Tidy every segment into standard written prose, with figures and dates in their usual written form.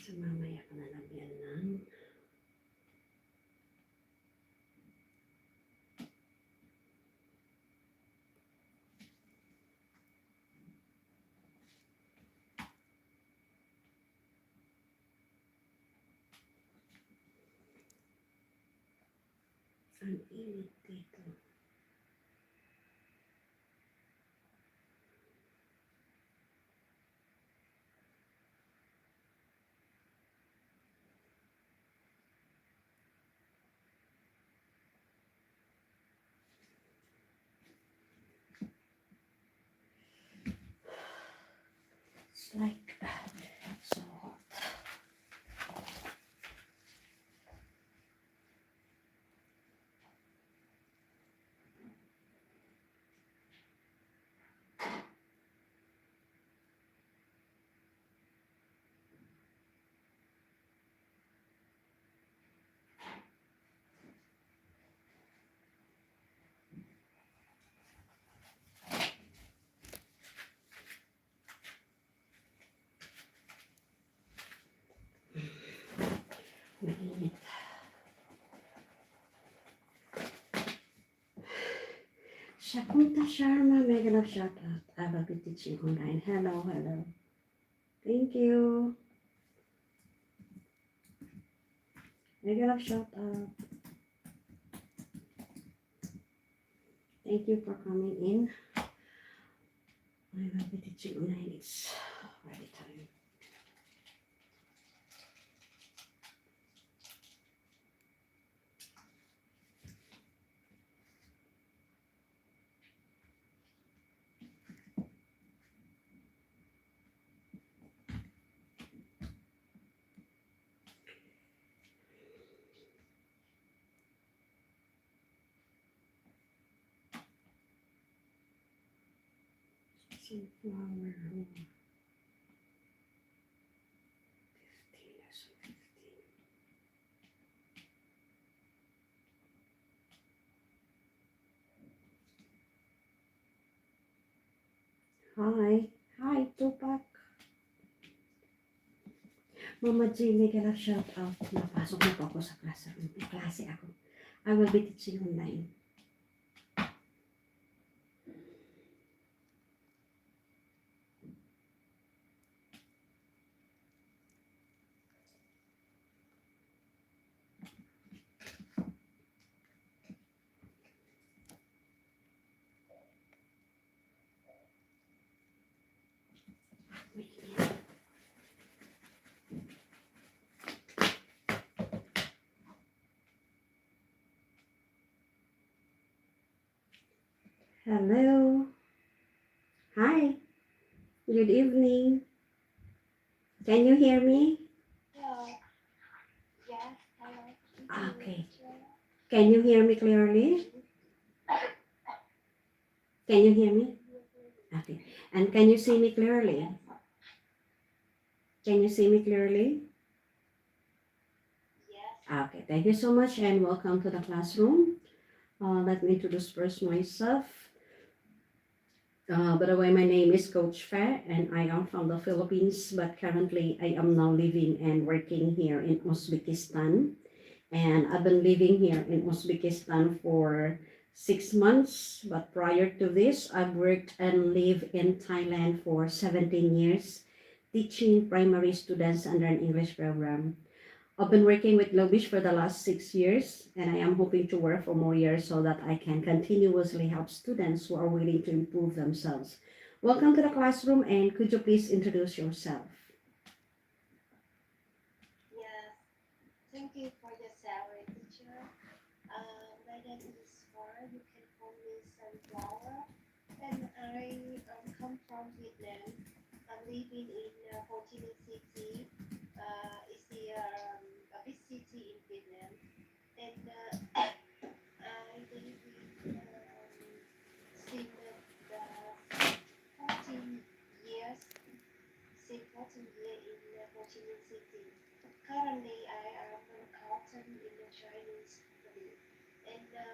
So mamaya ko na lang yan ng ang init dito. It's like so hot. Mainit. Shakunta Sharma, mega love shout out. I will be teaching online. Hello, hello. Thank you. Mega love shout out. Thank you for coming in. I will be teaching online. It's already time. Sunflower. 15 lesson 15. Hi. Hi, Tupac. Mama G, mega love shout out. Napasok na po ako sa classroom. May klase ako. I will be teaching online. Hello. Hi. Good evening. Can you hear me? Hello. Yes, hello. Okay. Can you hear me clearly? Can you hear me? Okay. And can you see me clearly? Can you see me clearly? Yes. Okay. Thank you so much and welcome to the classroom. Let me introduce first myself. By the way, my name is Coach Fe and I am from the Philippines, but currently I am now living and working here in Uzbekistan. And I've been living here in Uzbekistan for 6 months, but prior to this, I've worked and lived in Thailand for 17 years, teaching primary students under an English program. I've been working with Globish for the last 6 years, and I am hoping to work for more years so that I can continuously help students who are willing to improve themselves. Welcome to the classroom, and could you please introduce yourself? Yes. Thank you for your salary, teacher. My name is Far. You can call me Sunflower. And I come from Vietnam. I'm living in Ho Chi Minh City. It's a big city in Vietnam. And I live in since the 14 years, since 14 years in Ho Chi Minh City. Currently, I am a consultant in the Chinese study, and I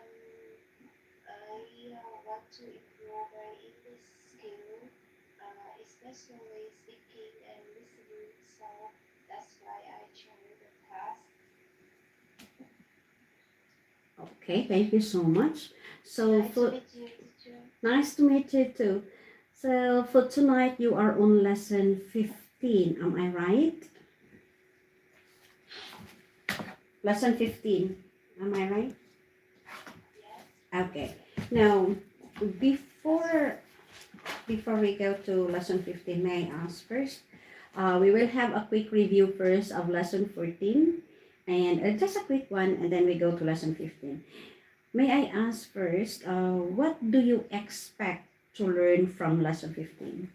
want to improve my English skill, especially speaking and listening. So That's why I joined the class. Okay, thank you so much. So Nice to for meet you, teacher. nice to meet you too. So for tonight you are on lesson 15, am I right? Lesson 15, am I right? Yes. Okay. Now, before before we go to lesson 15, may I ask first? We will have a quick review first of lesson 14, and just a quick one, and then we go to lesson 15. May I ask first, what do you expect to learn from lesson 15?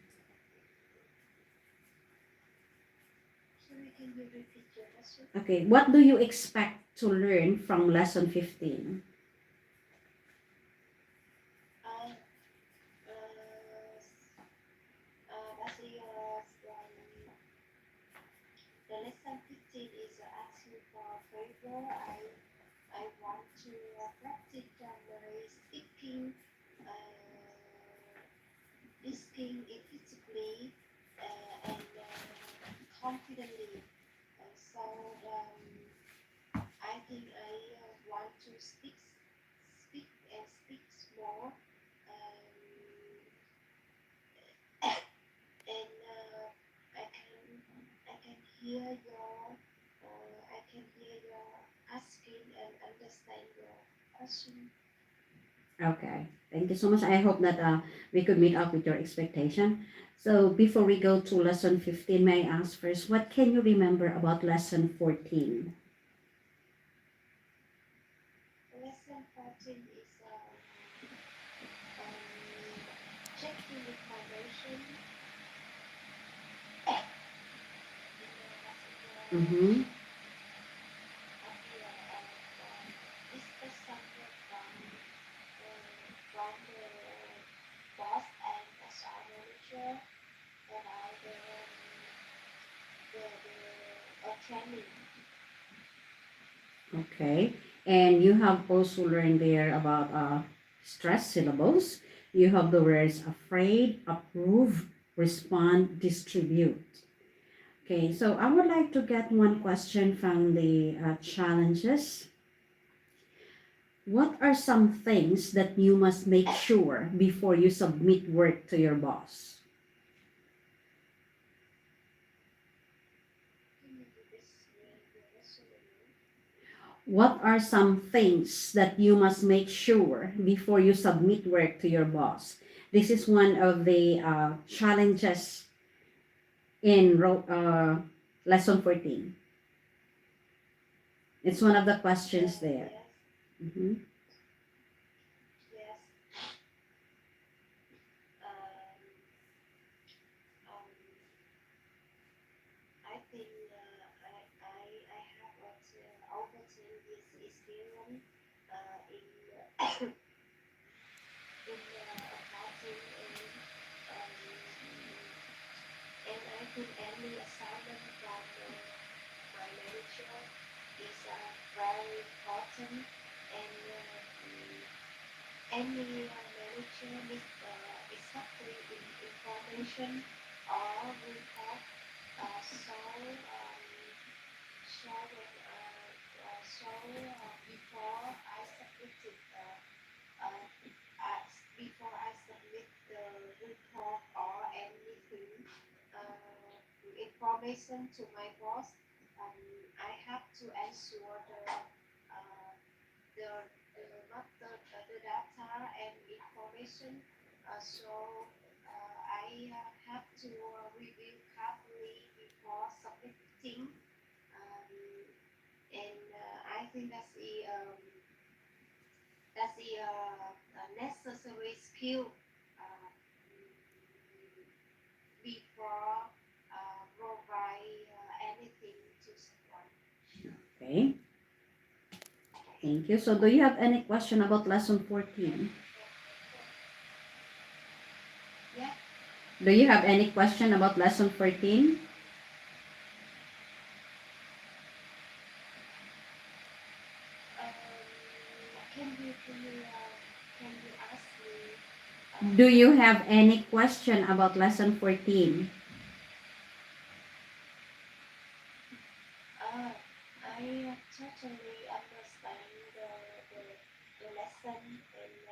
Sorry, can you repeat your question? Okay, what do you expect to learn from lesson 15? Uh, Basically, the lesson 15 is asking for a favor. I want to practice my speaking, listening effectively, and confidently. So I think I want to speak and speak more, and I can hear your asking and understand your question. Okay, thank you so much. I hope that we could meet up with your expectation. So before we go to lesson 15, may I ask first, what can you remember about lesson 14? Lesson 14 is checking information Mm-hmm. discuss something from the boss and HR manager about the training. Okay, and you have also learned there about stress syllables. You have the words afraid, approve, respond, distribute. Okay, so I would like to get one question from the challenges. What are some things that you must make sure before you submit work to your boss? Can you do this the lesson again? What are some things that you must make sure before you submit work to your boss? This is one of the challenges in lesson 14. It's one of the questions there. Yes, Mhm. yes. Um, um, I think I have over 10 years experience in accounting and I think any assignment from my manager is very important and any manager needs exactly information or report so so when before I submitted before I submit the report or anything information to my boss, I have to ensure uh, the the data and information. I have to review carefully before submitting, um, and I think that's the necessary skill uh, before provide anything to someone. Okay, thank you. So do you have any question about lesson 14? Yeah. Do you have any question about lesson 14? Um, can you ask me? Do you have any question about lesson 14? I totally understand the, the lesson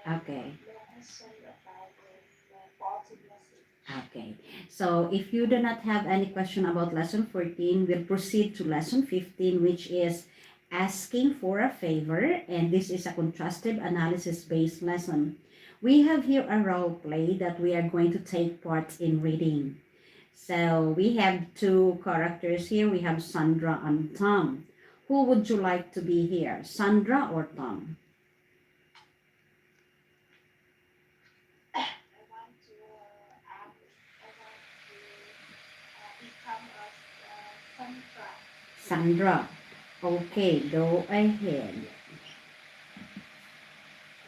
and Okay. no question about the body blessing. Okay. So if you do not have any question about lesson 14, we'll proceed to lesson 15, which is asking for a favor. And this is a contrastive analysis based lesson. We have here a role play that we are going to take part in reading. So we have two characters here. We have Sandra and Tom. Who would you like to be here, Sandra or Tom? I want to become a Sandra. Sandra. Okay, go ahead. Yes.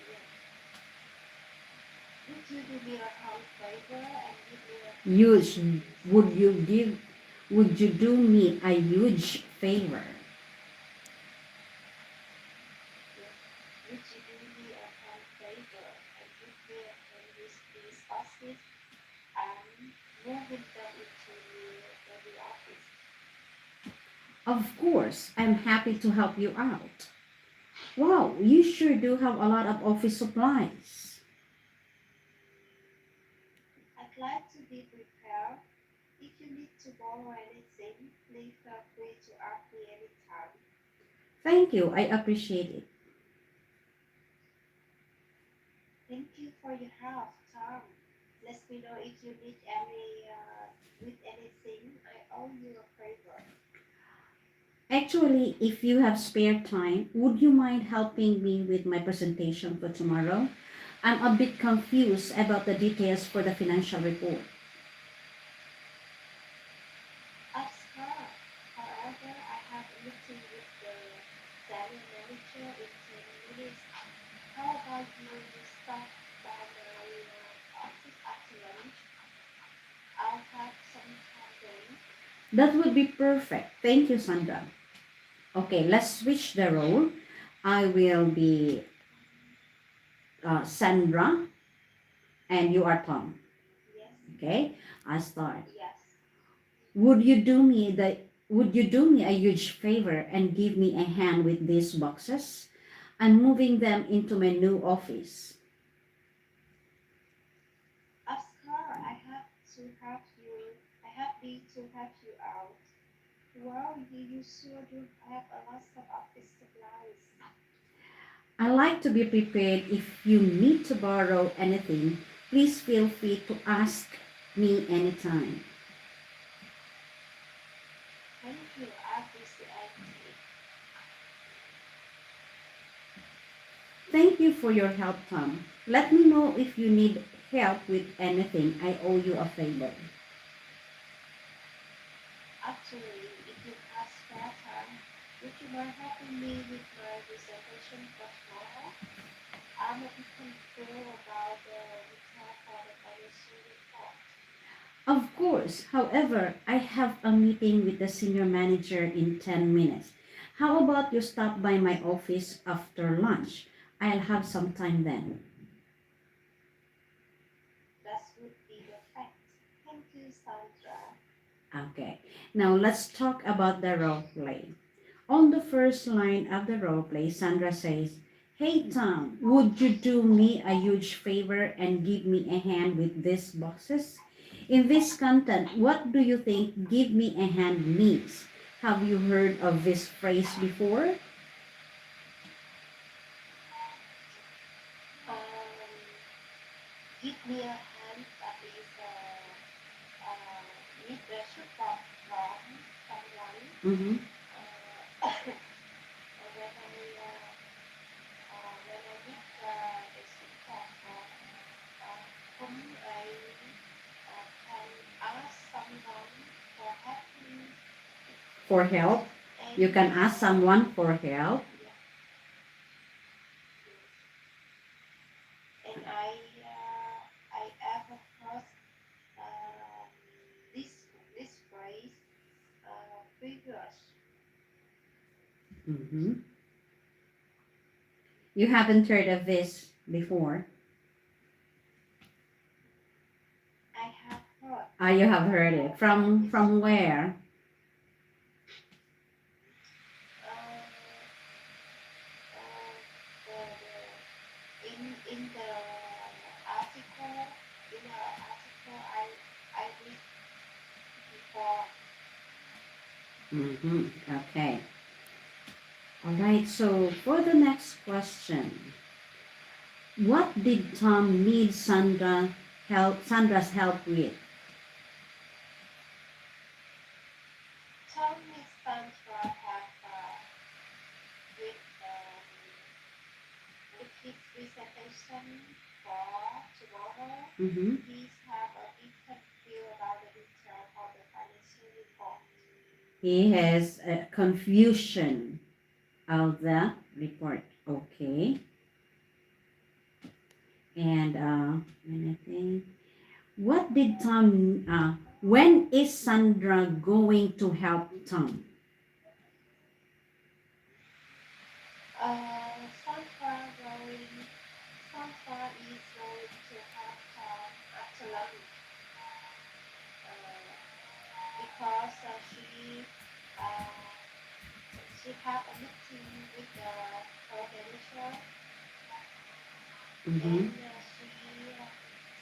Yes. Would you do me a whole favor and give me a Huge. few Would you sauces? give? Would you do me a huge favor? Yes. Would you do me a whole favor and give me a these sauces and moving them into the office? Of course, I'm happy to help you out. Wow, you sure do have a lot of office supplies. I'd like to be prepared. If you need to borrow anything, please feel free to ask me anytime. Thank you, I appreciate it. Thank you for your help, Tom. Let me know if you need any with anything. I owe you a favor. Actually, if you have spare time, would you mind helping me with my presentation for tomorrow? I'm a bit confused about the details for the financial report. Of course. However, I have a meeting with the selling manager in 10 minutes. How about you stop by my office after lunch? I'll have some time then. That would be perfect. Thank you, Sandra. Okay, let's switch the role. I will be Sandra and you are Tom. Yes, Okay, I start. yes. Would you do me the would you do me a huge favor and give me a hand with these boxes? I'm moving them into my new office. Of course, I have to help you. I happy to help you out. Well, you sure do have a lot of office supplies. I like to be prepared. If you need to borrow anything, please feel free to ask me anytime. Thank you, I appreciate it. Thank you for your help, Tom. Let me know if you need help with anything. I owe you a favor. Actually, if you have spare time, would you mind helping me with my reservation for tomorrow? I'm a bit confused about the detail for the financial report. Of course. However, I have a meeting with the senior manager in 10 minutes. How about you stop by my office after lunch? I'll have some time then. That would be the fact. Thank you, Sandra. Okay. Now let's talk about the role play. On the first line of the role play, Sandra says, "Hey Tom, would you do me a huge favor and give me a hand with these boxes?" In this content, what do you think "give me a hand" means? Have you heard of this phrase before? Um, Give me a hand that is need the support from someone. Mm-hmm. When I need the support from whom can ask someone for helping. For Yes, help. and You can ask someone for help. yeah, yes. And I ever heard um, this this phrase previous. Mm-hmm. You haven't heard of this before. I have heard Ah, you have heard it. about From this from phrase. where? Okay. All right. So for the next question, what did Tom need Sandra's help with? Tom needs Sandra help with with his presentation for tomorrow. Mm-hmm. He's have a detailed view about the detail of the financial report. He has a confusion of the report. Okay. And anything? What did Tom? When is Sandra going to help Tom? Sandra going Sandra is going to have Tom after lunch because uh, she have a meeting with the co-manager Mm-hmm. and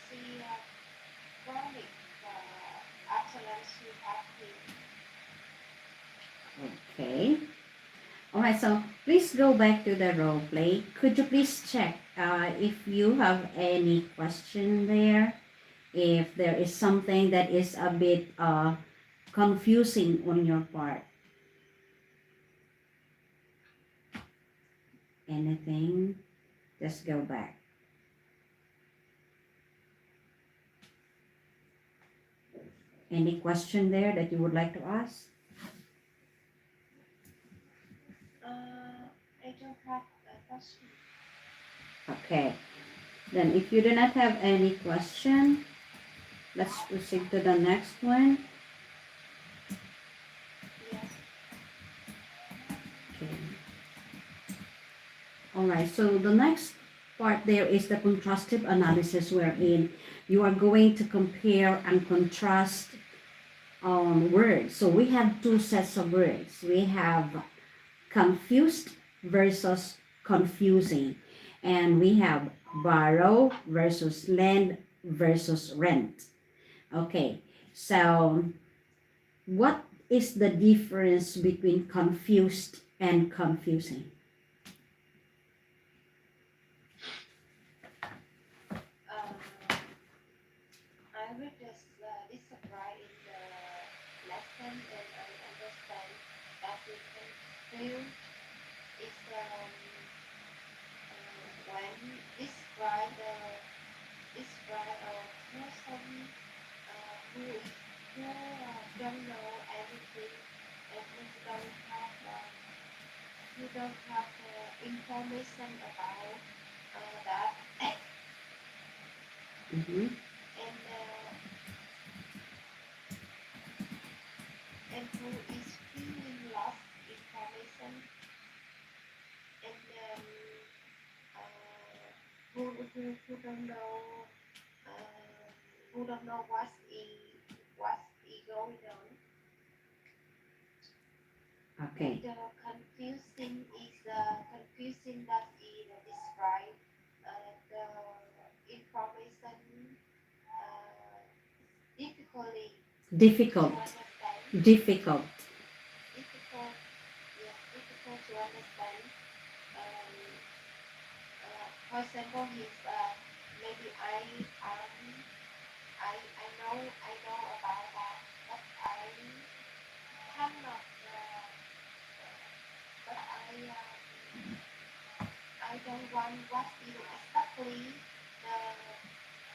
she promised after lunch she have him. Okay. All right. So please go back to the role play. Could you please check if you have any question there? If there is something that is a bit confusing on your part, anything, just go back. Any question there that you would like to ask? I don't have a question. Okay. Then if you do not have any question, let's proceed to the next one. Yes. Okay. All right. So the next part there is the contrastive analysis wherein you are going to compare and contrast words. So we have two sets of words. We have confused versus confusing. And we have borrow versus lend versus rent. Okay, so what is the difference between confused and confusing? Um, I read this right in the lesson and I understand that we can feel is when describe a person who don't know everything and who don't have information about that Mm-hmm. and who is feeling lost information and who don't know uh, what's going on. And Okay, confusing that is describe the information uh, difficultly to difficult, understand. difficult. Difficult, yes, difficult to understand. Um, for example, his maybe I know about that, but cannot. But I don't want what is exactly the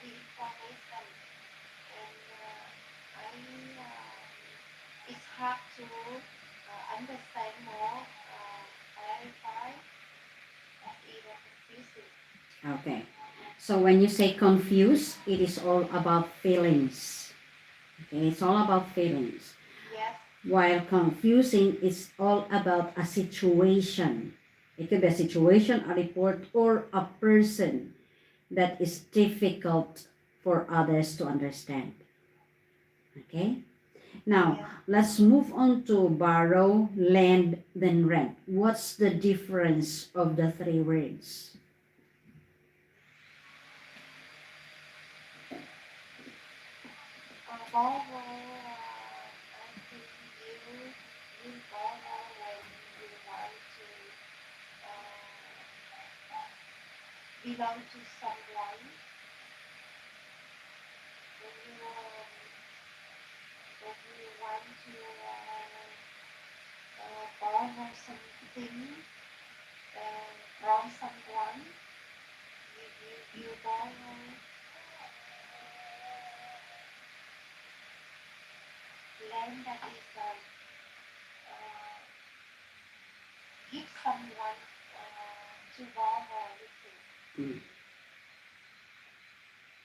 information, and it's hard to understand more, clarify. That is confusing. Okay, so when you say confused, it is all about feelings. Okay, it's all about feelings. Yes, While confusing is all about a situation. It could be a situation, a report, or a person that is difficult for others to understand. Okay? Now, yes. let's move on to borrow, lend, then rent. What's the difference of the three words? Borrow. I think you belong to someone, when you want to borrow something from someone, you borrow land that is uh, give someone to borrow anything. Mm.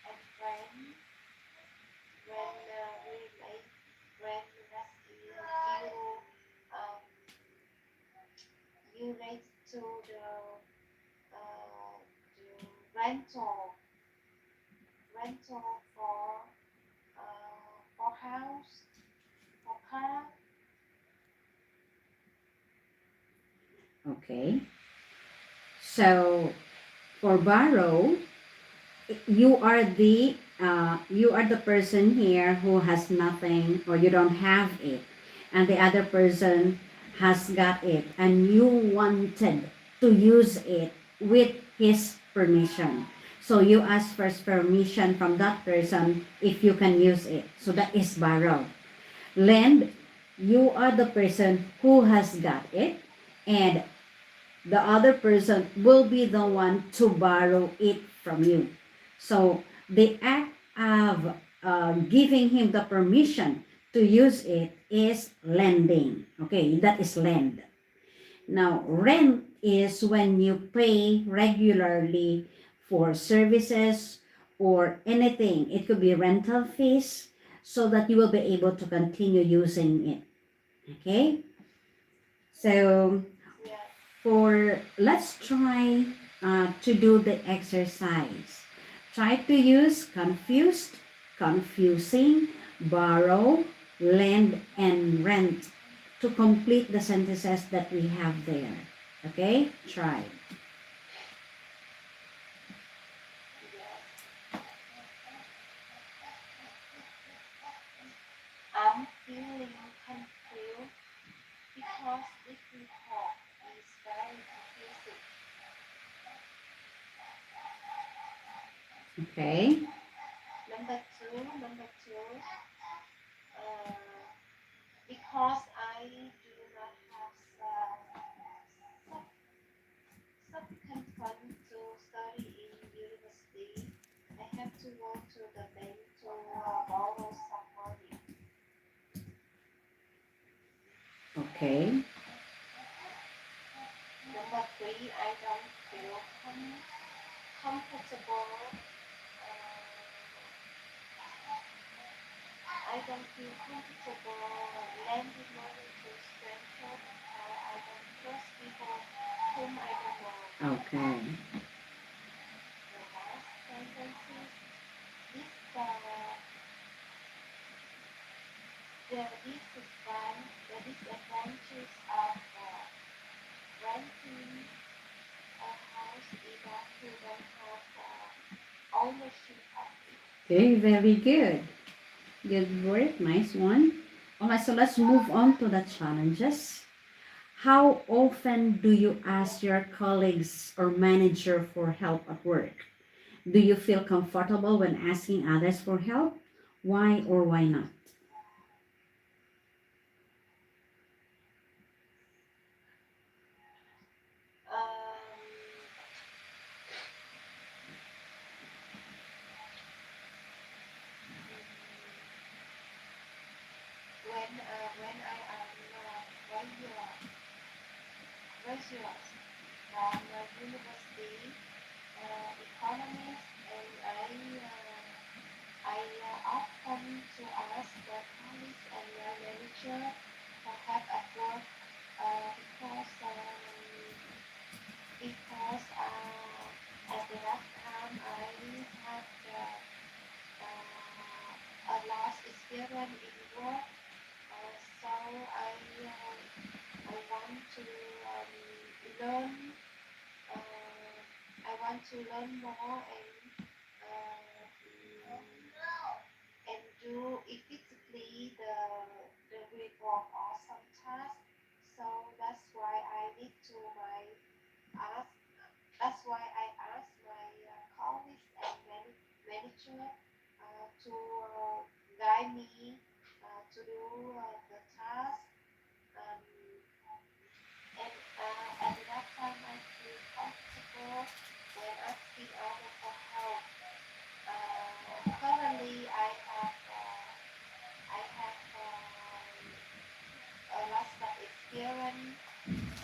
And when we make when um, you rate to the rental for house, for car. Okay. So for borrow, you are the person here who has nothing or you don't have it, and the other person has got it, and you wanted to use it with his permission. So you ask first permission from that person if you can use it. So that is borrow. Lend, you are the person who has got it, and the other person will be the one to borrow it from you. So the act of giving him the permission to use it is lending. Okay, that is lend. Now, rent is when you pay regularly for services or anything. It could be rental fees so that you will be able to continue using it. Okay, so Yeah. let's try to do the exercise. Try to use confused, confusing, borrow, lend, and rent to complete the sentences that we have there. Okay, try. Yes. I'm feeling confused because this report is very confusing. Okay. Number two, uh, because I do not have sufficient funds to study in university, I have to go to the bank to borrow some money. Okay. Number three, I don't feel comfortable. I don't feel comfortable lending money to strangers because I don't trust people whom I don't know. Okay. The last sentence is this the disadvantages of renting a house is that you don't have ownership of it. Okay, very good. Good work. Nice one. Alright, so let's move on to the challenges. How often do you ask your colleagues or manager for help at work? Do you feel comfortable when asking others for help? Why or why not? Um, when I am graduate from university economist, and I often to ask the colleagues and the manager for help at work because at the last time I had a lost experience in work, so I want to learn. Uh, I want to learn more and do effectively the report or some task. So that's why I need to my ask. That's why I ask my to guide me to do the task. Um, and at that time, I feel comfortable when asking others for help. Currently, I have a lot of experience.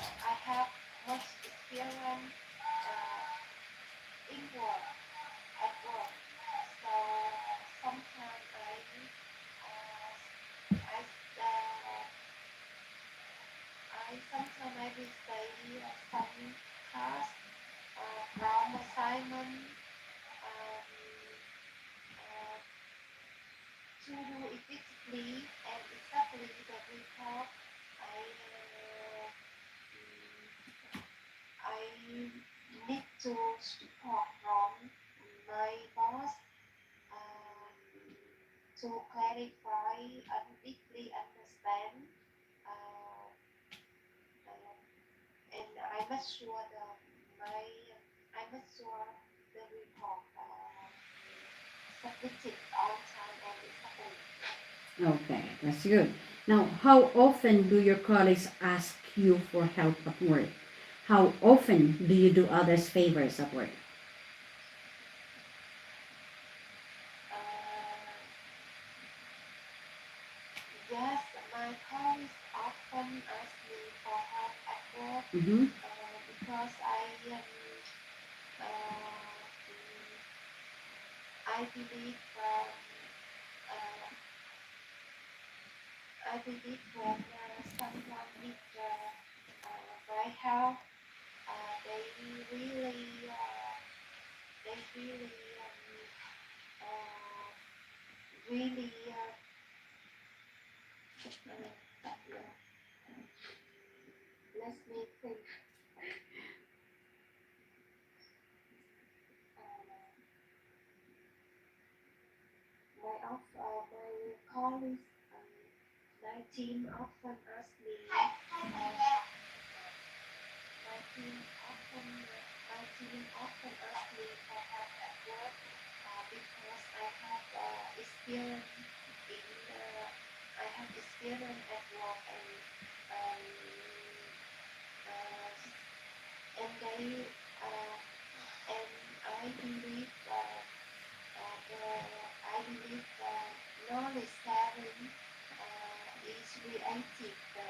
I have much experience in work at work. So sometimes uh, I sometimes I will say some task from assignment um, uh, to do effectively and exactly the report. I I need to support from my boss to clarify and deeply understand uh, and I make sure the report submitted on time and exactly. Okay, that's good. Now, how often do your colleagues ask you for help at work? How often do you do others favors at work? Uh, yes, my colleagues often ask me for help at work Mm-hmm. because uh, I believe uh, I believe when someone needs my help, they really they uh, really yeah. Let me think. Uh, my colleagues, my team often ask me. My team often ask me for help at work because in I have experience at work um, uh, and they and I believe knowledge sharing is creative uh,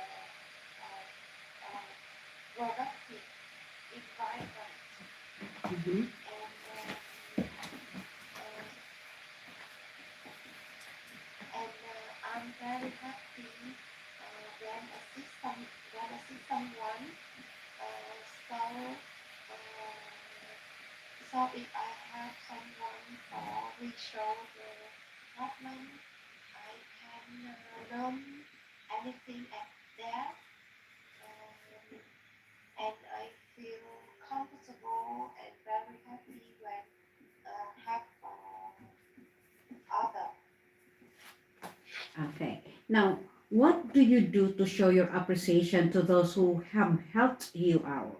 productive environment Mm-hmm. uh, I'm very happy when assist someone. Uh, so uh, so if I have someone for resolve the problem, I can learn anything at there, and I feel comfortable and very happy when have other. Okay. Now, what do you do to show your appreciation to those who have helped you out?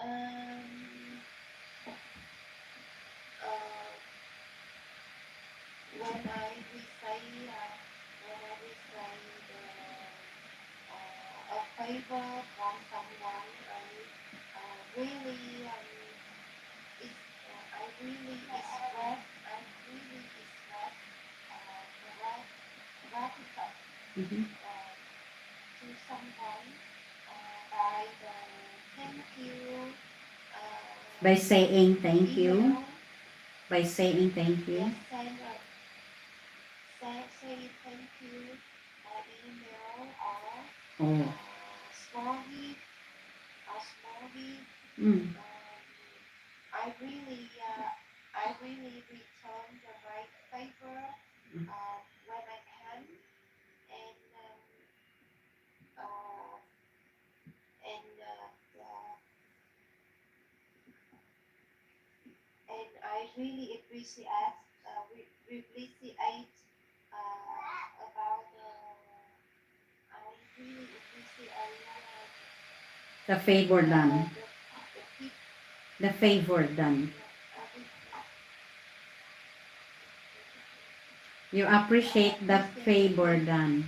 Um, uh, when I will say a favor from someone, really is I really express gratitude Mm-hmm. to someone by the thank you By saying thank you. email. By saying thank you. Yes, say thank you by email or Oh. small gift small gift. Mm. Um, I really return the right favor when I can, and uh, and and I really appreciate about I really appreciate The favor done. the people The favor done. everything. You appreciate the appreciate favor it. done.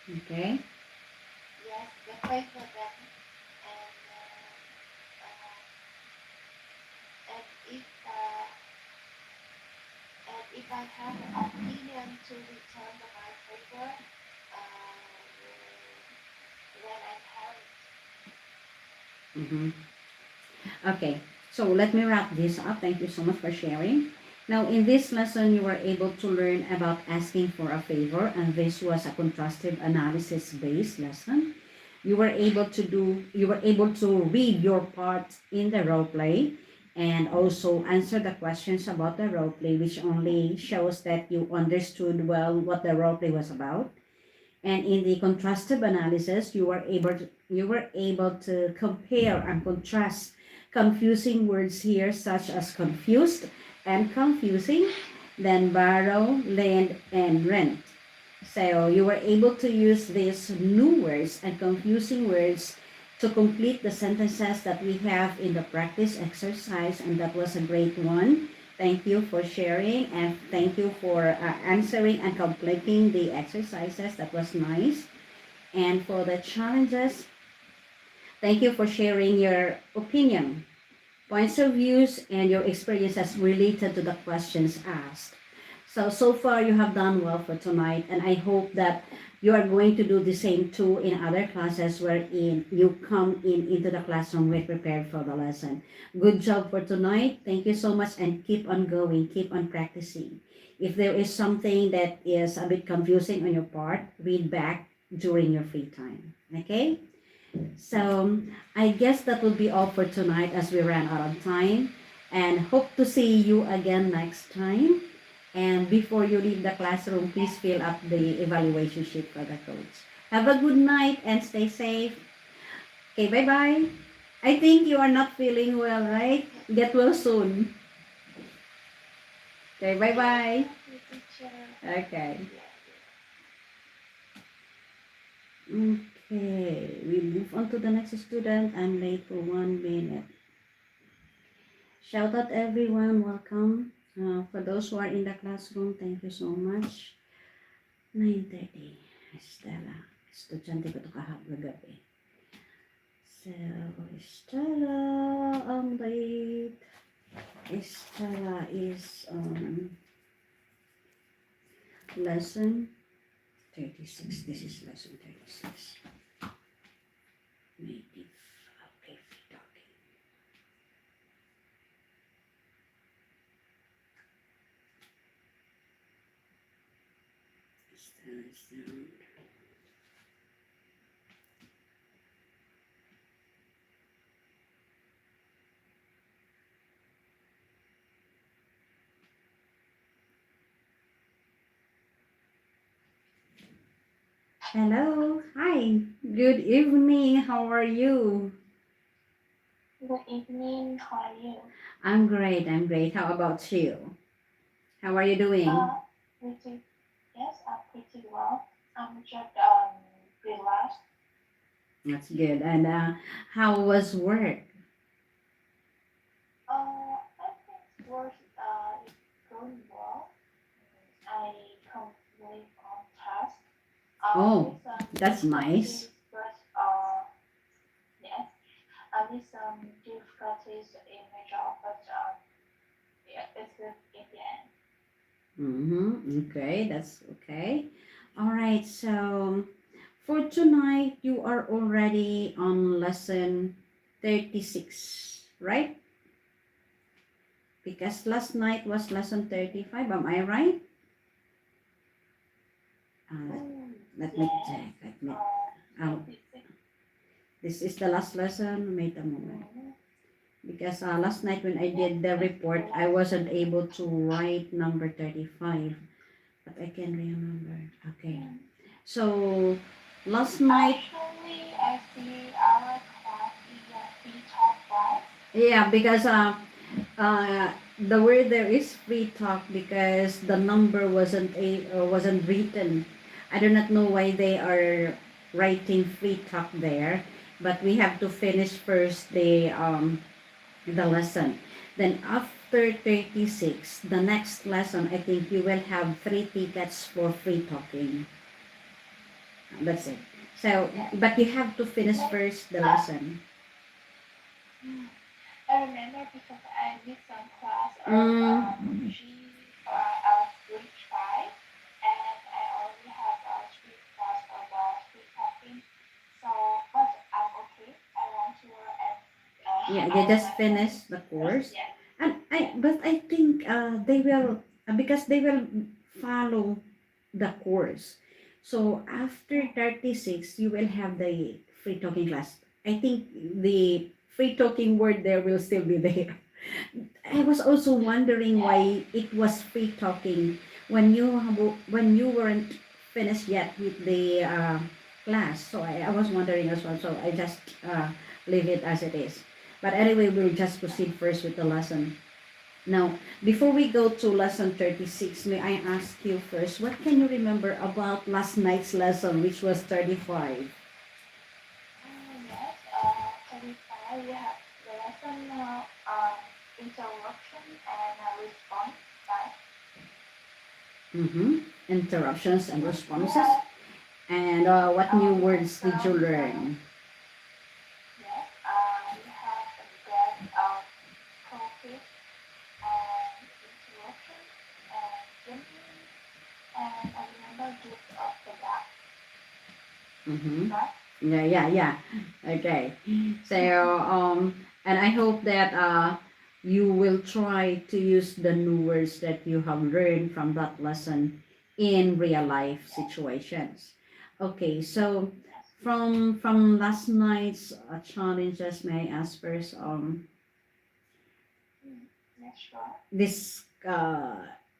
Okay? Yes, the favor them, and and if I have an opinion to return my favor, when I have it. Mm-hmm. Okay, so let me wrap this up. Thank you so much for sharing. Now, in this lesson, you were able to learn about asking for a favor, and this was a contrastive analysis based lesson. You were able to read your part in the role play and also answer the questions about the role play, which only shows that you understood well what the role play was about. And in the contrastive analysis, you were able to compare and contrast confusing words here, such as confused and confusing, then borrow, lend, and rent. So you were able to use these new words and confusing words to complete the sentences that we have in the practice exercise, and that was a great one. Thank you for sharing, and thank you for answering and completing the exercises. That was nice. And for the challenges, thank you for sharing your opinion, points of views, and your experiences related to the questions asked. So far you have done well for tonight, and I hope that you are going to do the same too in other classes wherein you come in into the classroom with prepared for the lesson. Good job for tonight. Thank you so much, and keep on going, keep on practicing. If there is something that is a bit confusing on your part, read back during your free time. Okay? So I guess that will be all for tonight as we ran out of time, and hope to see you again next time. And before you leave the classroom, please fill up the evaluation sheet for the coach. Have a good night and stay safe. Okay, bye-bye. I think you are not feeling well, right? Get well soon. Okay, Yes, bye-bye. thank you, teacher. Okay. Yeah. Okay, we move on to the next student. I'm late for 1 minute. Shout out everyone, welcome. For those who are in the classroom, thank you so much. 9:30. Stella. Estudyante ko ito kagabi. So, Stella, I'm late. Stella is on lesson 36. This is lesson 36. Native. Okay, talking. Stella's down. Hello. Hi. Good evening. How are you? Good evening. How are you? I'm great. I'm great. How about you? How are you doing? Pretty. Yes, I'm pretty well. I'm just relaxed. That's good. And how was work? I think work is going well. I complete on task. Oh, With some that's nice. difficulties, but yes, with some difficulties in my job, but yeah, it's good in the end. Mm-hmm. Okay, that's okay. All right. So for tonight, you are already on lesson 36, right? Because last night was lesson 35. Am I right? Uh, let me Yes. check. Oh, 36. this is the last lesson. Wait a moment. Mhm. Because last night when I Yes, did the it's the report, I last. wasn't able to write number 35, but I can remember. Okay. Mm. So last night, Actually, I see our class is a free talk class. yeah, because the word there is free talk because the number wasn't written. I do not know why they are writing free talk there, but we have to finish first the lesson. Then after 36, the next lesson, I think you will have three tickets for free talking. That's it. So, Yes. but you have to finish Like, first the lesson. mm, I remember because I did some class of Mm, grade 5, and I already have 3 class of street talking. So, but I'm okay. I want to and yeah, they our just lesson finish the first. course. Yeah. Yes. But I think they will, because they will follow the course. So after Mm, 36, you will have the free talking class. I think the free talking word there will still be there. I was also wondering yes. why it was free talking when when you weren't finished yet with the class. So I was wondering as well. So I just leave it as it is. But anyway, we'll just proceed first with the lesson. Now, before we go to lesson 36, may I ask you first, what can you remember about last night's lesson, which was 35? Yes. 35. We have the lesson interruption and response. Right. Mm-hmm. Interruptions and We responses. have And what new we have words did you some learn? yes. We have a get profit and interruption and jumping and I remember gift of the gap. Mm-hmm. Right. Yeah. Okay. So, and I hope that you will try to use the new words that you have learned from that lesson in real life Yes. situations. Okay, so Yes. from last night's challenges, may I ask first, Mm. Yes. Sure. this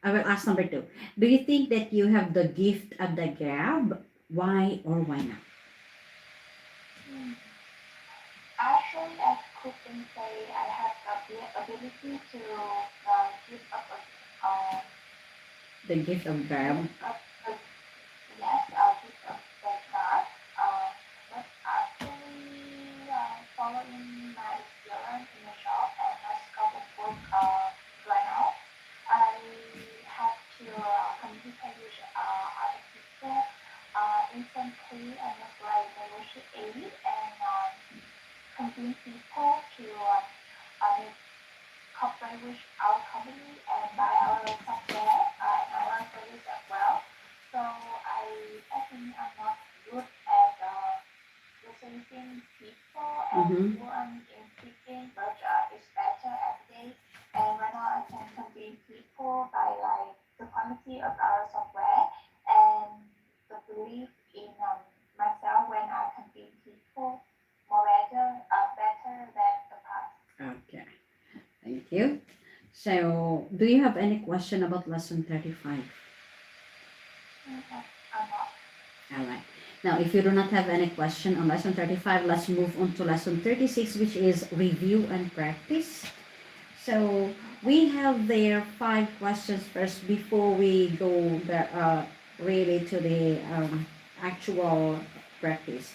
I will ask number two. Do you think that you have the gift of the gab? Why or why not? Mm. Actually, I couldn't say I have the ability to give up The gift of give gab. up a yes, I'll give up the card. But actually, following my experience in the shop and my scope of work right now, I have to communicate with other people instantly and just like negotiate and convince people to make cooperate with our company and buy our software and our service as well. So I think I'm not good at researching people and Mm-hmm. fluent in speaking, but it's better every day. And right now I can convince people by like the quality of our software and the belief in myself when I convince people more better than the past. Okay. Thank you. So, do you have any question about lesson 35? Mhm. I'm not. All right. Now, if you do not have any question on lesson 35, let's move on to lesson 36, which is review and practice. So, we have there five questions first before we go really to the actual practice.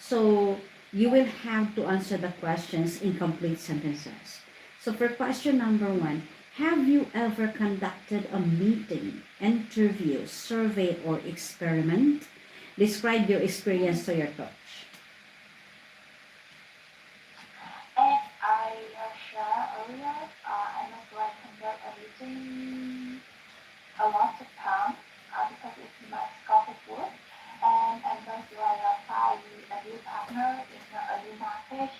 So, you will have to answer the questions in complete sentences. So, for question number one, have you ever conducted a meeting, interview, survey, or experiment? Describe your experience to your coach. As I shared earlier, I must like conduct a meeting a lot of time because it's my scope of work. And I must like find a new partner in a new market.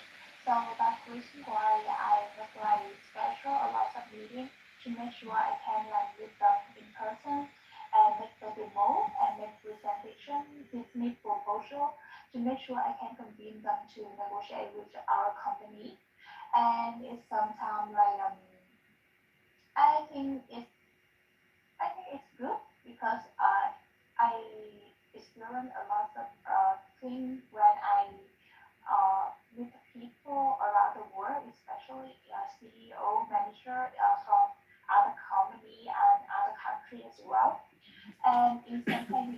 So that's the reason why I must like schedule a lot of meetings to make sure I can like meet them in person and make the demo and make presentation, business proposal to make sure I can convince them to negotiate with our company. And it's sometimes like I think it's I think it's good because I experience a lot of things when I meet people around the world, especially CEO, manager from other company and other country as well. And in some time,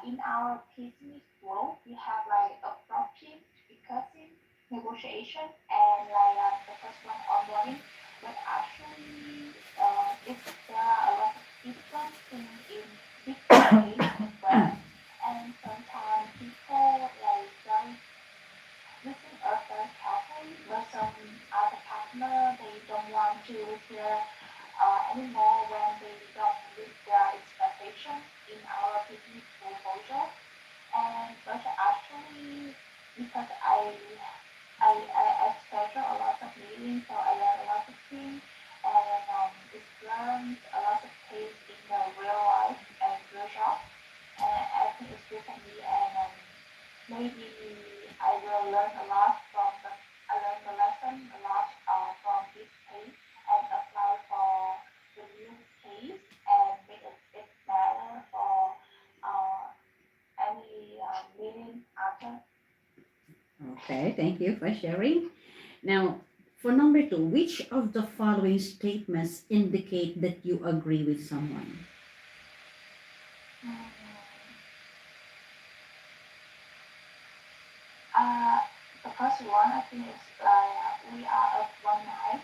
in our business world, we have like a productive discussing, negotiation, and like the first one onboarding. but actually, if there are a lot of different things in different ways as well, and sometimes people like don't listen us very carefully, but some other partner they don't want to listen anymore when they don't meet their expectations in our business proposal. And but actually, because I schedule a lot of meetings, so I learn a lot of things and experience a lot of things in the real life and real job. And I think it's good for me, and maybe I will learn a lot from the I learn the lesson a lot from this case and apply for the new case and make it better for uh, any meeting after. Okay, thank you for sharing. Now, for number two, which of the following statements indicate that you agree with someone? Mm. Uh, the first one I think is we are at one night.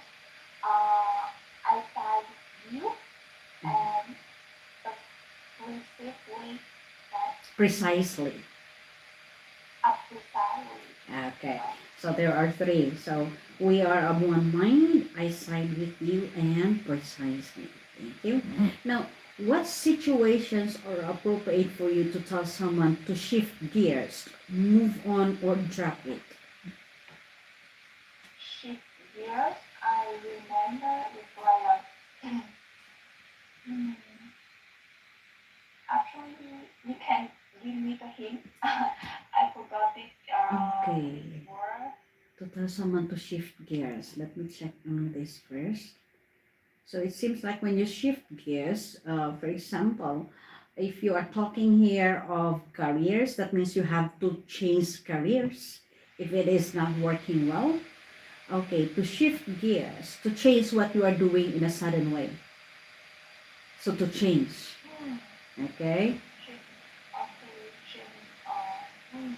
I side with you and exclusively that Precisely. up precisely. Okay, Right? so there are three. So we are of one mind, I side with you, and precisely. Thank you. Now, what situations are appropriate for you to tell someone to shift gears, move on, or drop it? Shift gears. I remember it was mm, actually you can give me the hint. I forgot it Okay, before. to tell someone to shift gears. Let me check on this first. So it seems like when you shift gears, for example, if you are talking here of careers, that means you have to change careers if it is not working well. Okay, to shift gears, to change what you are doing in a sudden way. So to change, Hmm. okay? Change. Okay. Change.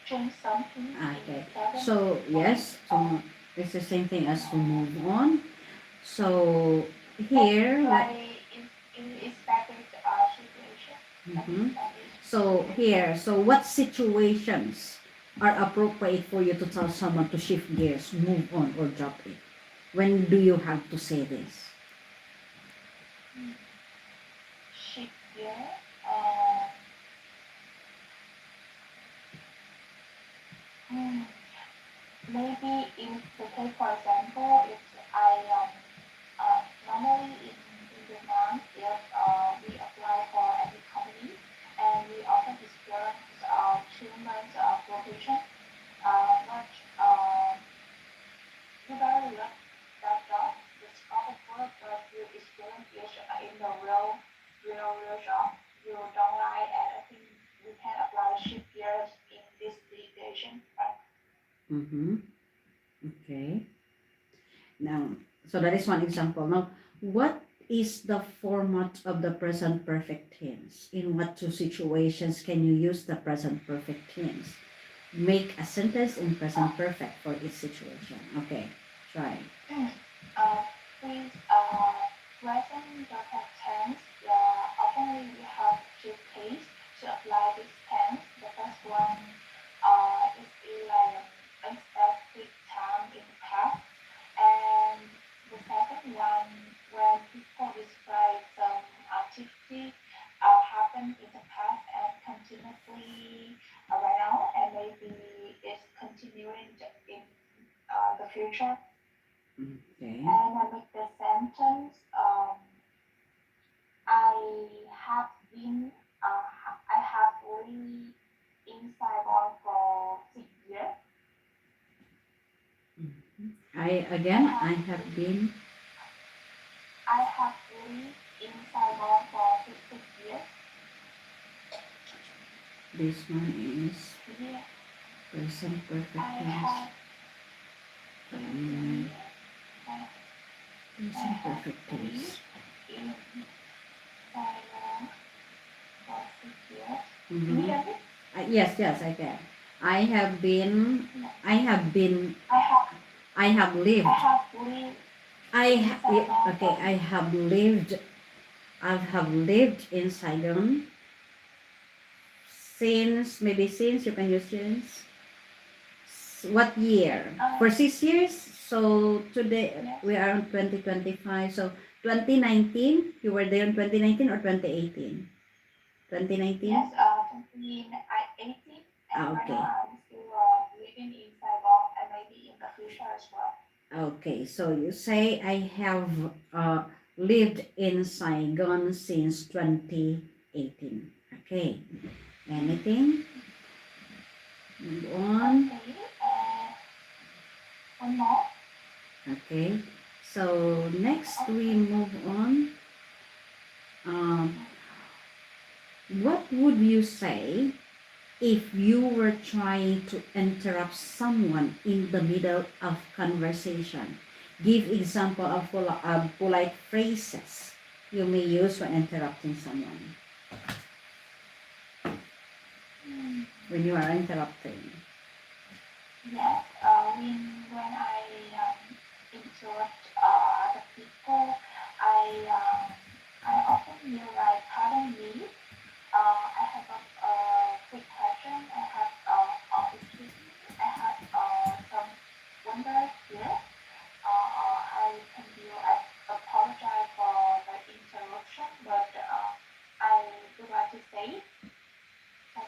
Change something in Okay, seven so way. yes, it's the same thing as to move on. So That's here, what like in expected situation. mhm. Unexpected So situation. here, so what situations are appropriate for you to tell someone to shift gears, move on, or drop it? When do you have to say this? Hmm. Shift gear. Um. Hmm. Maybe if the case, for example, if I normally in the month, if we apply for any company and we often experience 2 months probation, what you better look that job, the scope of work, but you experience is in the real job. You don't like, and I think we can apply shift gears in this situation, right? Mm-hmm. Okay. Now, so that is one example. Now, what is the format of the present perfect tense? In what two situations can you use the present perfect tense? Make a sentence in present perfect for each situation. Okay, try. Uh, with present perfect tense, often we have two cases to apply this tense. The first one is in like unspecific time in the past, and the second one when people describe some activity happened in the past and continuously right now, and maybe it's continuing in the future. Okay. And I make the sentence. I have been. I have lived in Saigon for 6 years. I I have. have been. I have lived in Saigon for 6 years. This one is Yeah. present perfect I tense. have Um, lived. I, I present have perfect lived tense. in Saigon for 6 years. Can you Mm-hmm. hear me? Yes, yes, I can. I have been. No. I have been. I have. I have I lived. have lived. Okay, I have lived in Saigon since you can use since what year? For 6 years. So today Yes. we are on 2025. So 2019, you were there in 2019 or 2018? 2019? Yes, 2018, and right Okay. now I'm still living in Saigon and maybe in the future as well. Okay. So you say I have lived in Saigon since 2018. Okay. Anything? Move on. Okay, one more. Okay. So next we Okay. move on. Um, what would you say if you were trying to interrupt someone in the middle of conversation? Give example of polite phrases you may use when interrupting someone. Hmm. When you are interrupting. Yes, when I interrupt the people, I often feel like, pardon me, I have a quick question. Excuse me, I have some wonder here. I apologize for the interruption, but I would like to say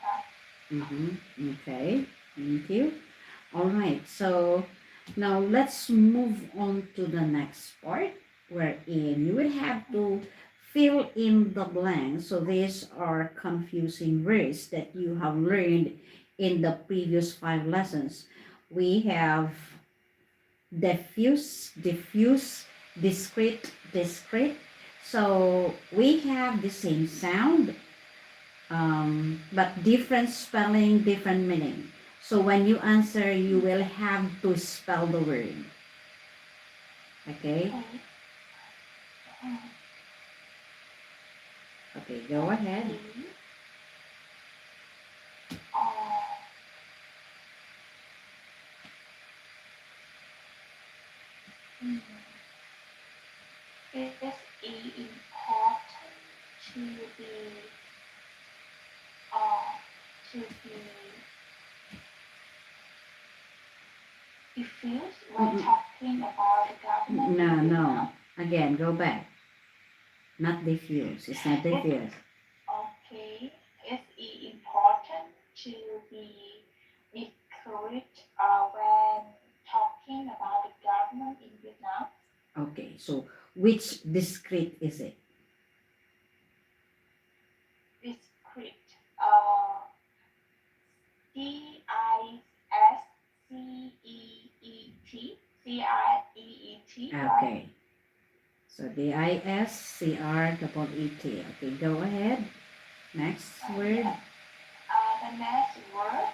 that. Okay, thank you. All right, so now let's move on to the next part wherein you will have to fill in the blanks. So these are confusing words that you have learned in the previous 5 lessons. We have diffuse, discrete. So we have the same sound, but different spelling, different meaning. So when you answer, you will have to spell the word. Okay? Okay. Mm, Okay, go ahead. okay. Uh, mm, it is important to be uh, to be diffused when Mm-mm. talking about the government No, in no. Vietnam. Again, go back. Not diffuse. It's not It's diffuse. okay. It's important to be discreet when talking about the government in Vietnam. Okay, so which discrete is it? Discreet. Discreet. Creet, right? Okay. So DISCREET. Okay, go ahead. Next word. Yes. The next word,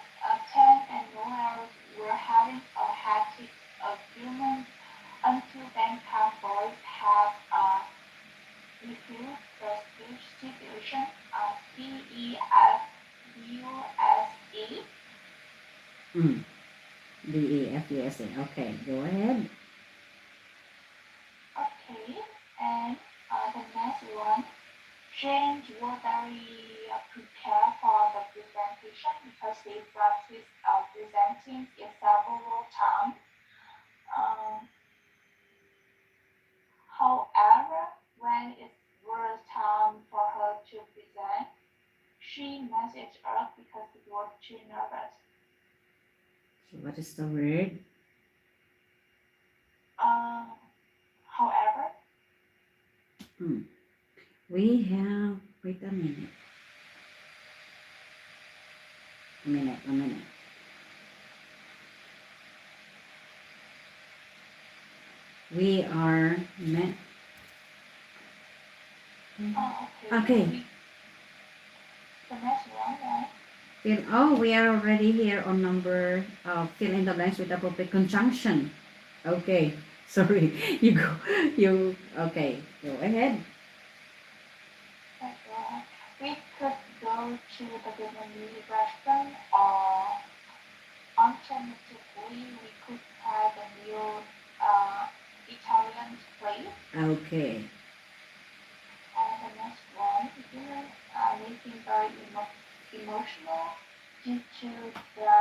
Tan and Noel were having a hectic argument until Bangkok boys have refused the substitution of DEFUSA. Mm. DEFUSA. Okay, go ahead. Okay, and the next one, James were very prepared for the presentation because they practiced presenting it several times. Um, However, when it was time for her to present, she messaged us because she was too nervous. So what is the word? Um, However, Hmm. We have, wait a minute. We are, okay, okay. the next one, right? We are already here on number, fill in the blanks with appropriate conjunction. Okay, sorry, you go, okay, go ahead. We could go to the Vietnamese restaurant or alternatively we could try the new uh, Italian important place. Okay. And the next one, humans are making very emotional due to the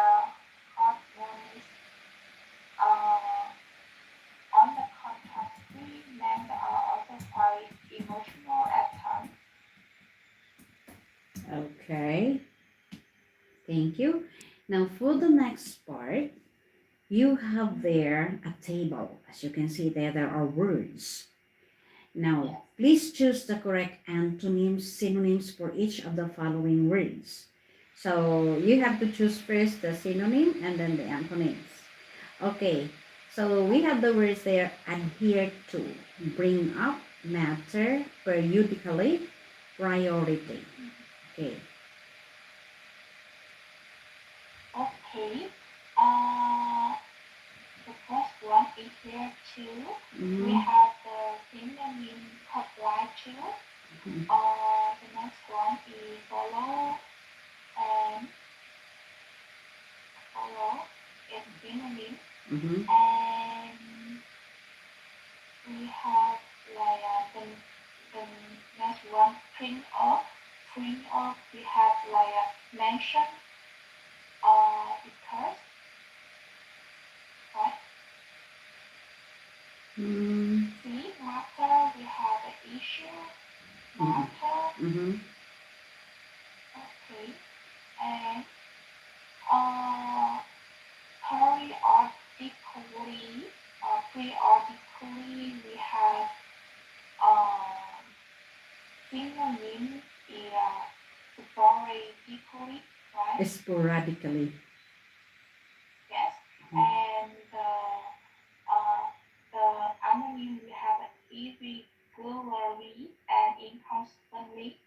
hormones. On the contrary, men are also quite emotional at times. Okay. Thank you. Now for the next part, you have there a table. As you can see there, there are words. Now, Yes. please choose the correct antonyms, synonyms for each of the following words. So you have to choose first the synonym and then the antonyms. Okay, so we have the words there: adhere to, bring up, matter, periodically, priority. Okay. Okay. Uh, the first one is here too. We have the synonym comply to. The next one is follow and follow is synonym. And we have like the next one print off. Print off we have like mention because right. See matter we have the issue matter. Okay. And periodically we have synonym is sporadically, right? Sporadically. Yes. And the anonym we have irregularly and inconstantly.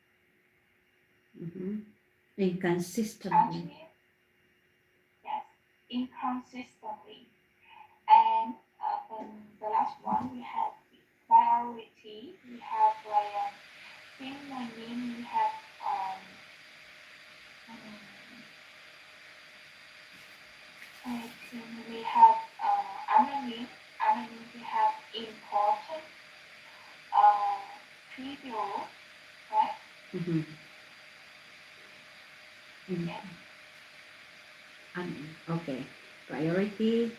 Inconsistently. Antonym, yes, inconsistently. And then the last one we have priority. We have like synonym. We have I think we have anonym. Anonym we have important. Trivial, right? Yes. Okay. Priority.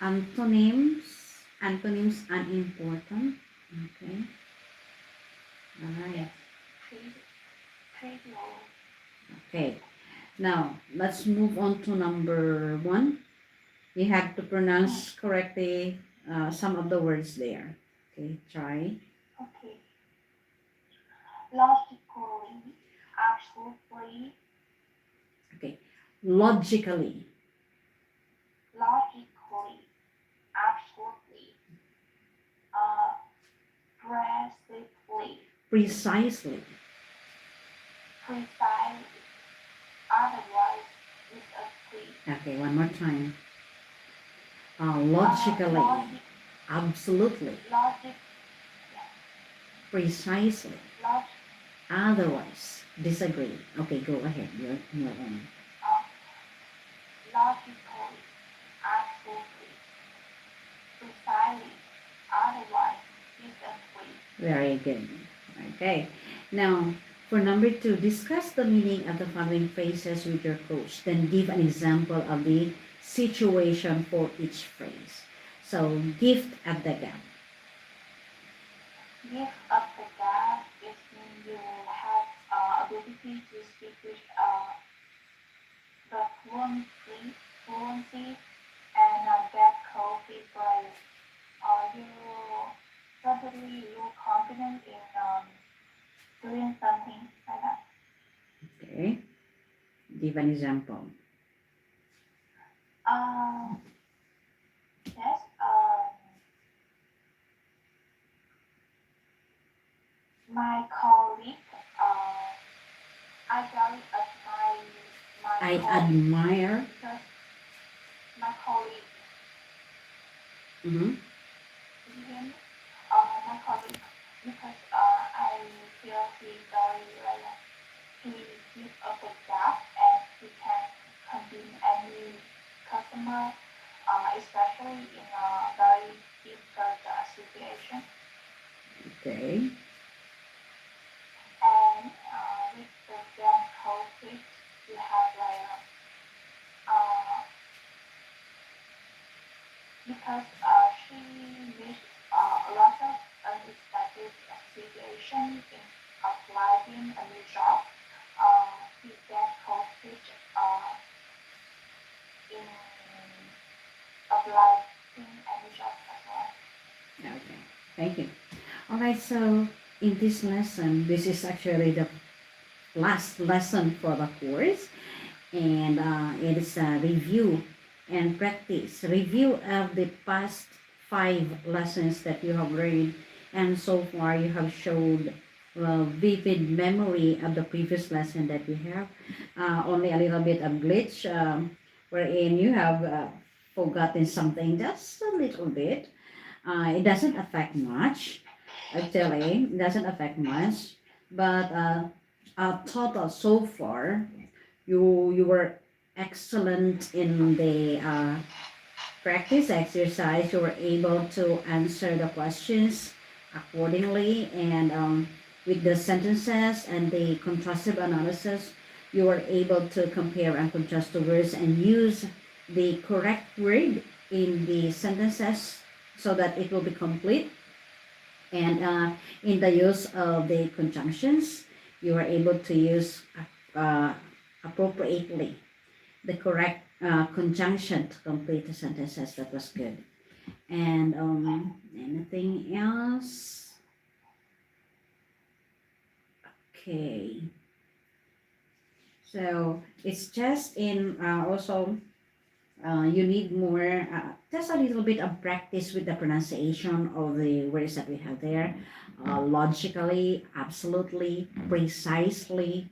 Antonyms. Antonyms unimportant. Okay. All right. Trivial. Okay. Now let's move on to number 1. You have to pronounce correctly some of the words there. Okay. Try. Okay. Logically, absolutely, Okay. Logically. logically, absolutely, Precisely. precisely, otherwise disagree. Okay. One more time. Logically. Absolutely. Logic, Precisely. log, Otherwise, disagree. Okay, go ahead. You're on. logically, absolutely, precisely, otherwise disagree. Very good. Okay. Now, for number 2, discuss the meaning of the following phrases with your coach. Then give an example of the situation for each phrase. So, gift at the gap. Gift of the gap is when you have ability to speak with the fluency and get coffee for you suddenly you confident in doing something like that. Okay. Give an example. Yes. My colleague. I very admire my I colleague admire. because my colleague. Mm-hmm. My colleague because I feel he very like he gives us a gap and he can convince any customer, especially in a very difficult situation. Okay. And with the gas conflict, you have like because she missed a lot of unexpected situation in applying a new job. He get conflict in applying a new job as well. Okay. Thank you. All right. So in this lesson, this is actually the last lesson for the course, and it is a review and practice review of the past 5 lessons that you have learned, and so far you have showed vivid memory of the previous lesson that we have. Only a little bit of glitch, wherein you have forgotten something just a little bit. It doesn't affect much, actually. It doesn't affect much, but total so far, you were excellent in the practice exercise. You were able to answer the questions accordingly, and with the sentences and the contrastive analysis, you were able to compare and contrast the words and use the correct word in the sentences so that it will be complete. And in the use of the conjunctions, you are able to use uh, appropriately the correct conjunction to complete the sentences. That was good. And anything else? Okay. So it's just in also you need more, just a little bit of practice with the pronunciation of the words that we have there. Logically, absolutely, precisely,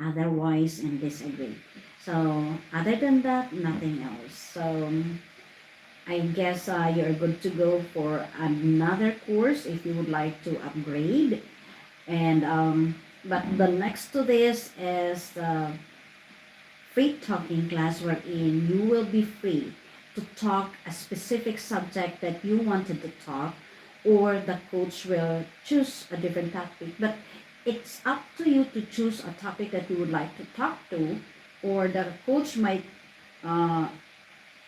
otherwise, and disagree. So, other than that, nothing else. So, I guess you're good to go for another course if you would like to upgrade. And but the next to this is the free talking class, wherein you will be free to talk a specific subject that you wanted to talk, or the coach will choose a different topic. But it's up to you to choose a topic that you would like to talk to, or the coach might uh,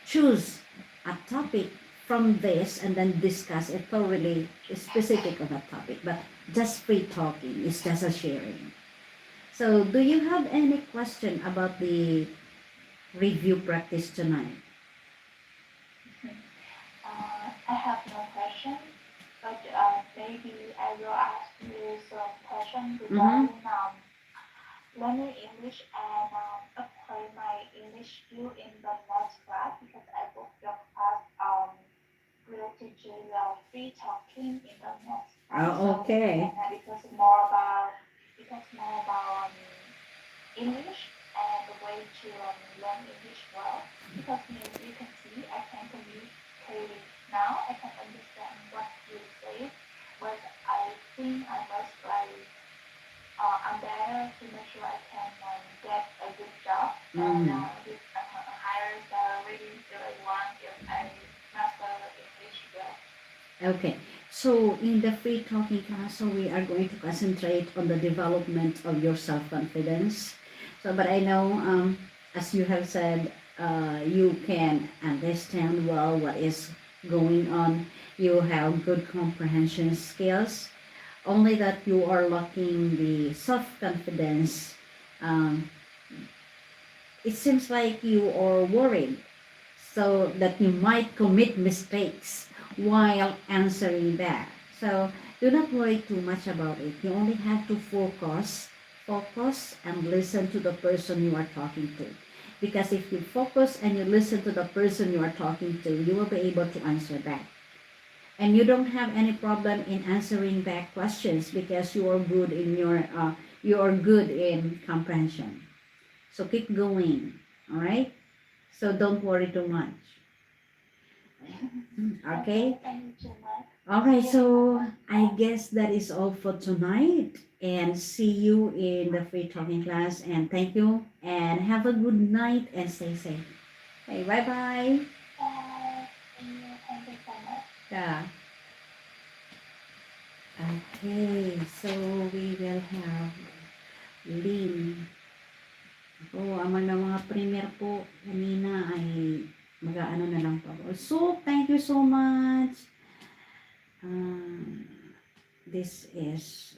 choose a topic from this and then discuss it thoroughly specific on that topic. But just free talking is just a sharing. So, do you have any question about the review practice tonight? I have no question, but maybe I will ask you some question Mm-hmm. regarding learning English and apply my English skill in the next class because I booked your class related to the free talking in the next class. Oh, okay. And because more about English and the way to learn English well. Because you can see I can communicate now. I can understand what you say, but I think I must I'm better to make sure I can get a good job and Mm. with a higher salary that I want if I master English well. Okay. So in the free talking class, so we are going to concentrate on the development of your self-confidence. So, but I know, as you have said, you can understand well what is going on. You have good comprehension skills. Only that you are lacking the self-confidence. Um, it seems like you are worried so that you might commit mistakes while answering back. So do not worry too much about it. You only have to focus and listen to the person you are talking to. Because if you focus and you listen to the person you are talking to, you will be able to answer back. And you don't have any problem in answering back questions because you are good in comprehension. So keep going, all right? So don't worry too much. Okay? Thank you so much. All right, so I guess that is all for tonight. And see you in the free talking class. And thank you. And have a good night and stay safe. Okay, bye bye. Bye. Thank you so much. Yeah. Okay, so we will have Lynn. Ako, ang mga premier po kanina ay mag-aano na lang po ako. So, thank you so much. This is,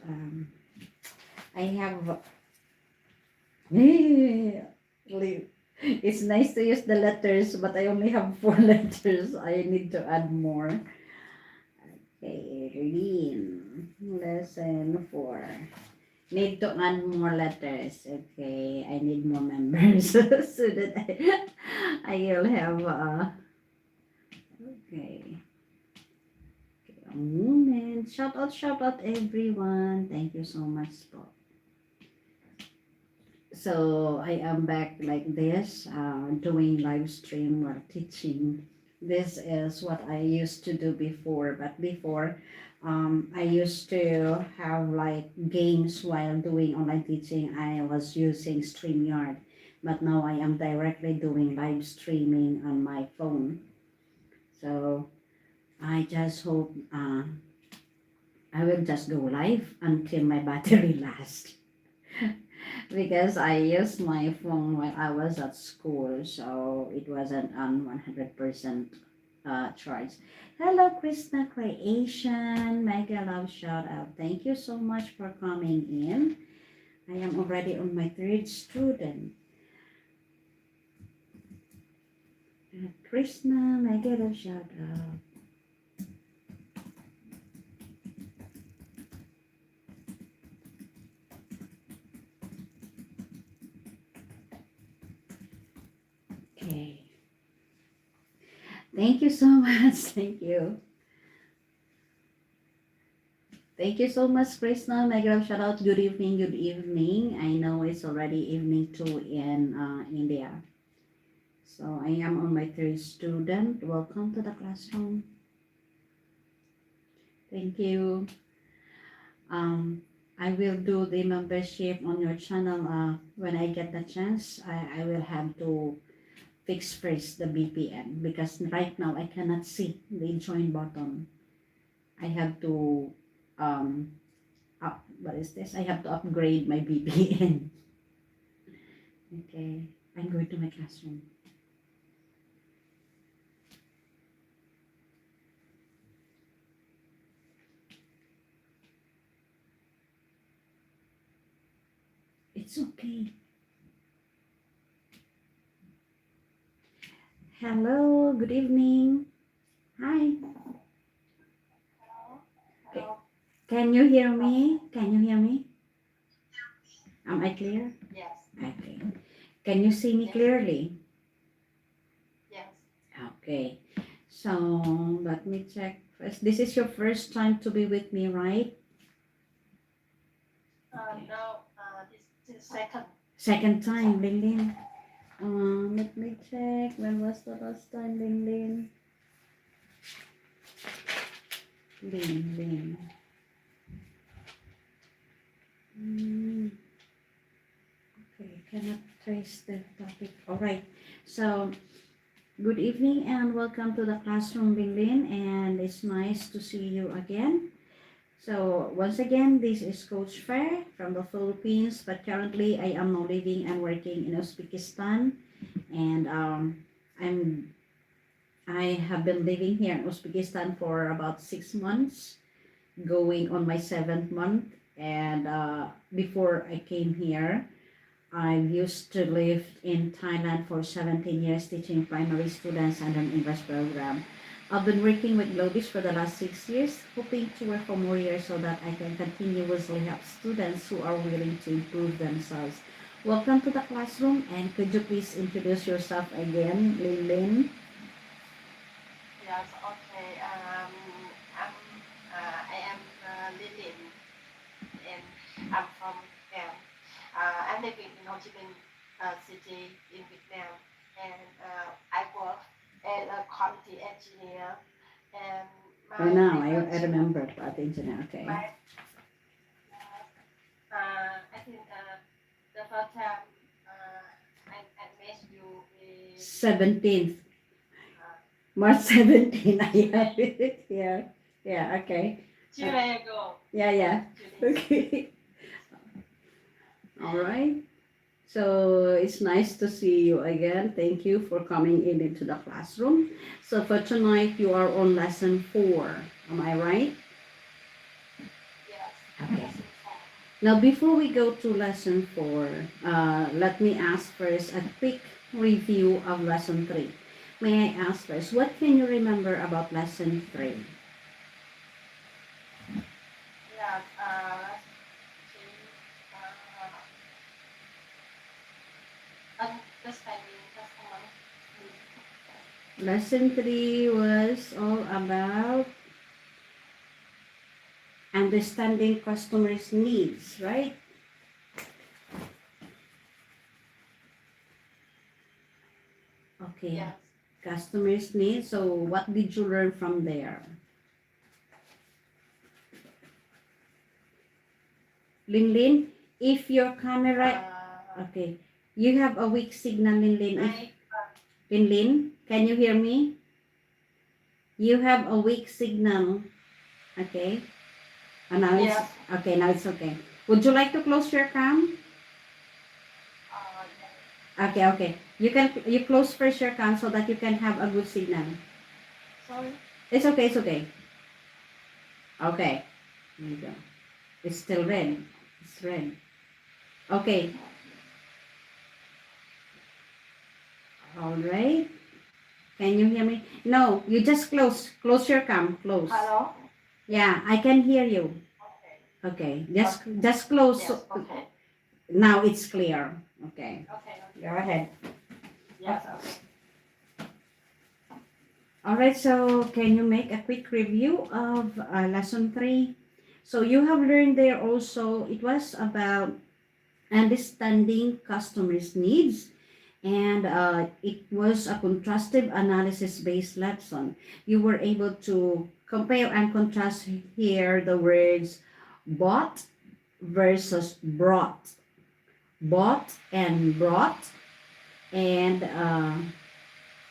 I have, it's nice to use the letters, but I only have 4 letters. I need to add more. Okay, Lynn, lesson 4. Need to add more letters. Okay, I need more members so that I will have, okay. A moment. Shout out everyone. Thank you so much po. So I am back like this, doing live stream while teaching. This is what I used to do before, but before I used to have like games while doing online teaching. I was using StreamYard, but now I am directly doing live streaming on my phone. So I just hope I will just go live until my battery lasts. Because I used my phone while I was at school, so it wasn't on 100% charge. Hello, Krishna Creation, mega love shout out. Thank you so much for coming in. I am already on my 3rd student. Krishna, mega love shout out. Okay. Thank you so much. Thank you. Thank you so much, Krishna. Mega shout out. Good evening. Good evening. I know it's already evening too in India. So I am on my 3rd student. Welcome to the classroom. Thank you. I will do the membership on your channel when I get the chance. I will have to fix first the VPN because right now I cannot see the join button. I have to what is this? I have to upgrade my VPN. Okay, I'm going to my classroom. It's okay. Hello, good evening. Hi. Hello. Can you hear me? Can you hear me? Am I clear? Yes. Okay. Can you see me Yes. clearly? Yes. Okay. So let me check first. This is your first time to be with me, right? Okay. No. This is second. Second time, Ling Ling. Let me check. When was the last time, Ling Ling? Ling Ling. Okay, cannot trace the topic. All right. So, good evening and welcome to the classroom, Ling Ling. And it's nice to see you again. So, once again, this is Coach Fe from the Philippines, but currently I am now living and working in Uzbekistan. And I have been living here in Uzbekistan for about 6 months, going on my 7th month. And before I came here, I used to live in Thailand for 17 years teaching primary students under an English program. I've been working with Globis for the last 6 years, hoping to work for more years so that I can continuously help students who are willing to improve themselves. Welcome to the classroom, and could you please introduce yourself again, Lin Lin? Yes. Okay. I am Lilin, and I'm from Vietnam. I'm living in Ho Chi Minh City in Vietnam, and I work as a quality engineer. And Oh, now I remember about the engineer. Okay. I think the first time I met you is 17th. March 17, I have it here. Yeah, okay. Should I go? Yeah. Today? Okay. All right. So it's nice to see you again. Thank you for coming in into the classroom. So for tonight, you are on lesson 4. Am I right? Yes. Okay. Lesson 4. Now, before we go to lesson 4, let me ask first a quick review of lesson 3. May I ask first, what can you remember about lesson 3? Yeah. Understanding customer needs. Lesson 3 was all about understanding customers' needs, right? Okay, Yes. customers' needs. So what did you learn from there? Lin Lin, if your camera, okay, you have a weak signal, Lin Lin. If Lin Lin, can you hear me? You have a weak signal, okay? Now it's Yes. okay. Now it's okay. Would you like to close your cam? Yes. Okay. You close first your cam so that you can have a good signal. Sorry. It's okay. It's okay. Okay. There you go. It's still red. It's red. Okay. All right. Can you hear me? No, you just close your cam. Close. Hello. Yeah, I can hear you. Okay. Okay. Just close. Yes. Okay. Now it's clear. Okay. Okay. Go ahead. Yes. Okay. All right, so can you make a quick review of lesson 3? So you have learned there also, it was about understanding customers' needs, and it was a contrastive analysis based lesson. You were able to compare and contrast here the words bought versus brought, bought and brought, and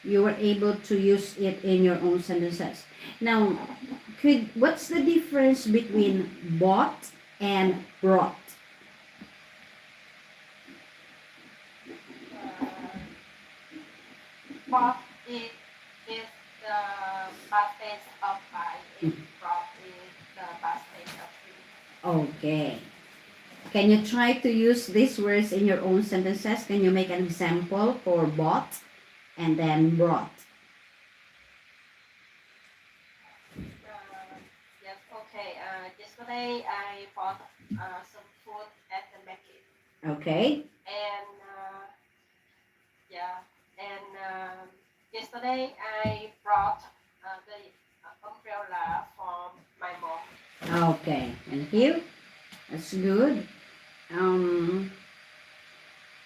you were able to use it in your own sentences. Now, what's the difference between bought and brought? Bought is the past tense of buy. And brought is the past tense of bring. Okay. Can you try to use these words in your own sentences? Can you make an example for bought and then brought? Yes. Okay. Yesterday I bought some food at the market. Okay. And yeah. And yesterday I brought the umbrella from my mom. Okay. Thank you. That's good. Um,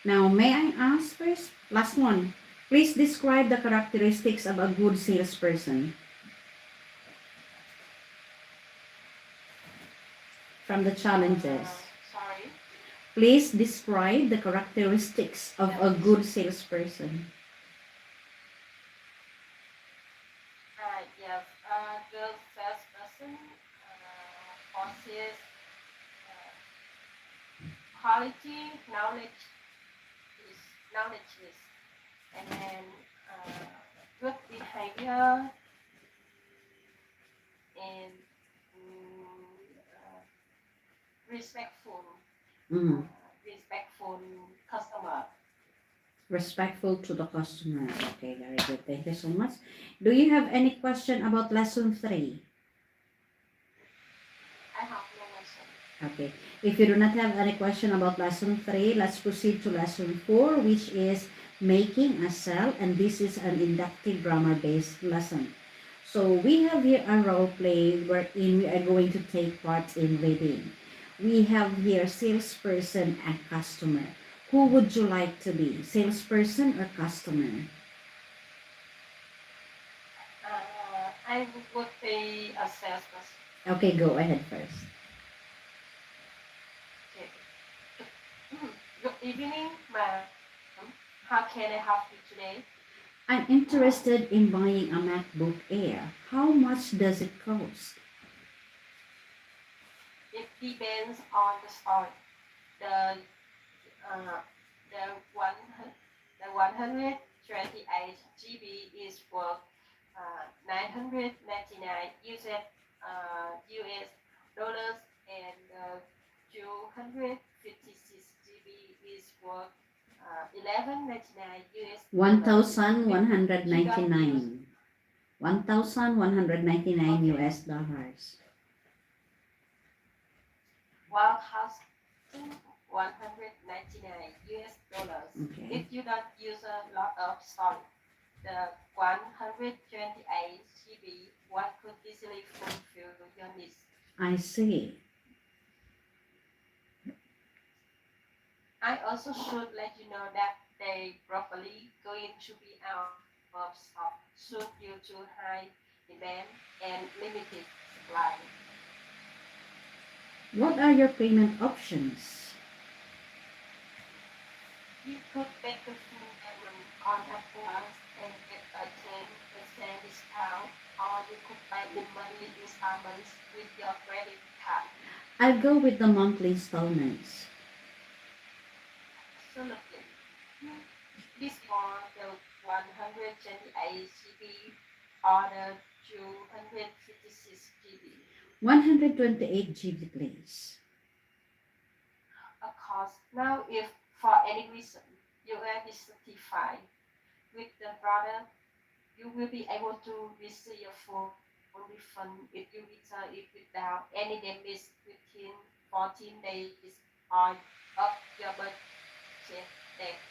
Now, may I ask first? Last one. Please describe the characteristics of a good salesperson from the challenges. Sorry. Please describe the characteristics of a good salesperson. Yes. Good salesperson possesses quality knowledge is, and then good behavior and respectful Mm. respectful customer. Respectful to the customer. Okay, very good. Thank you so much. Do you have any question about lesson 3? I have no question. Okay. If you do not have any question about lesson 3, let's proceed to lesson 4, which is making a cell, and this is an inductive grammar based lesson. So we have here a role play wherein we are going to take part in reading. We have here salesperson and customer. Who would you like to be, salesperson or customer? I would be a salesperson. Okay, go ahead first. Okay. Good evening, ma'am. How can I help you today? I'm interested in buying a MacBook Air. How much does it cost? It depends on the story. The the one the 128 GB is worth 999 US dollars, and 256 GB is worth 1199 US dollars. If you don't use 1,199. 1,199 okay US dollars. 1,199 US dollars. Okay. If you don't use a lot of storage, the 128 GB one could easily fulfill your needs. I see. I also should let you know that they probably going to be out of stock soon due to high demand and limited supply. What are your payment options? You could make a full payment on advance and get a 10% discount, or you could pay in monthly installments with your credit card. I'll go with the monthly installments. Absolutely. This for the 128 GB or the 256 GB. 128 GB, please. Of course, now if for any reason you are dissatisfied with the product, you will be able to receive a full refund if you return it without any damage within 14 days or of your budget date.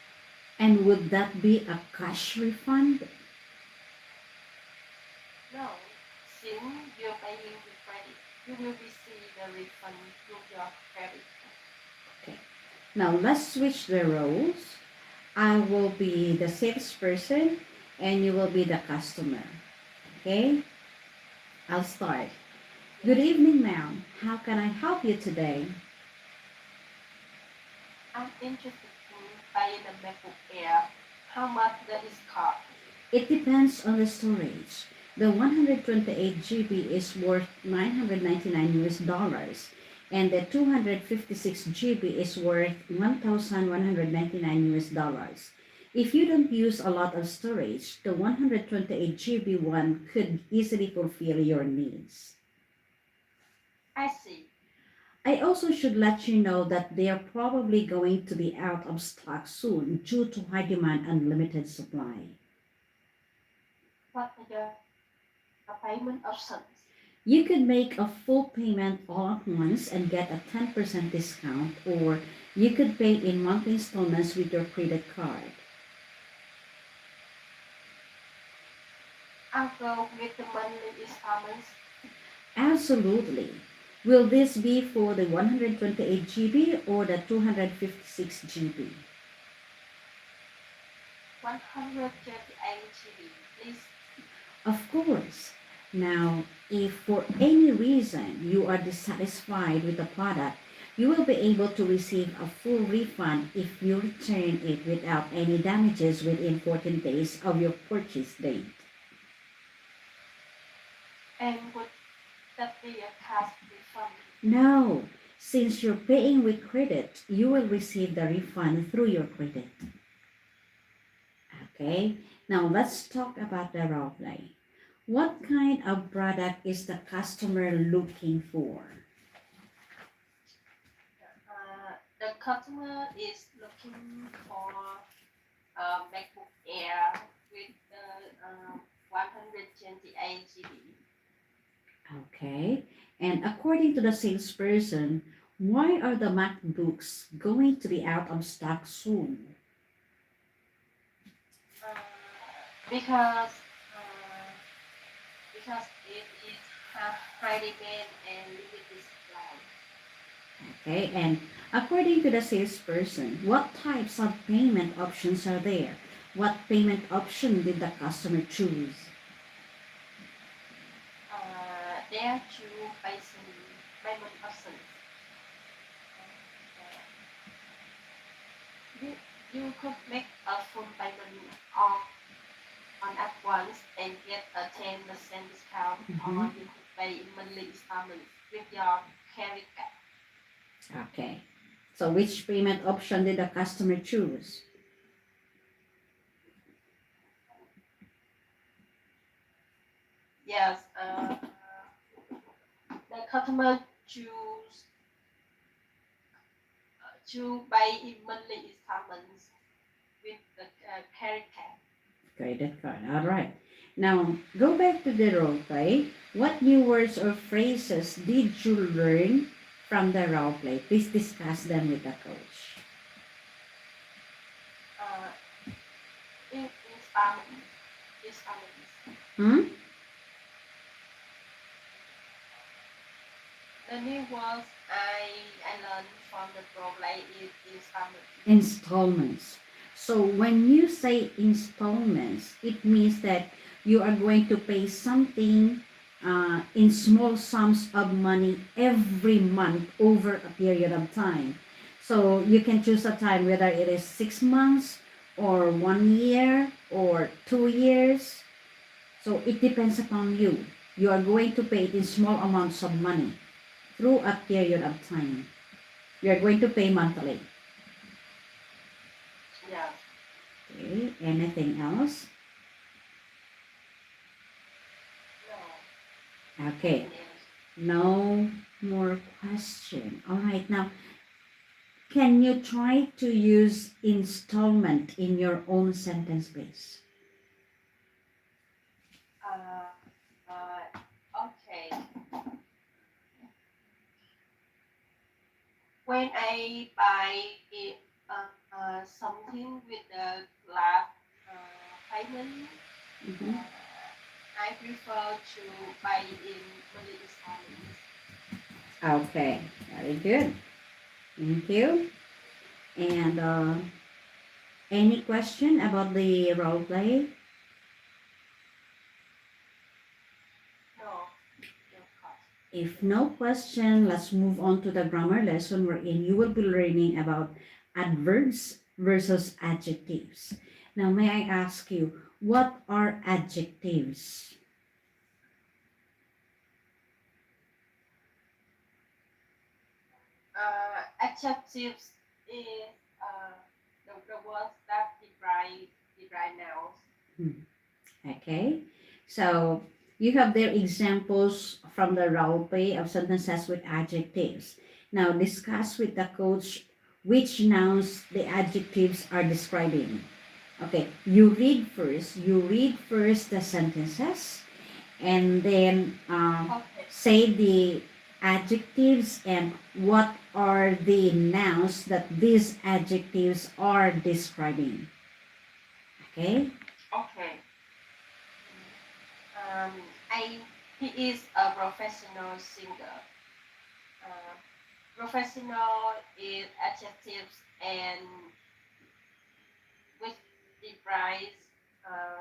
And would that be a cash refund? No, since you're paying with credit, you will receive the refund through your credit card. Okay. Now let's switch the roles. I will be the salesperson and you will be the customer. Okay? I'll start. Good Yes, evening, ma'am. How can I help you today? I'm interested in buying a MacBook Air. How much does it cost? It depends on the storage. The 128 GB is worth 999 US dollars and the 256 GB is worth 1199 US dollars. If you don't use a lot of storage, the 128 GB one could easily fulfill your needs. I see. I also should let you know that they are probably going to be out of stock soon due to high demand and limited supply. What are your payment options? You could make a full payment all at once and get a 10% discount, or you could pay in monthly installments with your credit card. I'll go with the monthly installments. Absolutely. Will this be for the 128 GB or the 256 GB? 128 GB, please. Of course. Now, if for any reason you are dissatisfied with the product, you will be able to receive a full refund if you return it without any damages within 14 days of your purchase date. And would that be a cash refund? No, since you're paying with credit, you will receive the refund through your credit. Okay, now let's talk about the role play. What kind of product is the customer looking for? The customer is looking for a MacBook Air with the 128 GB. Okay, and according to the salesperson, why are the MacBooks going to be out of stock soon? Uh, because uh, because it is high demand and limited supply. Okay, and according to the salesperson, what types of payment options are there? What payment option did the customer choose? There are two basic payment options. Uh, you, you could make a full payment on at once and get a 10% discount, or Mhm. you could pay in monthly installments with your carry cat. Okay. So which payment option did the customer choose? Yes, the customer choose to buy in monthly installments with the carry cat. Credit card. All right. Now go back to the role play. What new words or phrases did you learn from the role play? Please discuss them with the coach. Uh, in installments. Hmm? The new words I learned from the role play is installment. Installments. So when you say installments, it means that you are going to pay something in small sums of money every month over a period of time. So you can choose a time whether it is 6 months or 1 year or 2 years. So it depends upon you. You are going to pay it in small amounts of money through a period of time. You are going to pay monthly. Yeah. Okay, anything else? No. Okay, no more question. All right, now can you try to use installment in your own sentence base? Okay. When I buy something with the last payment, Mhm. I prefer to buy in monthly installments. Okay, very good. Thank you. And any question about the role play? No, no cost. If no question, let's move on to the grammar lesson wherein you will be learning about adverbs versus adjectives. Now, may I ask you, what are adjectives? Adjectives is the words that derive nouns. Okay, so you have their examples from the role play of sentences with adjectives. Now, discuss with the coach which nouns the adjectives are describing. Okay, you read first the sentences, and then Okay. say the adjectives and what are the nouns that these adjectives are describing. Okay? Okay. Um, I he is a professional singer. Uh, Professional is adjectives and with the price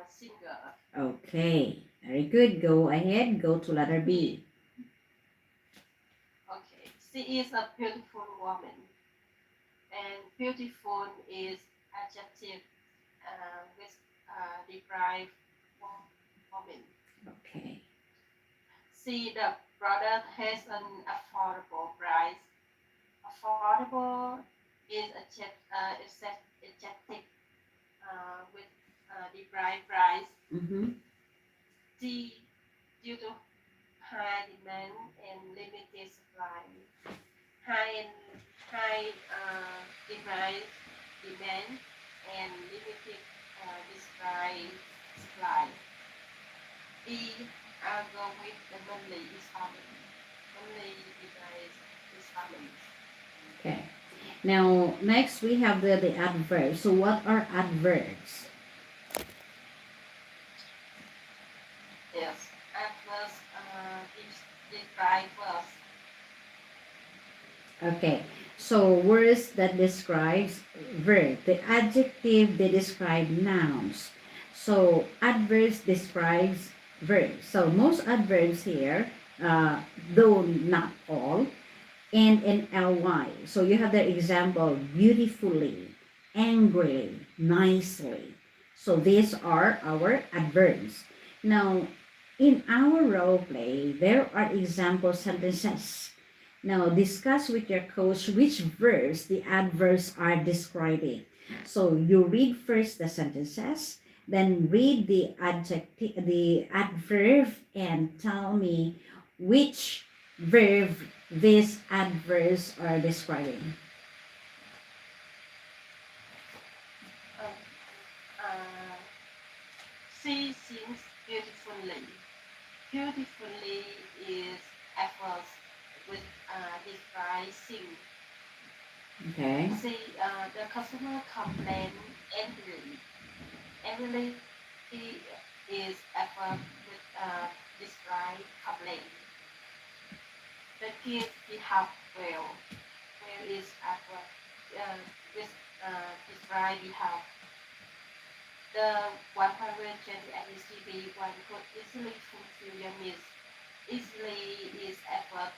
singer. Okay, very good. Go ahead, go to letter B. Okay, she is a beautiful woman, and beautiful is adjective with deprived woman. Okay, See, the product has an affordable price. Affordable is adjective with deprived price. mm-hmm. C, due to high demand and limited supply. High and high demand and limited supply. E, go with the monthly installment. Monthly device installments. Okay. Now, next we have the adverbs. So what are adverbs? Yes. At first, describe us. Okay, so words that describes verb. The adjective, they describe nouns. So adverbs describes verbs. So most adverbs here, though not all, end in ly. So you have the example beautifully, angrily, nicely. So these are our adverbs. Now, in our role play, there are example sentences. Now, discuss with your coach which verse the adverbs are describing. So, you read first the sentences, then read the adjective, the adverb, and tell me which verb these adverbs are describing. Um, uh, she sings beautifully. Beautifully is efforts with describe sing. Okay. See, the customer complain angrily. Angrily is effort with describe complain. The kids behave well. Well is effort with describe behave. The 120 ABCD one could easily fulfill your needs. Easily is effort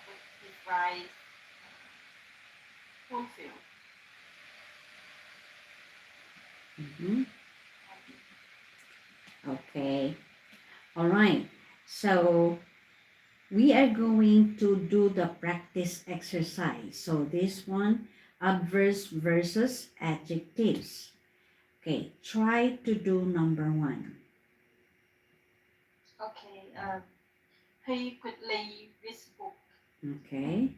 with describe fulfill. Mhm. Okay. All right. So we are going to do the practice exercise. So this one, adverbs versus adjectives. Okay, try to do number one. Okay. He quickly reads book. Okay,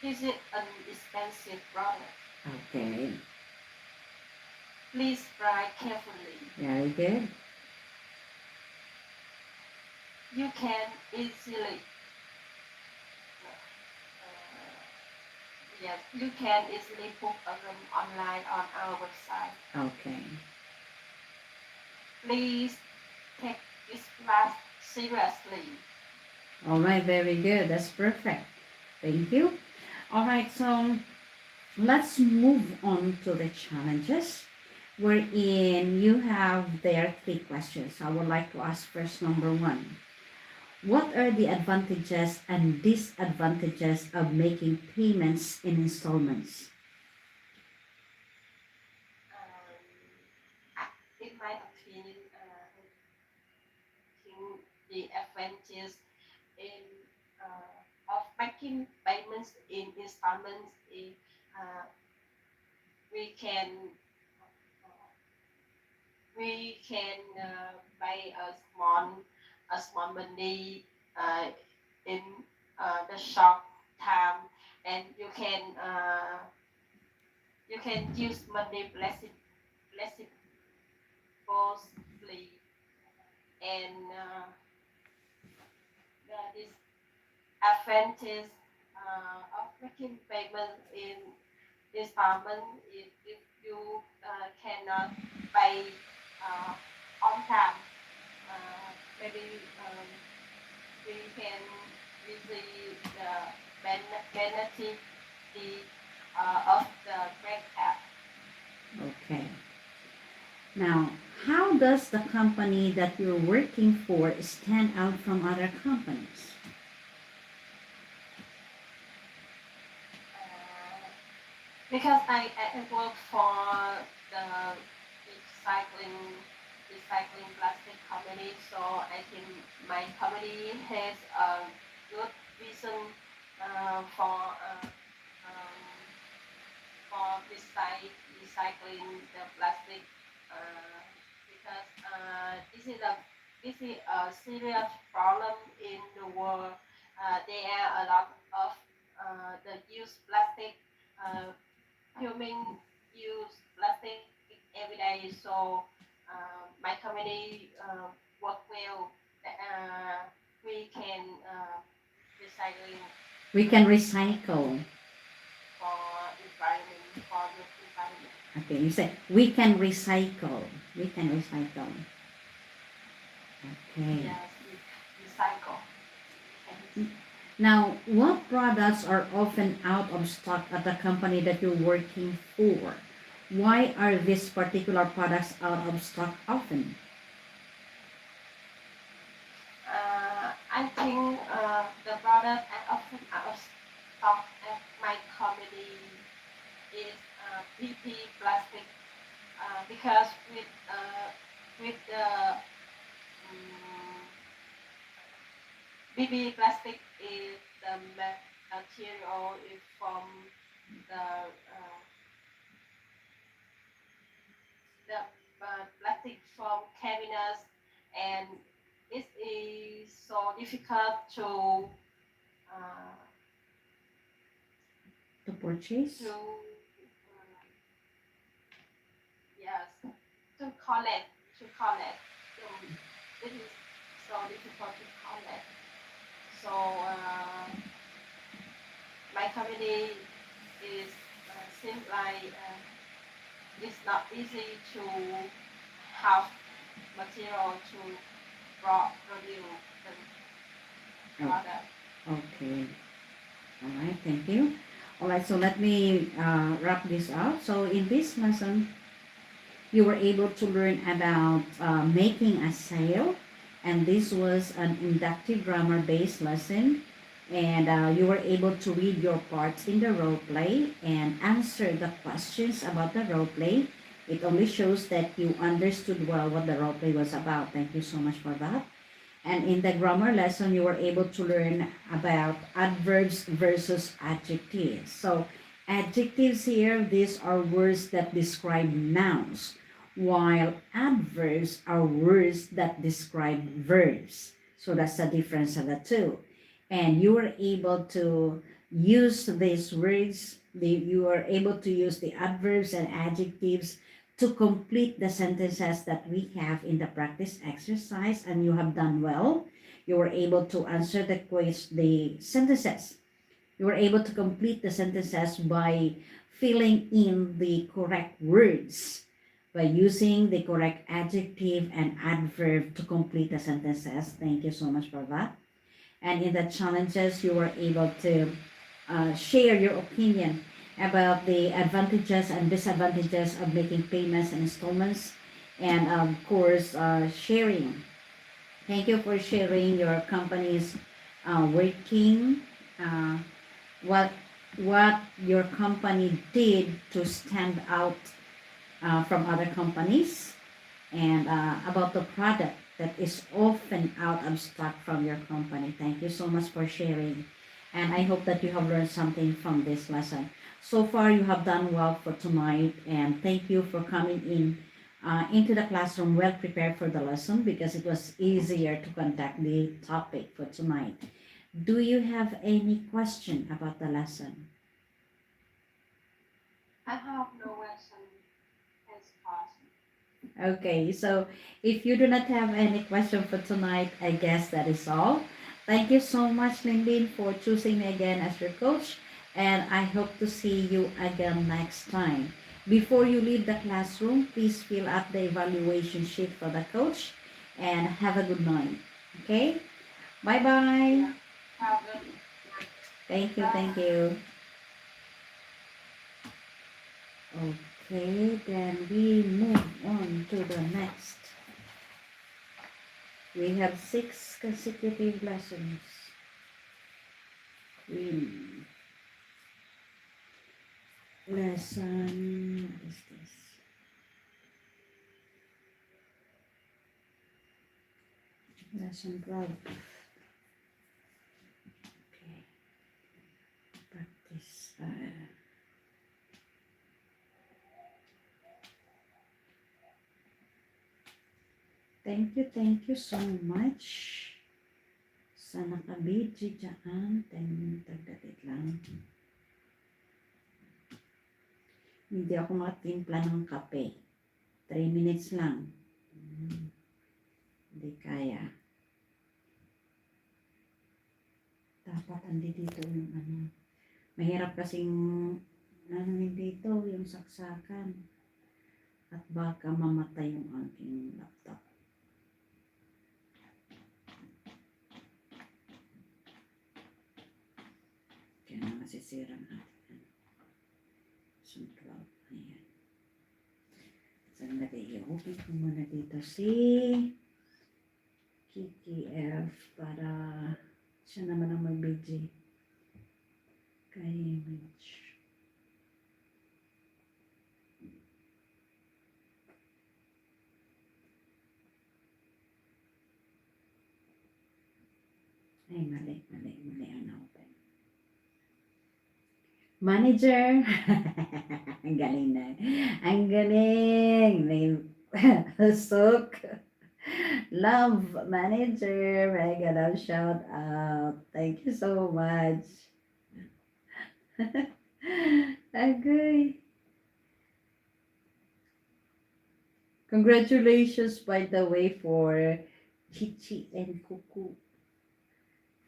Is it an expensive product? okay, Please buy carefully. very good. You can easily yes, you can easily book a room online on our website. Okay, Please take this class seriously. all right, very good. That's perfect. Thank you. All right, so let's move on to the challenges wherein you have there three questions. I would like to ask first number one. What are the advantages and disadvantages of making payments in installments? In my opinion, think the advantage in of making payments in installments is uh, we can we can buy a small money uh, in the short time, and you can use money flexibly, and this advantage of making payment in installment is if you cannot pay uh, on time. Maybe we can receive the benefit the, of the credit card. Okay. Now, how does the company that you're working for stand out from other companies? Uh, because I work for the recycling recycling plastic company, so I think my company has a good reason um, for recycling the plastic uh, because this is a serious problem in the world. There are a lot of the used plastic. Uh, Human use plastic every day, so my company work well. Uh, we can recycling We can recycle. for environment for the environment. Okay, you said we can recycle. We can recycle. Okay. Yes, we recycle. We can Now, what products are often out of stock at the company that you're working for? Why are these particular products out of stock often? I think the product I often out of stock at my company is PP plastic because with the um, BB plastic is the material is from the the plastic from cabinets, and it is so difficult uh, To purchase? yes, to collect. It is so difficult to collect. So my community is seems like it's not easy to have material to produce the Oh, product. okay. All right, thank you. All right, so let me wrap this up. So in this lesson, you were able to learn about making a sale, and this was an inductive grammar based lesson, and you were able to read your parts in the role play and answer the questions about the role play. It only shows that you understood well what the role play was about. Thank you so much for that. And in the grammar lesson, you were able to learn about adverbs versus adjectives. So adjectives here, these are words that describe nouns, while adverbs are words that describe verbs. So that's the difference of the two. And you were able to use these words, you are able to use the adverbs and adjectives to complete the sentences that we have in the practice exercise, and you have done well. You were able to answer the sentences. You were able to complete the sentences by filling in the correct words, by using the correct adjective and adverb to complete the sentences. Thank you so much for that. And in the challenges, you were able to share your opinion about the advantages and disadvantages of making payments and installments, and of course sharing. Thank you for sharing your company's working, uh, what what your company did to stand out from other companies, and about the product that is often out of stock from your company. Thank you so much for sharing. And I hope that you have learned something from this lesson. So far, you have done well for tonight, and thank you for coming in into the classroom well prepared for the lesson, because it was easier to conduct the topic for tonight. Do you have any question about the lesson? I have no question as possible. Okay, so if you do not have any question for tonight, I guess that is all. Thank you so much, Linlin, for choosing me again as your coach, and I hope to see you again next time. Before you leave the classroom, please fill out the evaluation sheet for the coach, and have a good night. Okay? Bye bye. Yeah. Have a Thank you, bye. thank you. Okay, then we move on to the next. We have 6 consecutive lessons. Lesson, what is this? Lesson 12. Okay, practice. Thank you so much sa nakabidyo dyan. Tagdatit lang. Hindi ako matimpla ng kape. 3 minutes lang. Hindi kaya. Dapat andi dito yung ano. Mahirap kasing ano dito, yung saksakan. At baka mamatay yung aking laptop. Kaya na masisira natin. Suntraw. Ayan. Sandali, i-open ko muna dito si Kiki F para siya naman ang mag-BG. Kay image. Ay, mali ang open. Manager. Ang galing na. Ang galing. Sok. Love manager. Mega love shout out. Thank you so much. Okay. Congratulations, by the way, for Chichi and Kuku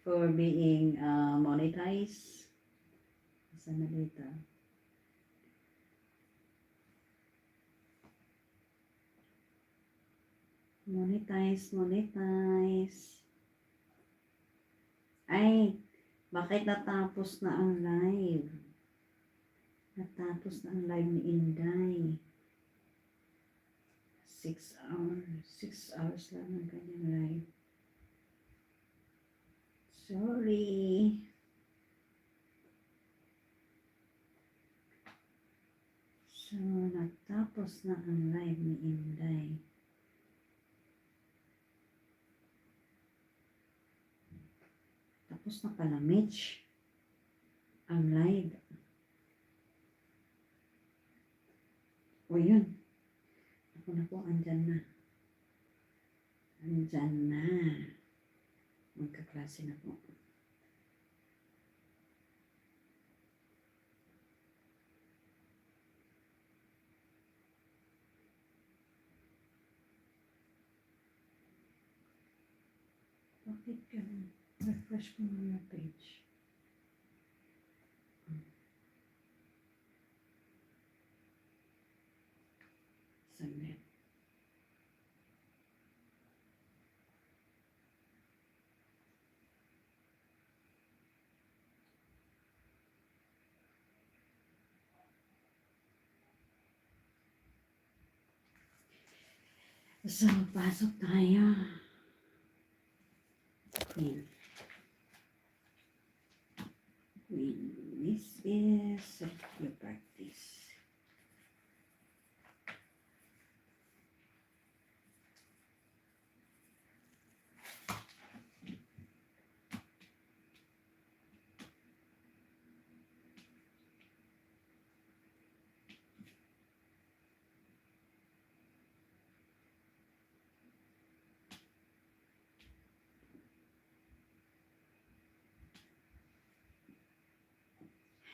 for being monetized. Saan na dito? Monetize. Ay, bakit natapos na ang live? Natapos na ang live ni Inday. 6 hours. 6 hours lang ang kanyang live. Sorry. So, natapos na ang live ni Inday. Tapos na pala, Mitch. Ang live. O yun. Ako, andyan na. Andyan na. Magkaklase na po. Bakit ganun? Refresh ko muna page. Saglit. So, pasok tayo. Queen. This is your practice.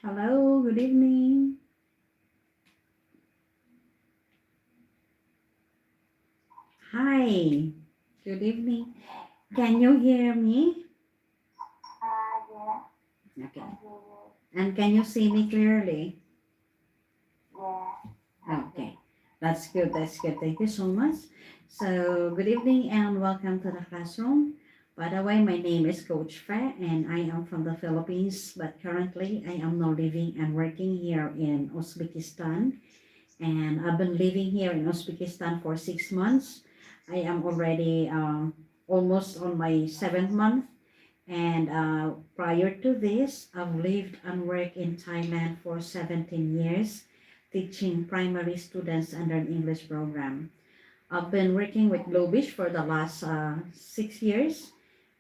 Hello, good evening. Hi, good evening. Can you hear me? Yeah. Okay. And can you see me clearly? Yeah. Okay. That's good. That's good. Thank you so much. So, good evening and welcome to the classroom. By the way, my name is Coach Fe and I am from the Philippines, but currently I am now living and working here in Uzbekistan. And I've been living here in Uzbekistan for 6 months. I am already almost on my 7th month. And prior to this, I've lived and worked in Thailand for 17 years, teaching primary students under an English program. I've been working with Globish for the last 6 years,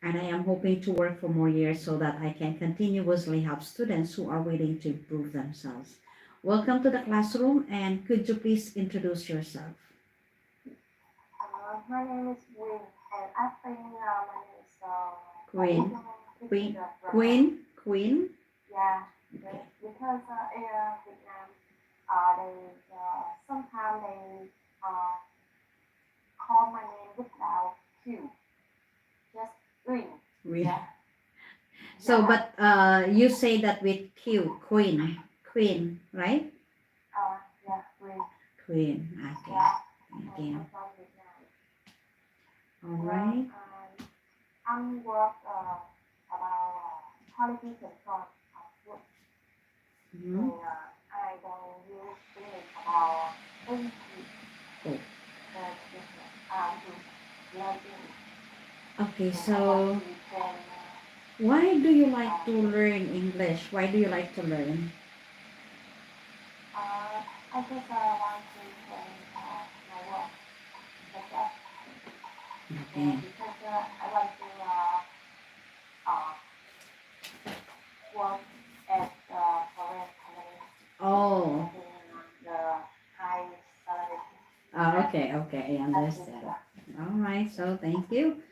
and I am hoping to work for more years so that I can continuously help students who are willing to improve themselves. Welcome to the classroom, and could you please introduce yourself? My name is Win, and I think my name is Queen. Queen. Queen? Yeah, Okay. because in Vietnam, they sometimes they call my name without Q, just Win. Yeah. So, Yeah. but you say that with Q, Queen, right? Yeah, Win. Queen. Okay. Yeah. Thank I'm you. from Vietnam. All right. I'm work about quality control of food. Mhm. And I don't use English about English. Oh. To learn English. Okay, And I so want to train, why do you like to learn English? Why do you like to learn? I just want to train my work. Like that. Okay. Because I want to Okay, I understand. All right, so thank you.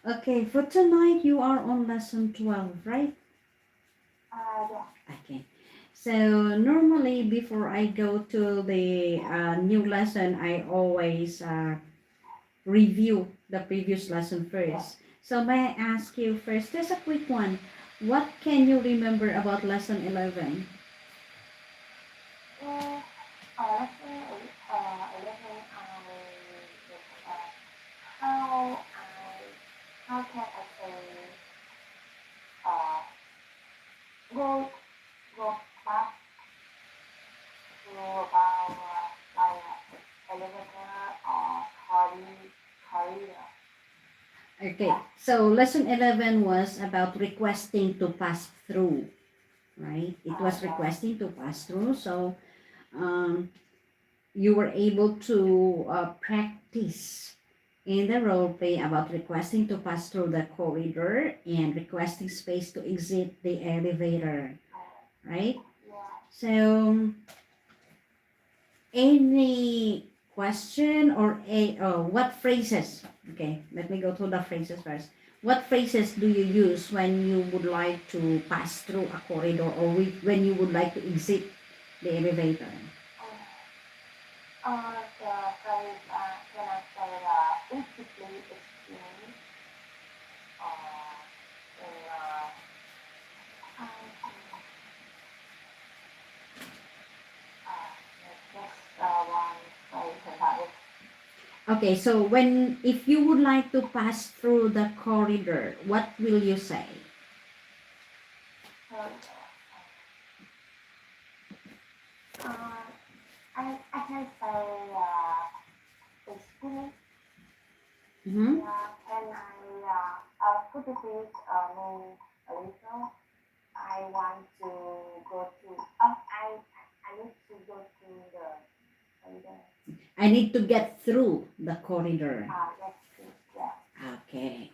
Okay, for tonight you are on lesson 12, right? Yeah. Okay. So normally before I go to the new lesson, I always review the previous lesson first. So may I ask you first, just a quick one. What can you remember about lesson 11? Mm, let's say, 11, how how can I say, uh, go go back to about like elevator or career. Okay, so lesson 11 was about requesting to pass through, right? It was Yeah. requesting to pass through. So um, you were able to practice in the role play about requesting to pass through the corridor and requesting space to exit the elevator, right? Yeah. So any question or what phrases? Okay, let me go through the phrases first. What phrases do you use when you would like to pass through a corridor or when you would like to exit the elevator? The phrase, can I say, instantly exchange, in, I think, just one phrase about it. Okay, so if you would like to pass through the corridor, what will you say? So, I can say, excuse. Mm-hmm. Yeah, can could you please, move a little? I want to go to, I need to go to the corridor. I need to get through the corridor. Let's see, yeah. Okay.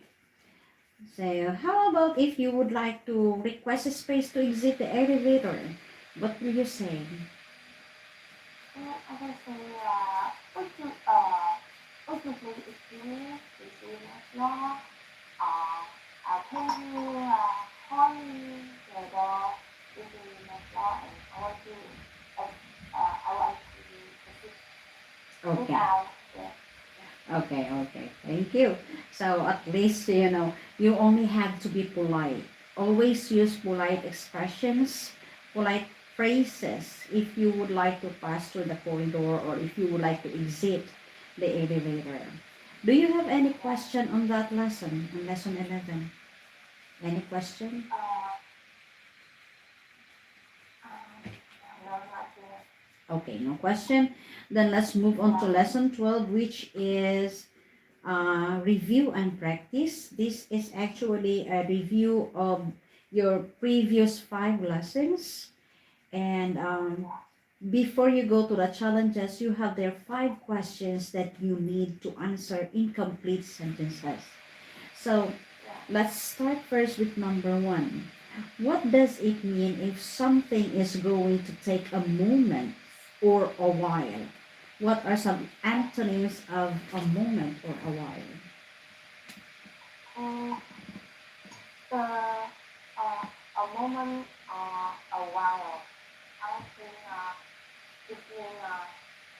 So how about if you would like to request a space to exit the elevator? What will you say? I can say, would you please excuse me next door? Can you, hold the door is in next door and I want to get Okay. out, yeah. Okay. Thank you. So at least, you only have to be polite. Always use polite expressions, polite phrases if you would like to pass through the corridor or if you would like to exit the elevator. Do you have any question on that lesson, on lesson 11? Any question? No, not yet. Okay, no question. Then let's move on to lesson 12, which is review and practice. This is actually a review of your previous 5 lessons. And before you go to the challenges, you have there 5 questions that you need to answer in complete sentences. So let's start first with number 1. What does it mean if something is going to take a moment or a while? What are some antonyms of a moment or a while? Mm, the a moment or a while. I think it means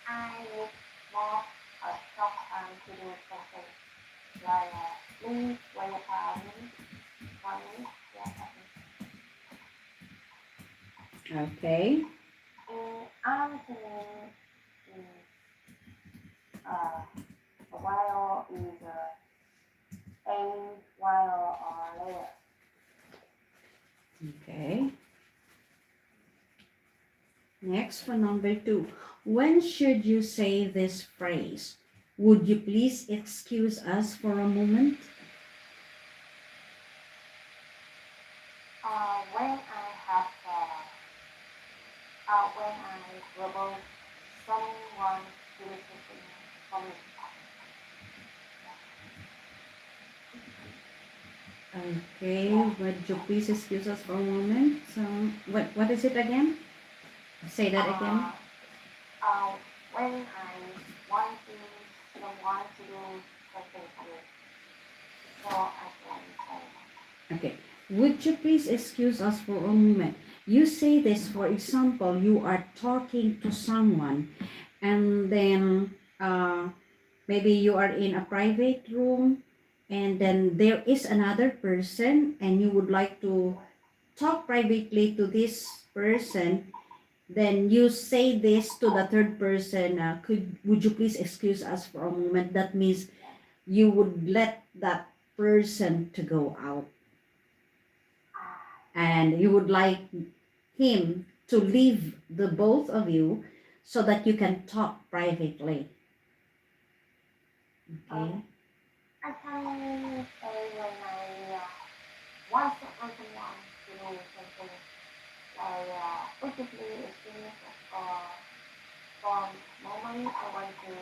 I need more short time to do something like leave when about a minute, 1 minute, yeah, I think. Okay. I'm thinking a while is a while or later. Okay. Next for number 2. When should you say this phrase? Would you please excuse us for a moment? When I have when I trouble someone to do something for me. Okay, would you please excuse us for a moment? So, what is it again? Say that again. When I want to want to do something else. So I can say Okay. Would you please excuse us for a moment? You say this, for example, you are talking to someone and then maybe you are in a private room and then there is another person and you would like to talk privately to this person, then you say this to the third person, would you please excuse us for a moment? That means you would let that person to go out and you would like him to leave the both of you so that you can talk privately. Okay. I can say when I want someone to do something like basically experience for moment I want to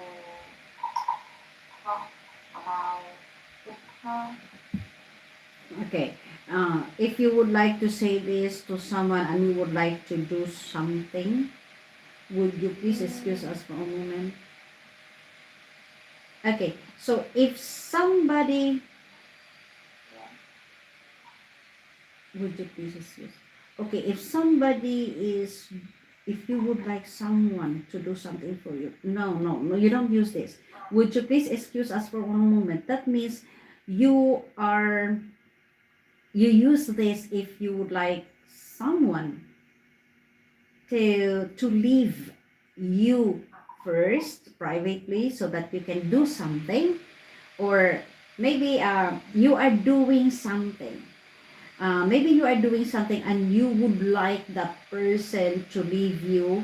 talk about with her. Okay. If you would like to say this to someone and you would like to do something, would you please excuse us for a moment? Okay. So if somebody, would you please excuse? Okay. If somebody is, if you would like someone to do something for you, no, you don't use this. Would you please excuse us for one moment? That means you are, you use this if you would like someone to leave you first privately so that you can do something, or maybe you are doing something, maybe you are doing something and you would like that person to leave you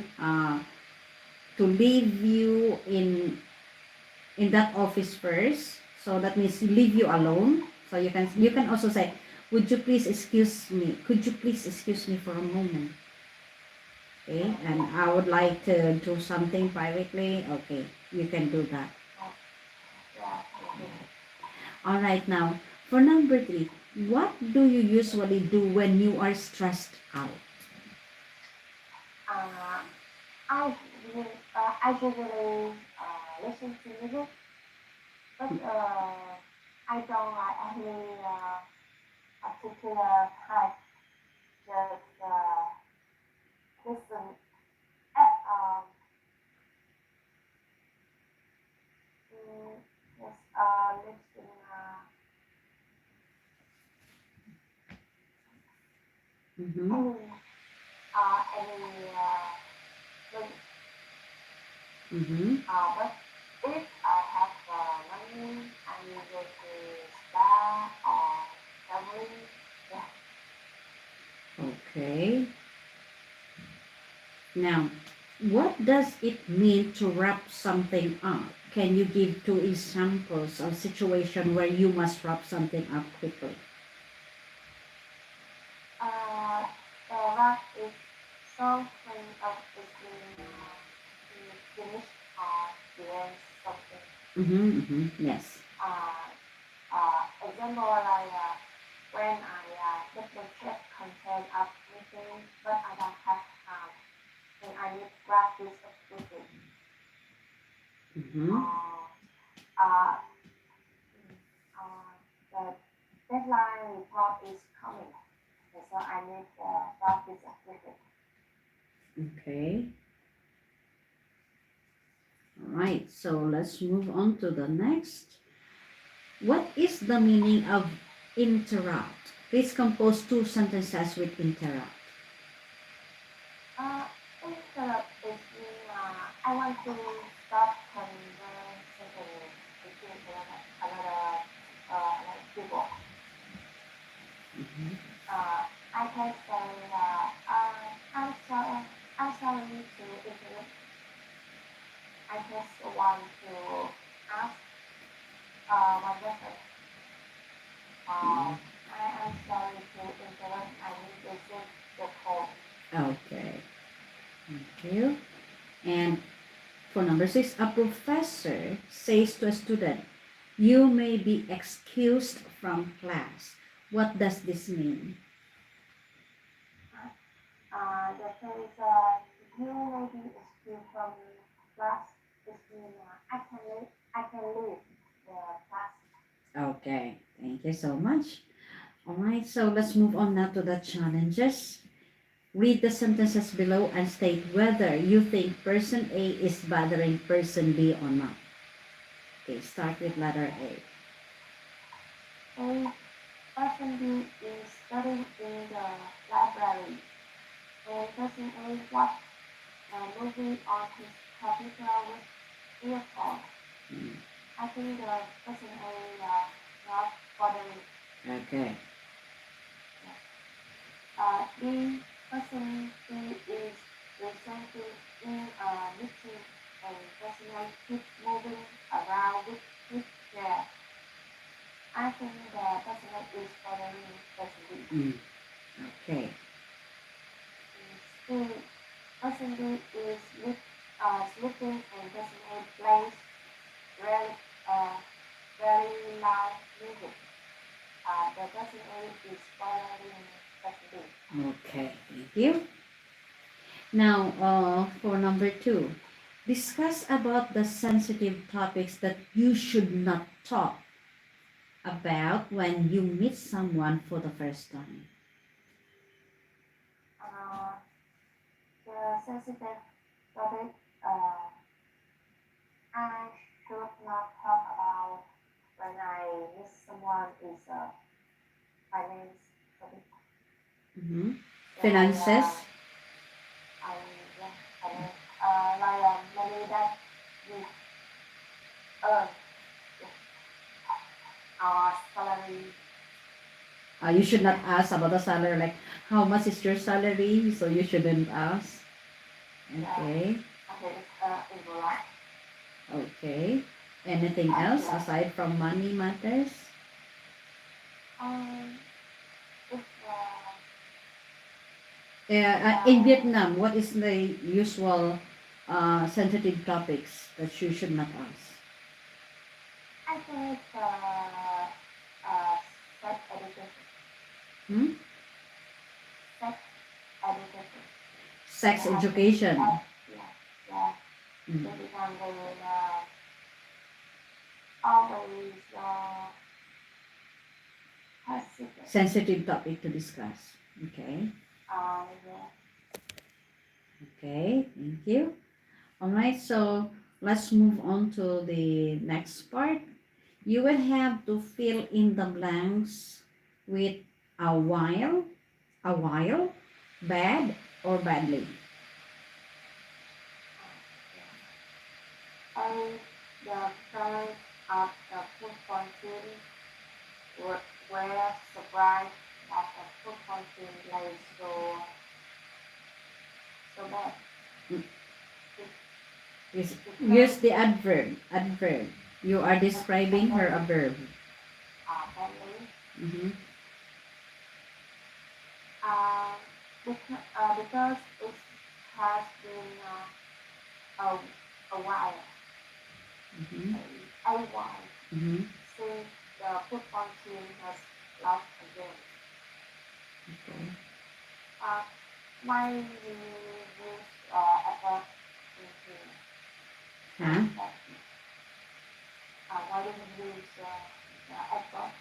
in that office first, so that means leave you alone. So you can also say, would you please excuse me, could you please excuse me for a moment? Okay, and I would like to do something privately. Okay, you can do that. Yeah, All right, now for number three, what do you usually do when you are stressed out? uh, I I usually listen to music, but I don't like any particular type. Just listen. At, just listen. Mm-hmm. Any music. Mm-hmm. But if I have money, I will go to spa or traveling. Yeah. Okay. Now, what does it mean to wrap something up? Can you give two examples of situation where you must wrap something up quickly? Uh, the rock is something of between finish or create something. Mm-hmm. Mm-hmm. Yes. Uh, Example like when I double check content of meeting, but I don't have time, and I need practice of meeting. Mm-hmm. Uh, uh, the deadline report is coming, and so I need practice of meeting. Okay. All right. So let's move on to the next. What is the meaning of interrupt? Please compose two sentences with interrupt. Uh, Instead is mean I want to start conversation between another people. Mhm. I can say I'm sorry to interrupt. I just want to ask my question. I am sorry to interrupt. I need to take the call. Okay. Thank you. And for number six, a professor says to a student, you may be excused from class. What does this mean? The thing is, you may be excused from class. This means I can leave. I can leave the class. Okay, thank you so much. All right, so let's move on now to the challenges. Read the sentences below and state whether you think person A is bothering person B or not. Okay, start with letter A. A person B is studying in the library, and person A watched a movie on his computer with earphones. Mm, I think the person A not bothering. okay, B person B is presenting in a meeting and person A keeps moving around with his chair. I think the person A is bothering person B. mm, okay, C person B is sleeping and person A plays very uh, very loud music. The person A is bothering person B. okay, thank you. Now, for number 2, discuss about the sensitive topics that you should not talk about when you meet someone for the first time. Uh, the sensitive topic I should not talk about when I meet someone is finance topic. Mm-hmm. Like Finances. yeah, finance. Like money that we earn, our salary. You should not ask about the salary, like how much is your salary, so you shouldn't ask. Okay, Okay, in life. okay. Anything else Yeah. aside from money matters? If In Vietnam, what is the usual sensitive topics that you should not ask? I think sex education, Hmm? sex education. Sex Yeah, education. yeah. Mm. They become very always hesitant. Sensitive topic to discuss. Okay, Yeah. okay, thank you. All right, so let's move on to the next part. You will have to fill in the blanks with a while, bad, or badly. And the parents of the football team were surprised that the football team played so bad. Mm. It, Use the adverb. Adverb. You are describing her a verb. badly. Mm-hmm. Uh, because it has been a while, Mm-hmm. a while Mm-hmm. since the football team has lost again. Okay. Uh, why we use effort into Huh? that? Why do we use the effort?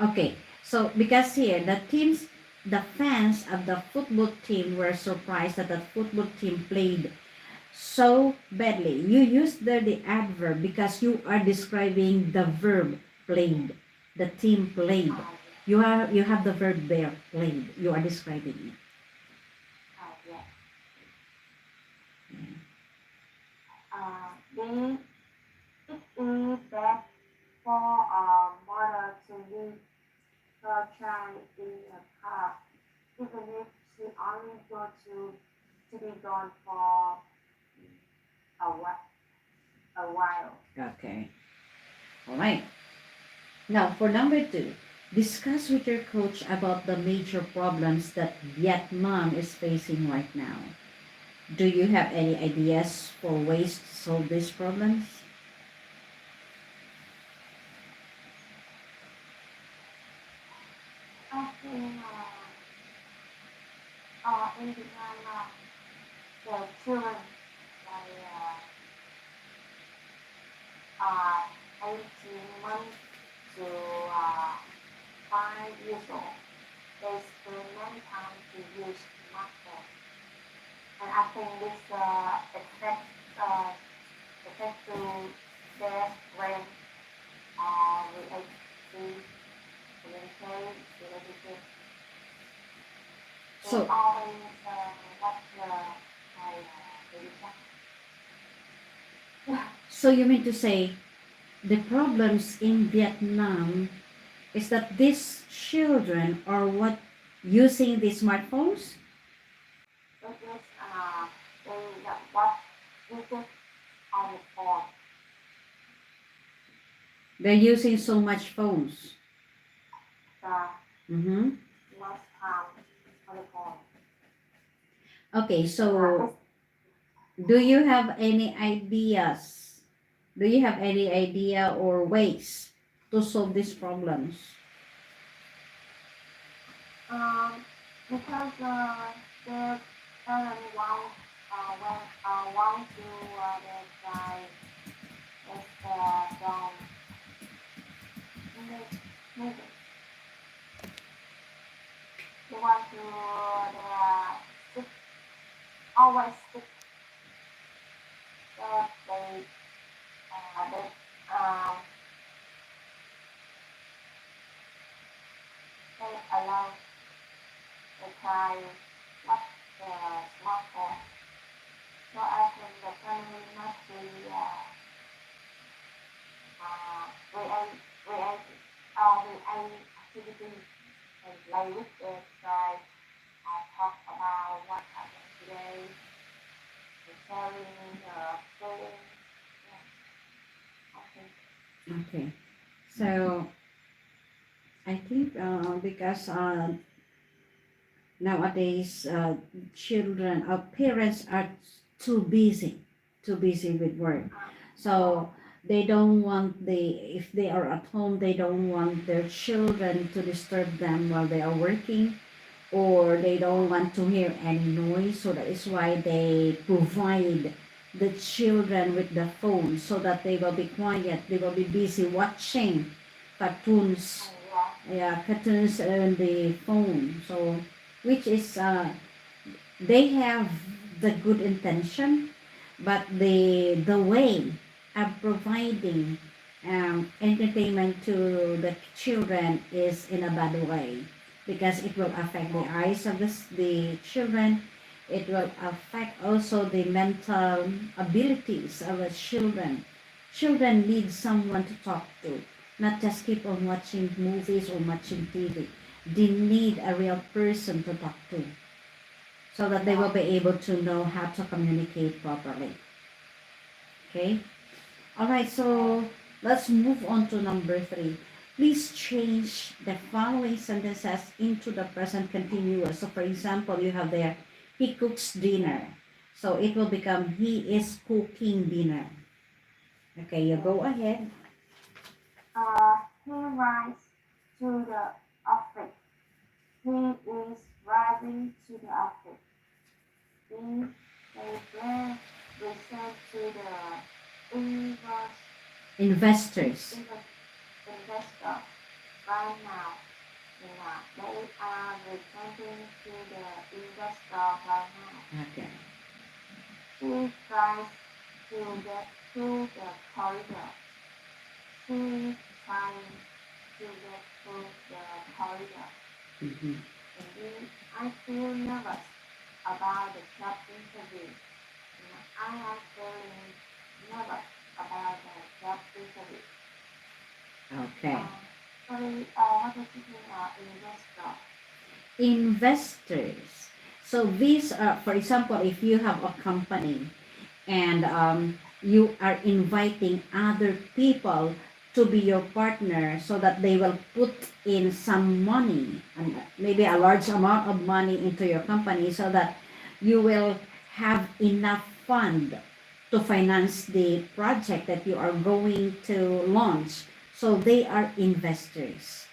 Okay. So because here the fans of the football team were surprised that the football team played so badly. You use there the adverb because you are describing the verb played. The team played. You have the verb there played. You are describing it. Yeah. They it is bad for a mother to leave her child in a car, even if she only go to be gone for a while. Okay. All right. Now for number 2, discuss with your coach about the major problems that Vietnam is facing right now. Do you have any ideas for ways to solve these problems? I think in Vietnam the children like 18 months to 5 years old. They spend many time to use smartphone, and I think this affect to their brain related communicate relationship. They So, always watch my television. so you mean to say the problems in Vietnam is that these children are what using the smartphones? Because they watch YouTube on the phone. They're using so much phones. The Mm-hmm. most time on the phone. Okay, so do you have any ideas? Do you have any idea or ways to solve these problems? Because the parents want to their child is don't make it. They want to stick, always stick that um they allow the child watch the smartphone. So I think the family must be create activity and play with the child. Talk about what happened today, and sharing feelings. Yeah, okay. Okay, so I think because nowadays children, parents are too busy with work. So they don't want if they are at home, they don't want their children to disturb them while they are working, or they don't want to hear any noise. So that is why they provide the children with the phone so that they will be quiet, they will be busy watching cartoons, yeah, cartoons on the phone. So which is they have the good intention, but the way of providing entertainment to the children is in a bad way, because it will affect the eyes of the children. It will affect also the mental abilities of the children. Children need someone to talk to, not just keep on watching movies or watching TV. They need a real person to talk to so that they will be able to know how to communicate properly. Okay? All right, so let's move on to number 3. Please change the following sentences into the present continuous. So, for example, you have there, he cooks dinner. So, it will become, he is cooking dinner. Okay, you go ahead. He rides to the office. He is driving to the office. They plan research to the Investors. investor right now. Yeah, they are returning to the investor right now. Okay. She tries to get through the corridor. She trying to get through the corridor. Mhm. Indeed, I feel nervous about the job interview. I am feeling nervous about the job interview. Okay. Sorry, what does it mean, investor? Investors. So these are, for example, if you have a company and you are inviting other people to be your partner so that they will put in some money, and maybe a large amount of money into your company, so that you will have enough fund to finance the project that you are going to launch. So they are investors.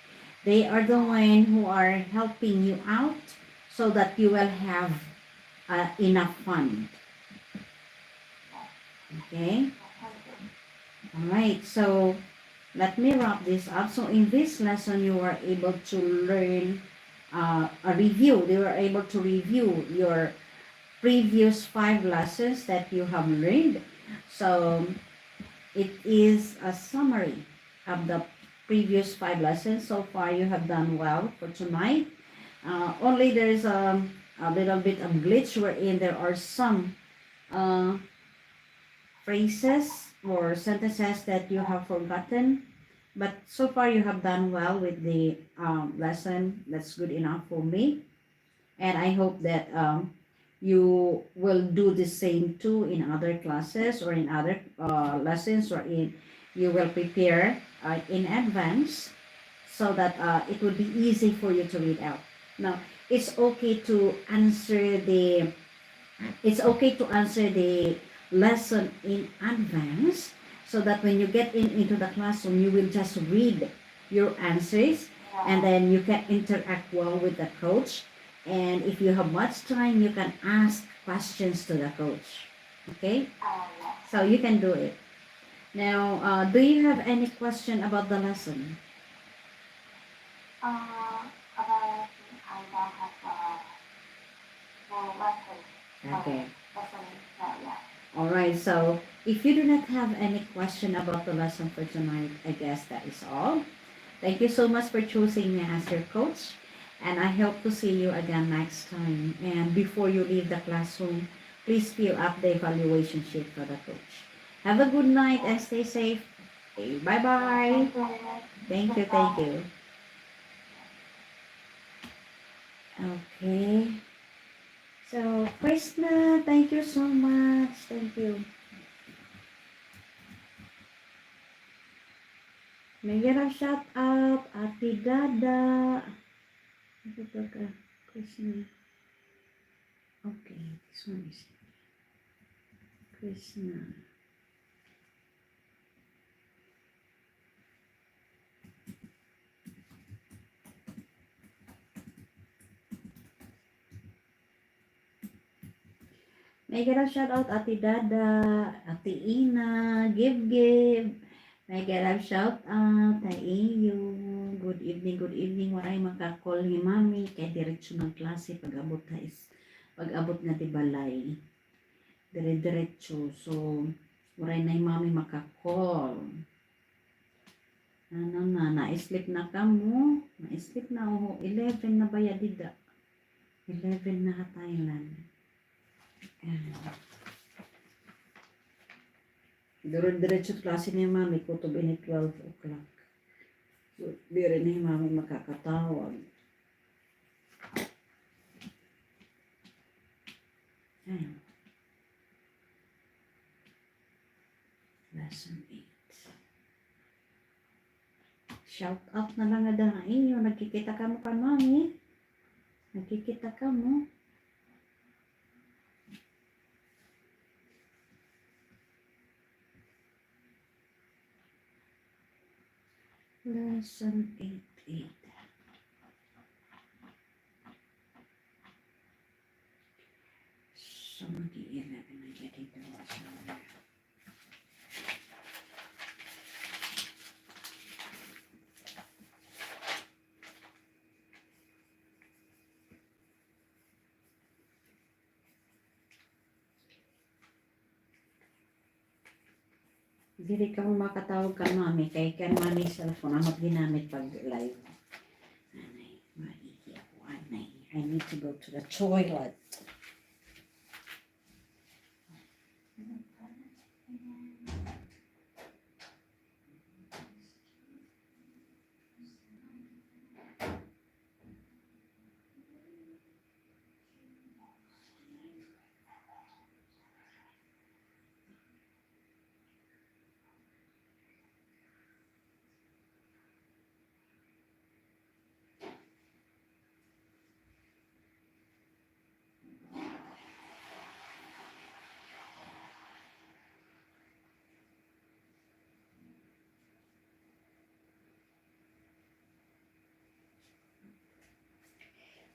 They are the one who are helping you out so that you will have enough fund. Okay. All right. So let me wrap this up. So in this lesson, you were able to learn a review. They were able to review your previous 5 lessons that you have learned. So it is a summary of the previous 5 lessons. So far, you have done well for tonight. Only there is a little bit of glitch wherein there are some uh, phrases or sentences that you have forgotten. But so far, you have done well with the lesson. That's good enough for me. And I hope that you will do the same too in other classes or in other lessons, or in you will prepare in advance so that it would be easy for you to read out. Now, it's okay to answer the it's okay to answer the lesson in advance, so that when you get into the classroom, you will just read your answers, and then you can interact well with the coach. And if you have much time, you can ask questions to the coach. Okay? So you can do it. Now, do you have any question about the lesson? About I don't have lesson. Okay. Lesson, yeah. All right. So if you do not have any question about the lesson for tonight, I guess that is all. Thank you so much for choosing me as your coach. And I hope to see you again next time. And before you leave the classroom, please fill up the evaluation sheet for the coach. Have a good night and stay safe. Okay, bye-bye. Thank you, thank you. Okay. So, Krishna, thank you so much. Thank you. May I get a shout out, Ati Dada. Ito ka, Krishna. Okay, this one is Krishna. May I get a shout out, Ati Dada, Ati Ina, Give. May I get a shout out, Taiyo. Good evening. Waray makakol ni Mami. Kaya diretso ng klase pag-abot na di balay. Dire-diretso. So, waray na yung Mami makakol. Na-sleep na ka mo. Na-sleep na ako. 11 na ba ya dida? 11 na ka Thailand. Diretso klase ni Mami. Kutob ini 12 o'clock. So, di rin ni Mami makakatawag. Ayan. Lesson 8. Shout out na lang na dahil inyo. Nagkikita ka mo ka, Mami. Nagkikita ka mo. Lesson 8. So, mag-11 na getting the lesson. Dili ka makatawag ka, Mami. Kaya kan Mami cellphone. Amot ginamit pag live. Anay, maigi ako. Anay, I need to go to the toilet.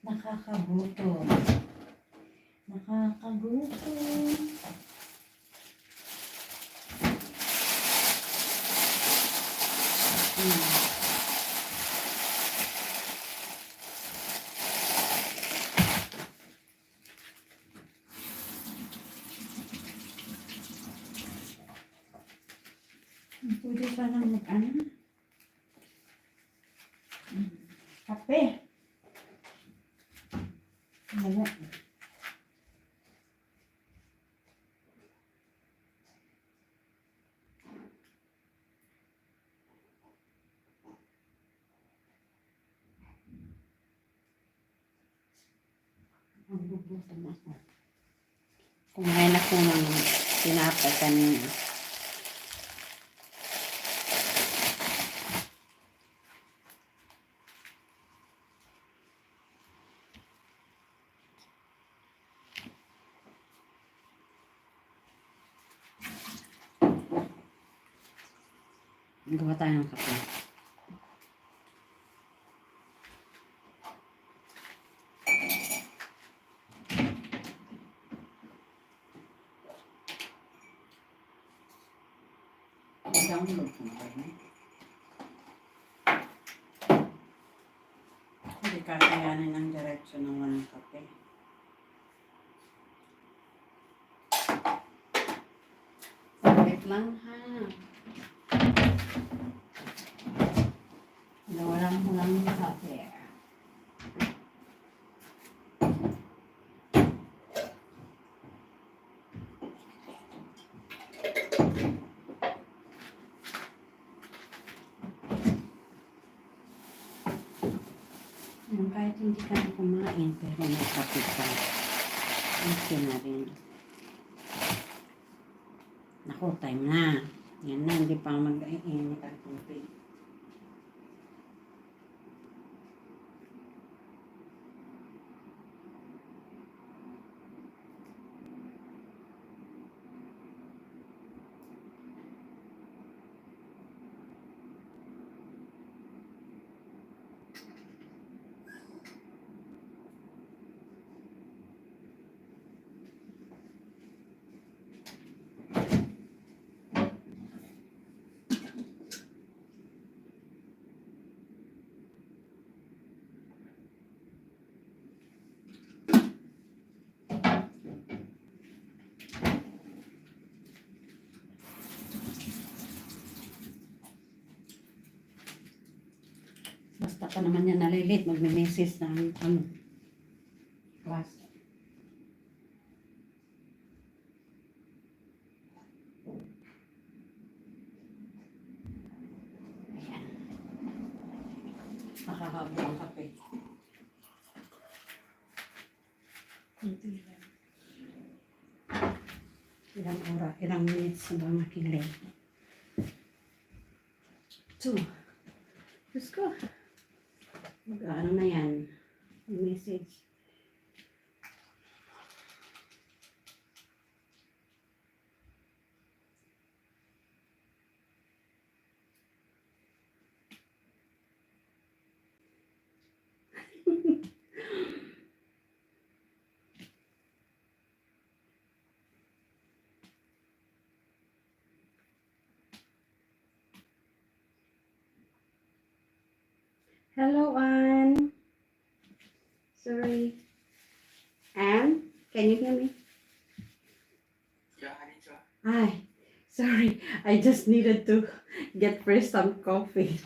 Nakakagutom. Kape. Wala. Ang gugutom ako. Kumain ako ng tinapay kanina. Gawa tayo ng kape. Download ko na ba? Hindi kakayanin ng diretsyo ng walang kape. Wait lang ha. Walang kape. Kahit hindi ka na kumain, pero may kape ka. Okay na rin. Naku, time na. Yan na, hindi pa mag-init ang tubig. Basta pa naman yan nalilit, magme-message na ang class. Ayan. Nakahabo ang kape. Kunti lang. Ilang minutes na ba makinig? 2. Diyos ko. Mag-ano na yan? Message. Hello, Anne. Sorry. Anne, can you hear me? Yeah, Anita. Hi. Sorry. I just needed to get first some coffee.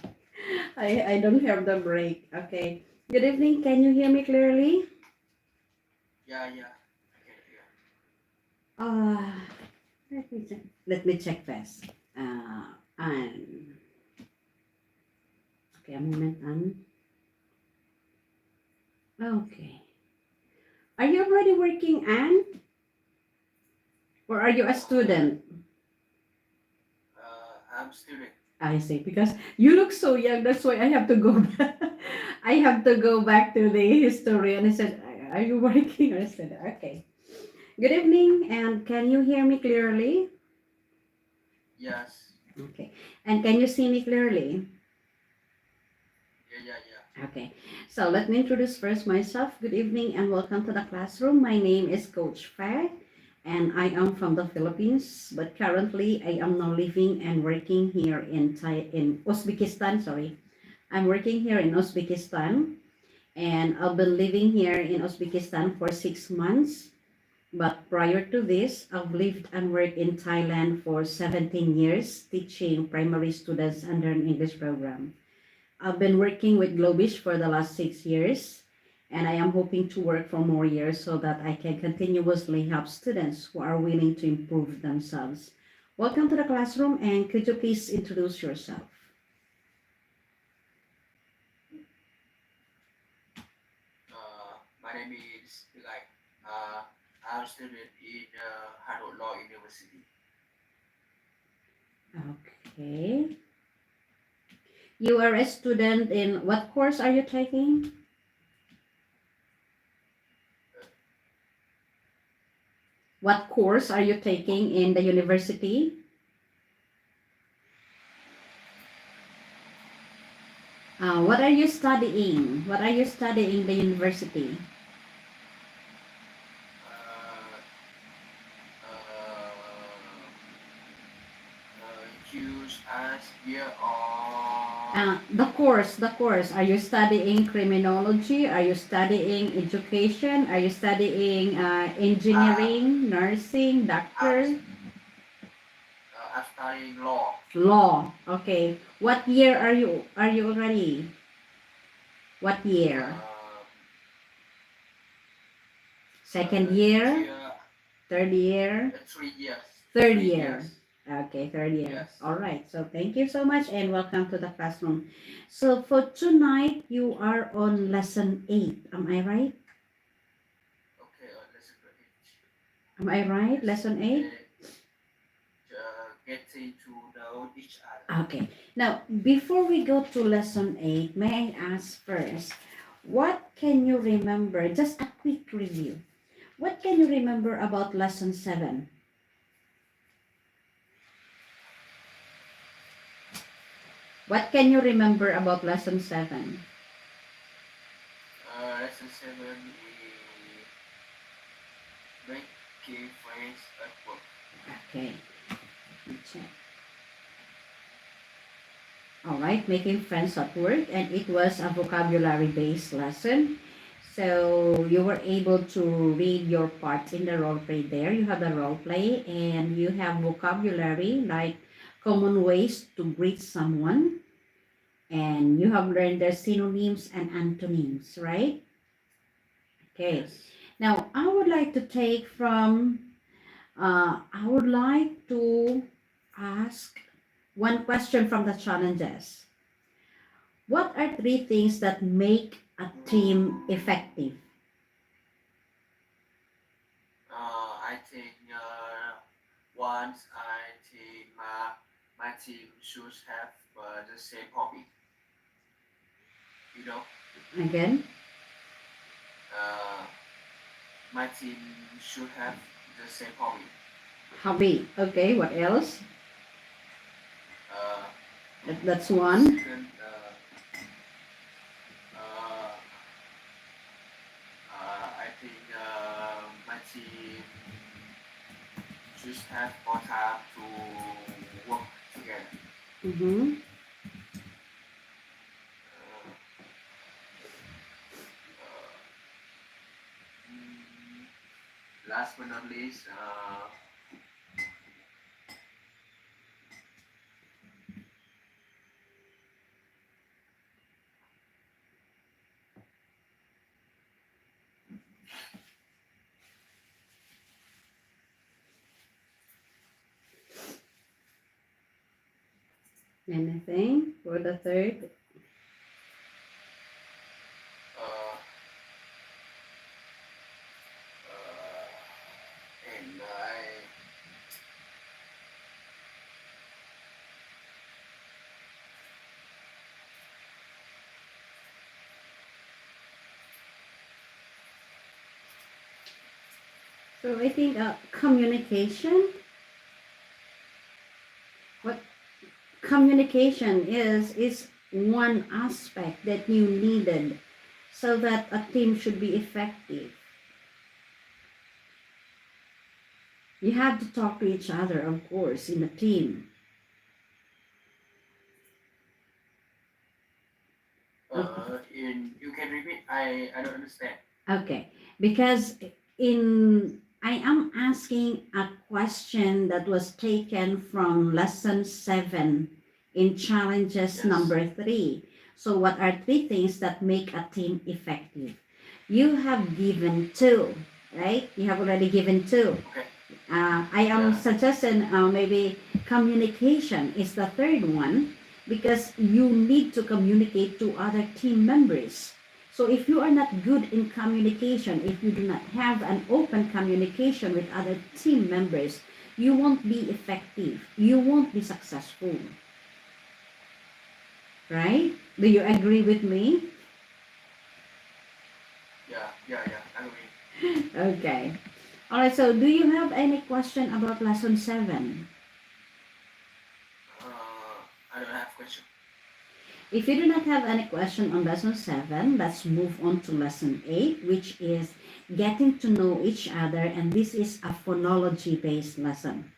I don't have the break. Okay. Good evening. Can you hear me clearly? Yeah. Okay, yeah. Let me check first. Anne. Okay, a moment, Anne. Okay. Are you already working, Anne? Or are you a student? I'm student. I see, because you look so young. That's why I have to go back. I have to go back to the history. And I said, are you working? I said, okay. Good evening. And can you hear me clearly? Yes. Okay. And can you see me clearly? Yeah. Okay, so let me introduce first myself. Good evening and welcome to the classroom. My name is Coach Fe and I am from the Philippines, but currently I am now living and working here in Uzbekistan. Sorry, I'm working here in Uzbekistan and I've been living here in Uzbekistan for 6 months. But prior to this, I've lived and worked in Thailand for 17 years, teaching primary students under an English program. I've been working with Globish for the last 6 years, and I am hoping to work for more years so that I can continuously help students who are willing to improve themselves. Welcome to the classroom, and could you please introduce yourself? My name is like I'm student in Harvard Law University. Okay. You are a student in what course are you taking? What course are you taking in the university? What are you studying? What are you studying in the university? Uh, Choose as year or The course. Are you studying criminology? Are you studying education? Are you studying uh, engineering, nursing, I'm doctor? I'm studying law. Law. Okay. What year are you already? What year? Um, Second year? year Third year? 3 years. Third 3 years. year. Okay, third year. Yes. All right. So thank you so much and welcome to the classroom. So for tonight, you are on lesson 8. Am I right? Okay. Let's go. Am I right? Yes. Lesson 8? Getting to know each other. Okay. Now, before we go to lesson 8, may I ask first, what can you remember? Just a quick review. What can you remember about lesson 7? What can you remember about lesson 7? Lesson 7 is making friends at work. Okay. Let me check. All right, making friends at work, and it was a vocabulary-based lesson. So you were able to read your part in the role play there. You have the role play, and you have vocabulary like common ways to greet someone, and you have learned their synonyms and antonyms, right? Okay. Yes. Now I would like to take from. I would like to ask one question from the challenges. What are 3 things that make a team effective? I think once I think my team should have the same hobby. You know, Again, uh, my team should have the same hobby. hobby. Okay, what else? Uh, That's one. Second, uh, I think my team should have more time to work together. Mm-hmm. Uh, Last but not least, Anything for the third? uh, and So I think communication. What communication is one aspect that you needed so that a team should be effective. You have to talk to each other, of course, in a team. you can repeat. I don't understand. Okay, because I am asking a question that was taken from lesson 7 in challenges Yes. number 3. So, what are three things that make a team effective? You have given two, right? You have already given two. Okay. I am Yeah. suggesting maybe communication is the third one because you need to communicate to other team members. So if you are not good in communication, if you do not have an open communication with other team members, you won't be effective. You won't be successful. Right? Do you agree with me? Yeah. Agree. Okay. All right, so do you have any question about lesson 7? I don't have question. If you do not have any question on lesson 7, let's move on to lesson 8, which is getting to know each other, and this is a phonology-based lesson.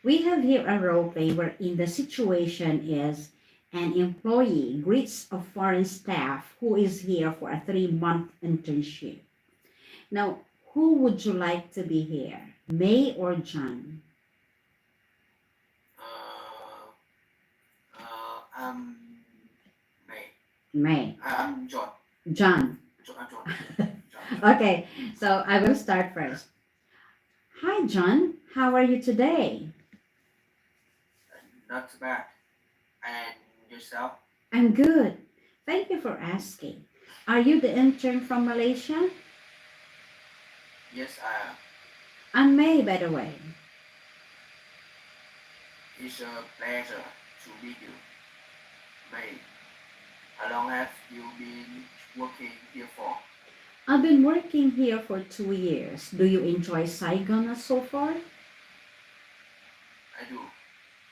We have here a role play wherein the situation is an employee greets a foreign staff who is here for a 3-month internship. Now, who would you like to be here, May or John? I'm May. May. I'm John. John. John. Okay, so I will start first. Hi, John. How are you today? Not too bad. And yourself? I'm good. Thank you for asking. Are you the intern from Malaysia? Yes, I am. I'm May, by the way. It's a pleasure to meet you, May. How long have you been working here for? I've been working here for 2 years. Do you enjoy Saigon so far? I do,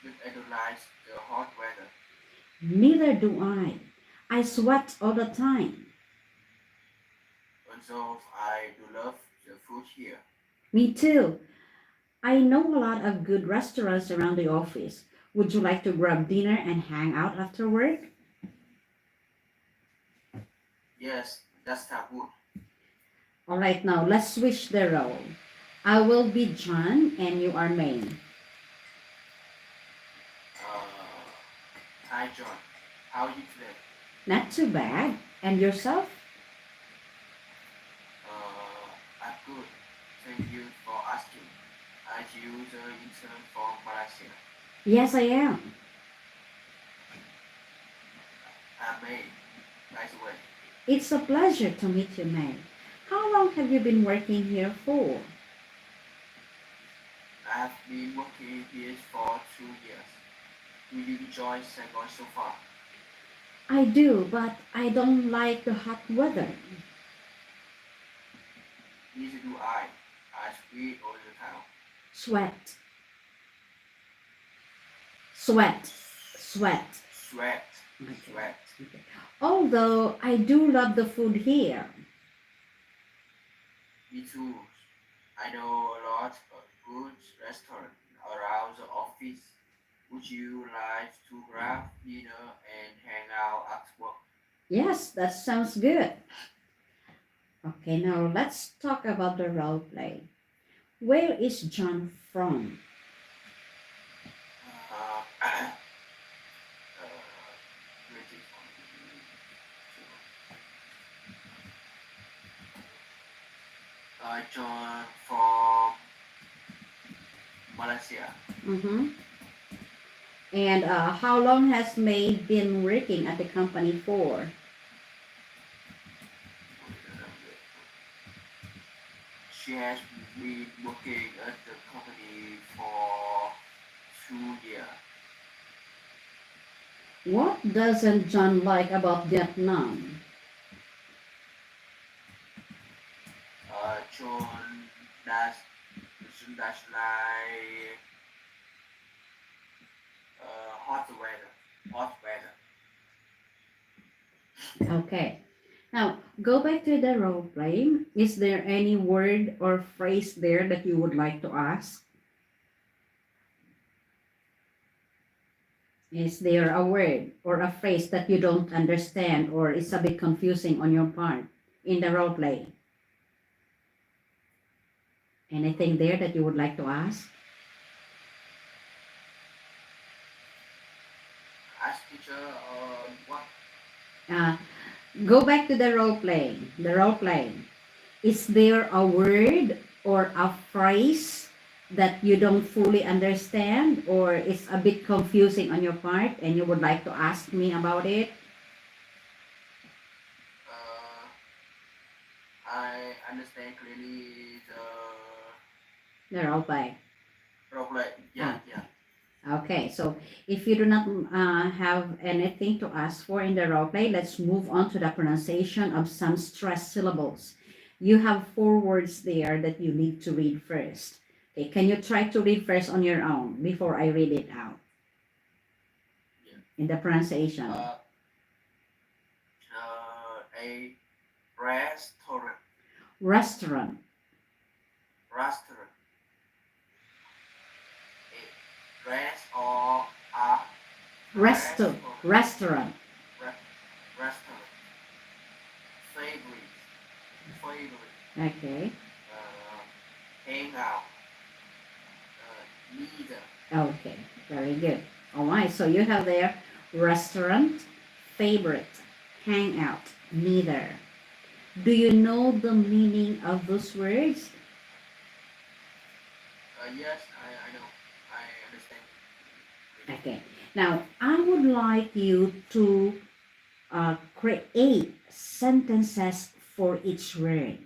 but I don't like the hot weather. Neither do I. I sweat all the time. Also, I do love the food here. Me too. I know a lot of good restaurants around the office. Would you like to grab dinner and hang out after work? Yes, that's not good. All right, now let's switch the role. I will be John and you are May. Hi, John. How are you today? Not too bad. And yourself? I'm good. Thank you for asking. Are you the intern from Malaysia? Yes, I am. I'm May, by the way. It's a pleasure to meet you, May. How long have you been working here for? I've been working here for 2 years. Do you enjoy Saigon so far? I do, but I don't like the hot weather. Neither do I. I sweat all the time. Sweat, sweat, sweat. Sweat. Okay. Sweat. Okay. Although I do love the food here. Me too. I know a lot of good restaurants around the office. Would you like to grab dinner and hang out at work? Yes, that sounds good. Okay, now let's talk about the role play. Where is John from? Uh, British one. John from Malaysia. Mm-hmm. And how long has May been working at the company for? She has been working at the company for 2 years. What doesn't John like about Vietnam? John does like hot weather. Hot weather. Okay. Now, go back to the role playing. Is there any word or phrase there that you would like to ask? Is there a word or a phrase that you don't understand or is a bit confusing on your part in the role play? Anything there that you would like to ask? Ask teacher what? Uh, go back to the role playing. The role playing. Is there a word or a phrase that you don't fully understand or it's a bit confusing on your part and you would like to ask me about it? Uh, I understand clearly The role play. the role play. Yeah, Ah, yeah. okay, so if you do not have anything to ask for in the role play, let's move on to the pronunciation of some stressed syllables. You have four words there that you need to read first. Okay, can you try to read first on your own before I read it out Yeah. in the pronunciation? A restaurant, Restaurant, restaurant, a rest or a resto, restaurant, restaurant. restaurant, favorite, favorite, Okay, hang out, neither, okay, very good. All right, so you have there restaurant, favorite, hangout, neither. Do you know the meaning of those words? yes, I know, I understand. Okay. Now, I would like you to create sentences for each word.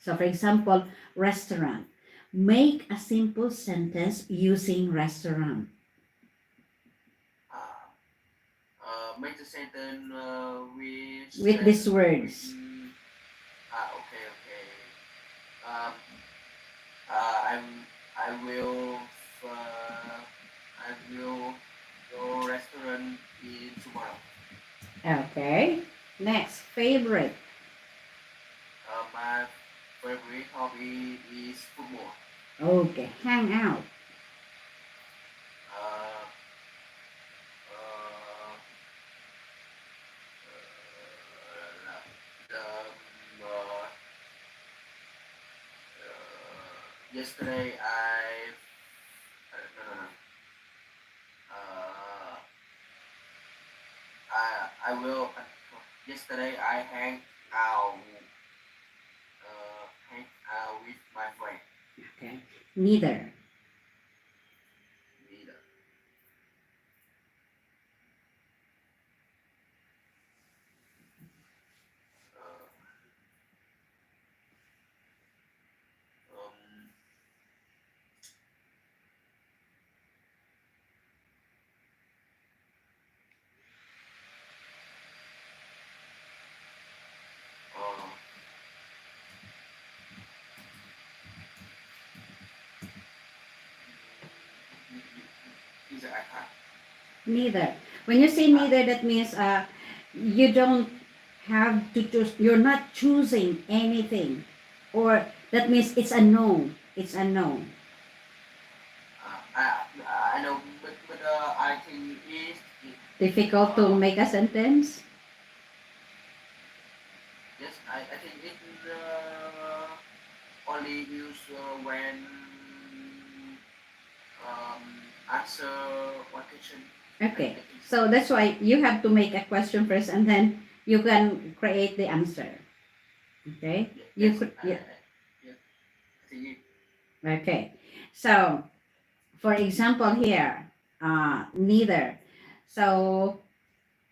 So, for example, restaurant. Make a simple sentence using restaurant Uh, make the sentence with these with words. okay, okay. Um, I'm I will I will go restaurant in tomorrow. Okay. Next, favorite. My favorite hobby is football. Okay. Hang out. Uh, uh, yesterday no, no, no. Uh, I will. Yesterday I hang out with my friend. Okay. Neither. Neither. Uh, um, uh, he's an icon. Neither. When you say neither, that means you don't have to choose. You're not choosing anything, or that means it's a no. It's a no. I know, but I think Difficult to uh, make a sentence. yes, I think it only use when um, answer one question. Okay. I think so. So that's why you have to make a question first, and then you can create the answer. Okay. Yeah, You yes, could. Yeah. yeah, I think it. Okay. So for example here, neither. So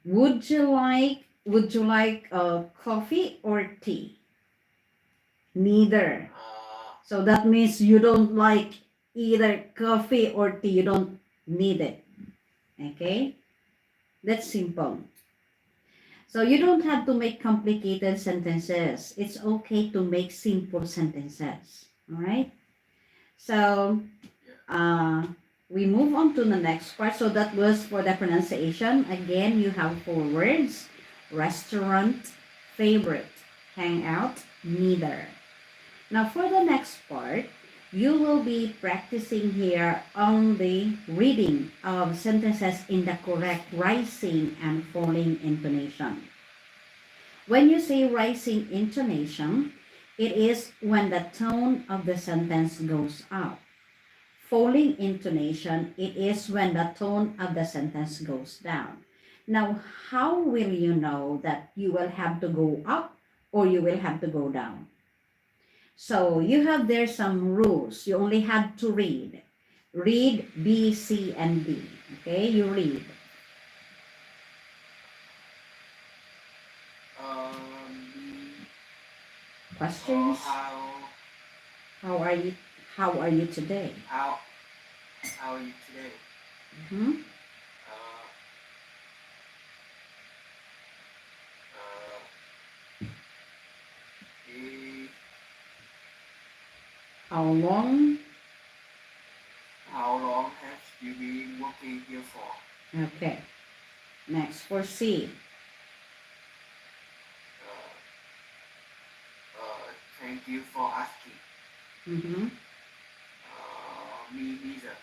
would you like coffee or tea? Neither. Uh, So that means you don't like either coffee or tea. You don't need it. Okay? That's simple. So you don't have to make complicated sentences. It's okay to make simple sentences. All right? So yeah. uh, we move on to the next part. So that was for the pronunciation. Again, you have four words: restaurant, favorite, hangout, neither. Now for the next part, you will be practicing here on the reading of sentences in the correct rising and falling intonation. When you say rising intonation, it is when the tone of the sentence goes up. Falling intonation, it is when the tone of the sentence goes down. Now, how will you know that you will have to go up or you will have to go down? So you have there some rules. You only have to read. Read B, C, and D. Okay, you read. Um, Questions? How are you? How are you today? how are you today? Mhm. Uh, uh, eh, How long? how long have you been working here for? Okay. Next for C. Uh, thank you for asking. Mm-hmm. Me neither.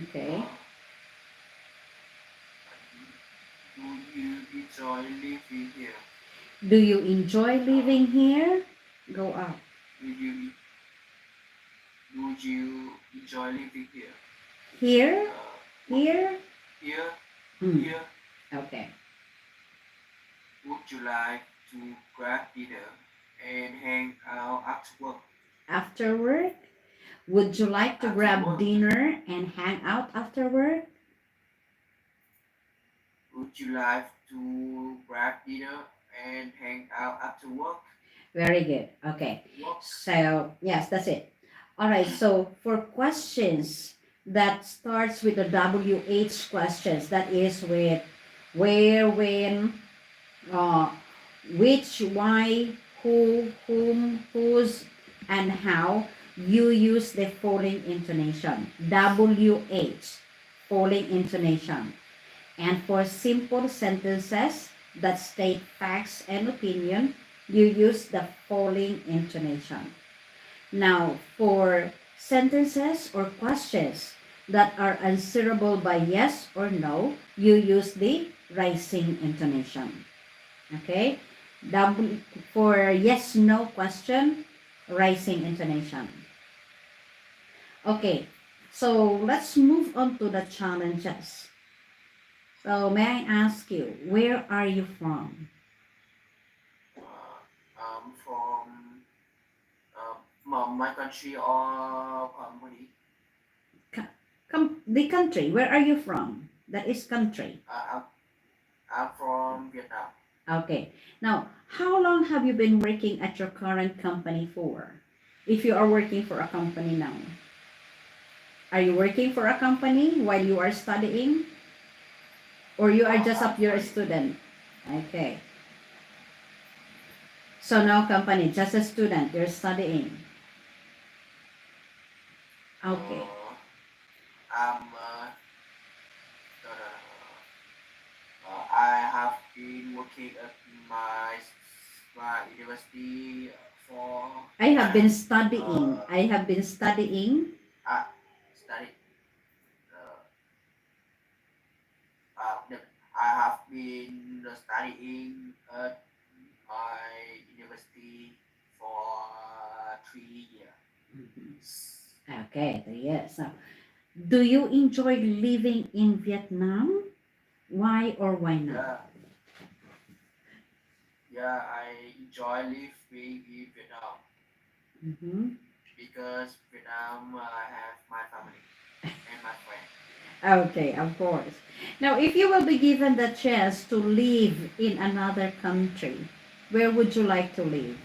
Okay. Uh, do you enjoy living here? Do you enjoy Uh, living here? Go up. do you do you enjoy living here? Here? What Here? here Hmm. here? Okay. Would you like to grab dinner and hang out after work? After work? Would you like to After grab work, dinner and hang out after work? would you like to grab dinner and hang out after work? Very good. Okay. Work. So, yes, that's it. All right. So, for questions that starts with the WH questions, that is with where, when, uh, which, why, who, whom, whose, and how, you use the following intonation. WH, following intonation. And for simple sentences that state facts and opinion, you use the following intonation. Now, for sentences or questions that are answerable by yes or no, you use the rising intonation. Okay? W, for yes no question, rising intonation. Okay, so let's move on to the challenges. So may I ask you, where are you from? From my country or company. The country, where are you from? That is country. I'm from Vietnam. Okay. Now, how long have you been working at your current company for? If you are working for a company now. Are you working for a company while you are studying? Or you are just I'm up your studying. student? Okay. So no company, just a student, you're studying. Okay. I'm I have been working at my university for I have been studying. uh, I have been studying. I studied uh, I have been studying at my university for 3 years. Okay, 3 years. So, do you enjoy living in Vietnam? Why or why not? Yeah, yeah, I enjoy living in Vietnam Mhm. because Vietnam have my family and my friends. Okay, of course. Now, if you will be given the chance to live in another country, where would you like to live?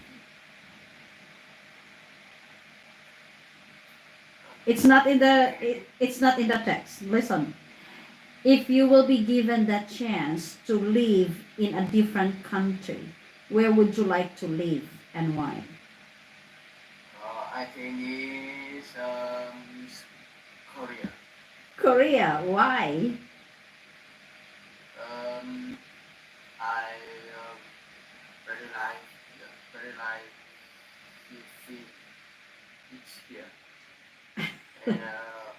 It's not in the Can you repeat? it's not in the text. Listen. If you will be given the chance to live in a different country, where would you like to live and why? I think it's Korea. Korea, why? Um, I um, very like very like the food it's here and uh,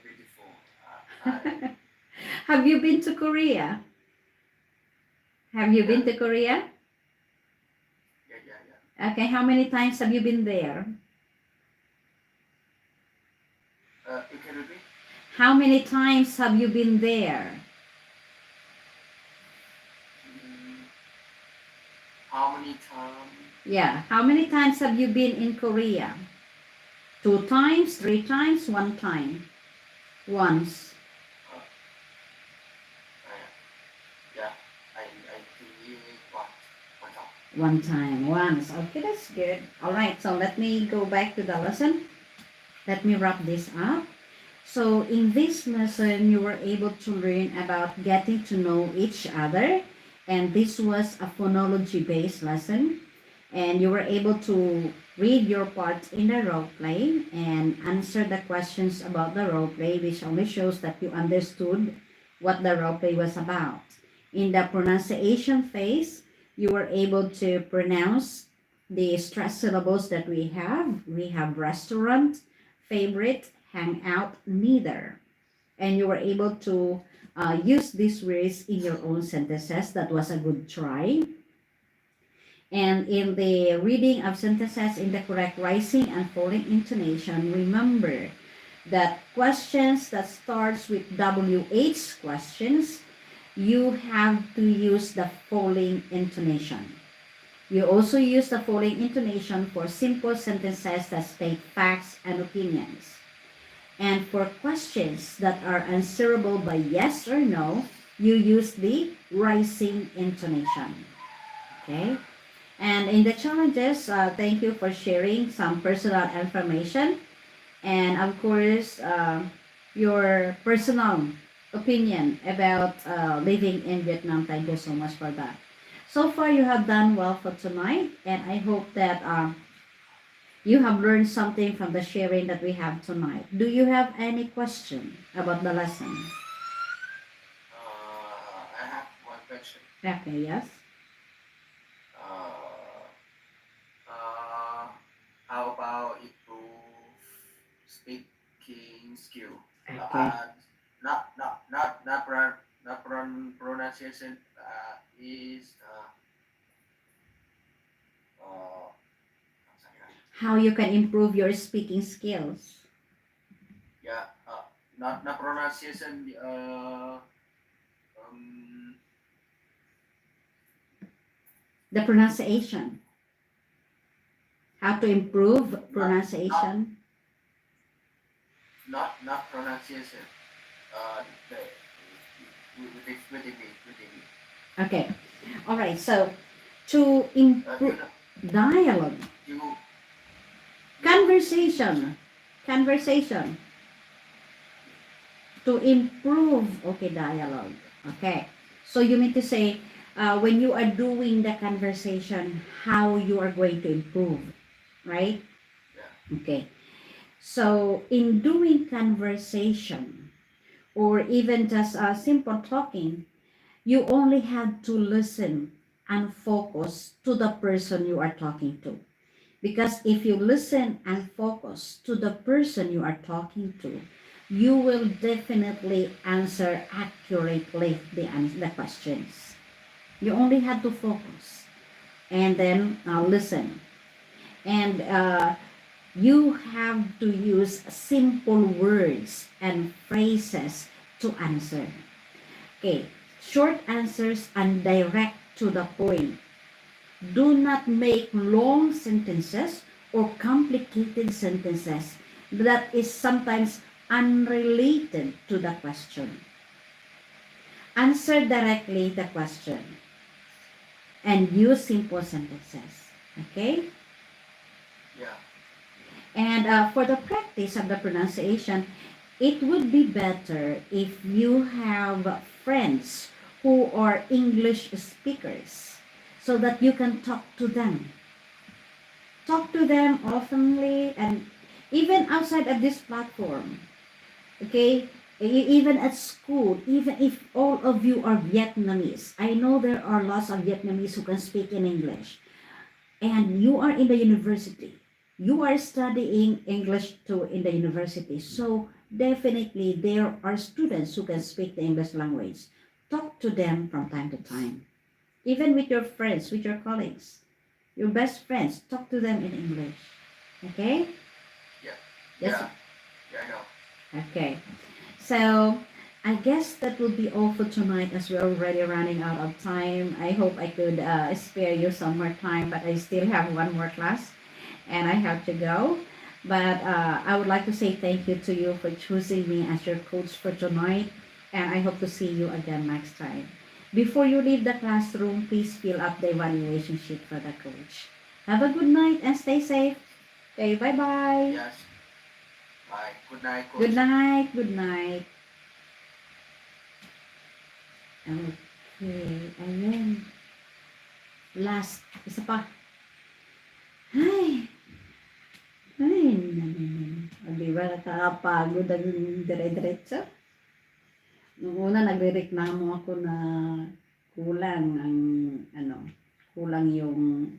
beautiful. I Have you been to Korea? Have you yeah been to Korea? yeah. Okay, how many times have you been there? You can repeat? How many times have you been there? Mm, how many times? Yeah, how many times have you been in Korea? 2 times, 3 times, 1 time? Once. Uh, I, yeah, I think one time. 1 time, once. Okay, that's good. All right, so let me go back to the lesson. Let me wrap this up. So in this lesson, you were able to learn about getting to know each other. And this was a phonology-based lesson. And you were able to read your part in the role play and answer the questions about the role play, which only shows that you understood what the role play was about. In the pronunciation phase, you were able to pronounce the stress syllables that we have. We have restaurant, favorite, hang out, neither. And you were able to use these words in your own sentences. That was a good try. And in the reading of sentences in the correct rising and falling intonation, remember that questions that starts with WH questions, you have to use the falling intonation. You also use the falling intonation for simple sentences that state facts and opinions. And for questions that are answerable by yes or no, you use the rising intonation. Okay? And in the challenges, thank you for sharing some personal information and, of course, your personal opinion about living in Vietnam. Thank you so much for that. So far, you have done well for tonight, and I hope that you have learned something from the sharing that we have tonight. Do you have any question about the lesson? I have one question. Okay, yes. Uh, uh, how about improve speaking skill? Okay. Not pronunciation. Is uh, How you can improve your speaking skills? yeah. Not pronunciation. Um, The pronunciation. How to improve not pronunciation? not pronunciation. The with the Okay. All right. So to you improve know dialogue, you conversation, conversation. To improve, okay, dialogue. Okay. So you mean to say, when you are doing the conversation, how you are going to improve, right? yeah Okay. So in doing conversation or even just simple talking, you only have to listen and focus to the person you are talking to. Because if you listen and focus to the person you are talking to, you will definitely answer accurately the questions. You only have to focus and then listen. And you have to use simple words and phrases to answer. Okay, short answers and direct to the point. Do not make long sentences or complicated sentences that is sometimes unrelated to the question. Answer directly the question and use simple sentences. Okay? yeah And for the practice of the pronunciation, it would be better if you have friends who are English speakers so that you can talk to them. Talk to them oftenly and even outside of this platform. Okay? Even at school, even if all of you are Vietnamese, I know there are lots of Vietnamese who can speak in English, and you are in the university, you are studying English too in the university, so definitely there are students who can speak the English language. Talk to them from time to time, even with your friends, with your colleagues, your best friends. Talk to them in English. Okay. yeah Yes. yeah yeah I know. Okay. So I guess that will be all for tonight as we're already running out of time. I hope I could spare you some more time, but I still have one more class and I have to go. But I would like to say thank you to you for choosing me as your coach for tonight, and I hope to see you again next time. Before you leave the classroom, please fill up the evaluation sheet for the coach. Have a good night and stay safe. Okay, bye bye. Yes. Bye. Good night, Good coach. night. Good night. Okay, ayan. Last. Isa pa. Ay, ay, o, diba nakakapagod ang dire-diretso? Nung una, nagrereklamo ako na kulang ang, ano, kulang yung,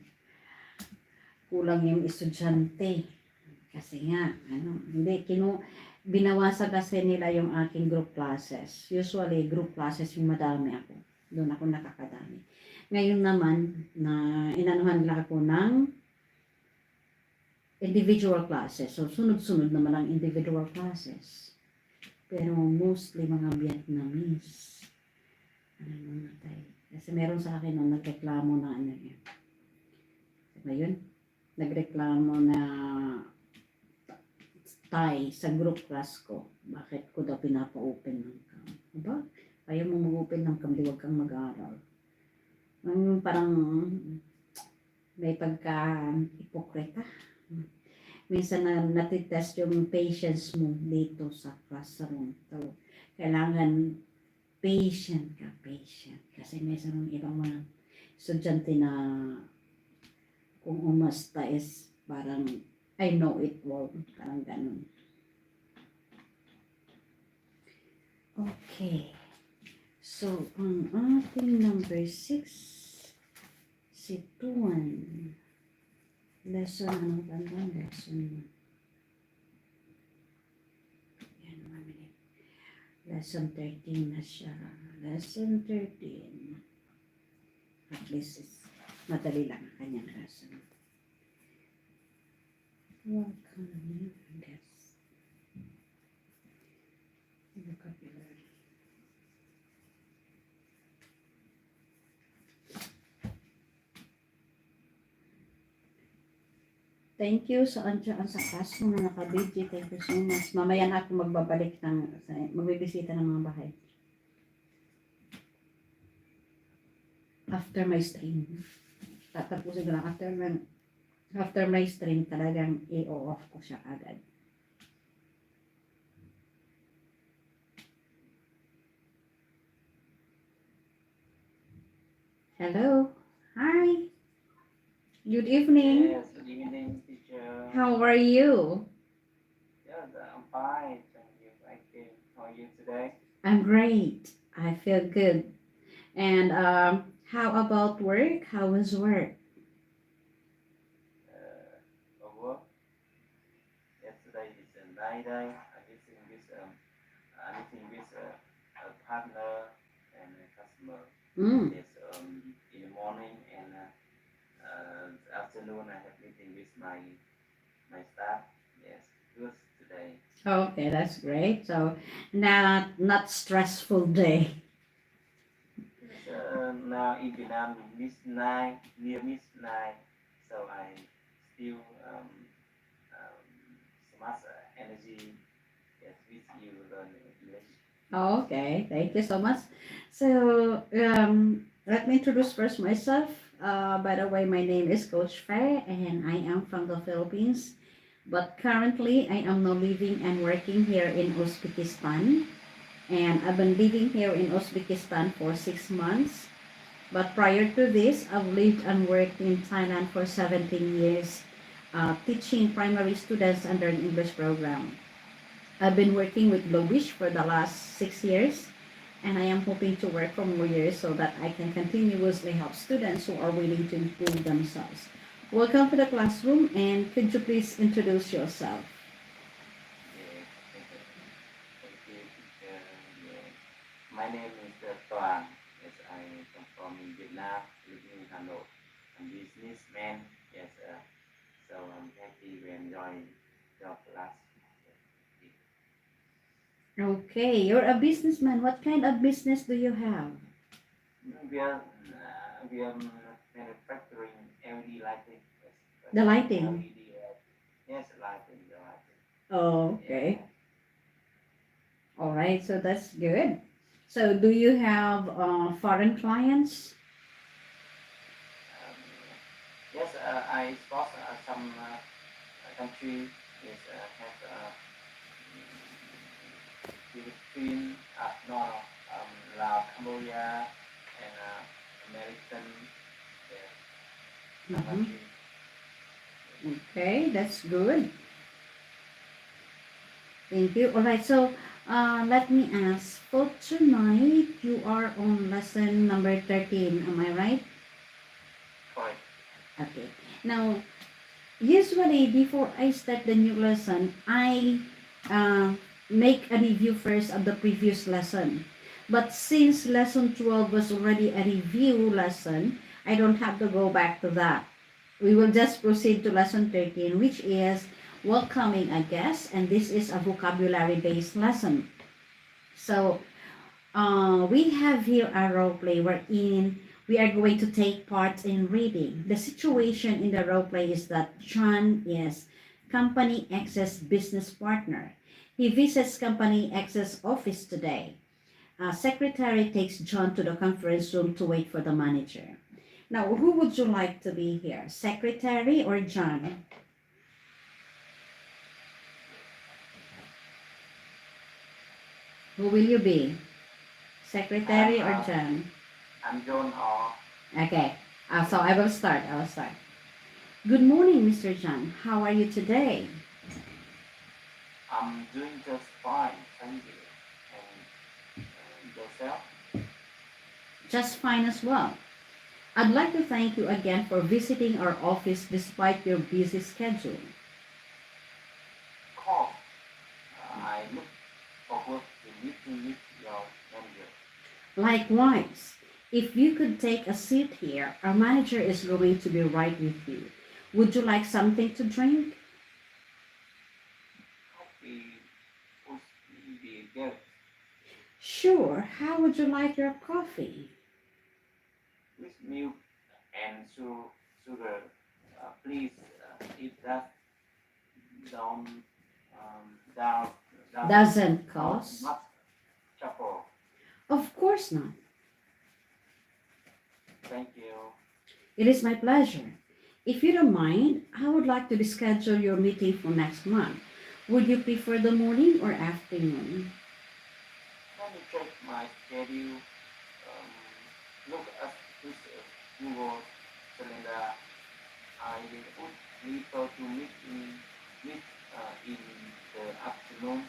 kulang yung estudyante. Kasi nga, hindi, binawasan kasi nila yung aking group classes. Usually, group classes yung madami ako. Doon ako nakakadami. Ngayon naman, na inanuhan nila ako ng individual classes. So, sunod-sunod naman ang individual classes. Pero mostly mga Vietnamese. Namatay. Kasi meron sa akin nung nagreklamo na ano yun. Diba yun? Nagreklamo na Thai sa group class ko. Bakit ko daw pinapa-open ng cam? Diba? Ayaw mo mag-open ng cam, di wag kang mag-aaral. Parang may pagka-hipokrita. Minsan na natitest yung patience mo dito sa classroom. So, kailangan patient ka, patient. Kasi minsan ibang mga estudyante na kung umasta is parang I know it all. Parang ganun. Okay. So, ang ating number 6, si Tuan. Lesson, anong tanda? Lesson. Yan, 1 minute. Lesson 13 na siya. Lesson 13. At least, madali lang ang kanyang lesson. Welcome, I guess. Vocabulary. Thank you sa andyan sa classroom na naka-video. Thank you so much. Mamaya na ako magbabalik magbibisita ng mga bahay. After my stream. Tatapusin ko lang. After my stream, talagang i-off ko siya agad. Hello. Hi. Good evening. Yes, good evening, teacher. How are you? Yes, I'm fine. Thank you. Thank you. How are you today? I'm great. I feel good. And how about work? How was work? Work. Yesterday is a night day. I meeting with a partner and a customer. Mm. Yes, in the morning and afternoon I have meeting with my staff. Yes, good today. Okay, that's great. So not stressful day. Yes, now in Vietnam, midnight, near midnight, so I still so much energy. Yes, with you learn English. Okay, thank you so much. So let me introduce first myself. By the way, my name is Coach Fe, and I am from the Philippines. But currently, I am now living and working here in Uzbekistan. And I've been living here in Uzbekistan for 6 months. But prior to this, I've lived and worked in Thailand for 17 years, teaching primary students under an English program. I've been working with Globish for the last 6 years, and I am hoping to work for more years so that I can continuously help students who are willing to improve themselves. Welcome to the classroom, and could you please introduce yourself? Yes, thank you, teacher. Yes. My name is Toan. Yes, I come from Vietnam, living in Hanoi. I'm businessman. Yes, so I'm happy to enjoy your class. Okay, you're a businessman. What kind of business do you have? We are manufacturing LED lighting. Yes, but The lighting. LED. Yes, lighting, the lighting. Oh, okay. Yeah. All right, so that's good. So, do you have foreign clients? Um, yes, I spot some country is has Philippines, no, no, Laos, Cambodia, and American. Yes, some Mm-hmm. country. Okay, that's good. Thank you. All right, so let me ask. For tonight, you are on lesson number 13. Am I right? Correct. Okay. Now, usually, before I start the new lesson, I uh, make a review first of the previous lesson. But since lesson 12 was already a review lesson, I don't have to go back to that. We will just proceed to lesson 13, which is welcoming a guest, and this is a vocabulary based lesson. So, we have here a role play wherein we are going to take part in reading. The situation in the role play is that John is Company X's business partner. He visits Company X's office today. Secretary takes John to the conference room to wait for the manager. Now, who would you like to be here, Secretary or John? Who will you be, I'm Secretary or uh, John? I'm John or Okay, so I will start. I will start. Good morning, Mr. John. How are you today? I'm doing just fine, thank you. And yourself? Just fine as well. I'd like to thank you again for visiting our office despite your busy schedule. Cough. I look forward to meeting with your manager. Likewise, if you could take a seat here, our manager is going to be right with you. Would you like something to drink? Coffee would be good Sure. How would you like your coffee? with milk and sugar. Please, if that don't down doesn't Doesn't cost cost? much trouble. Of course not. Thank you. It is my pleasure. If you don't mind, I would like to reschedule your meeting for next month. Would you prefer the morning or afternoon? Let me check my schedule. Look at this Google calendar. I would prefer to meet in the afternoon.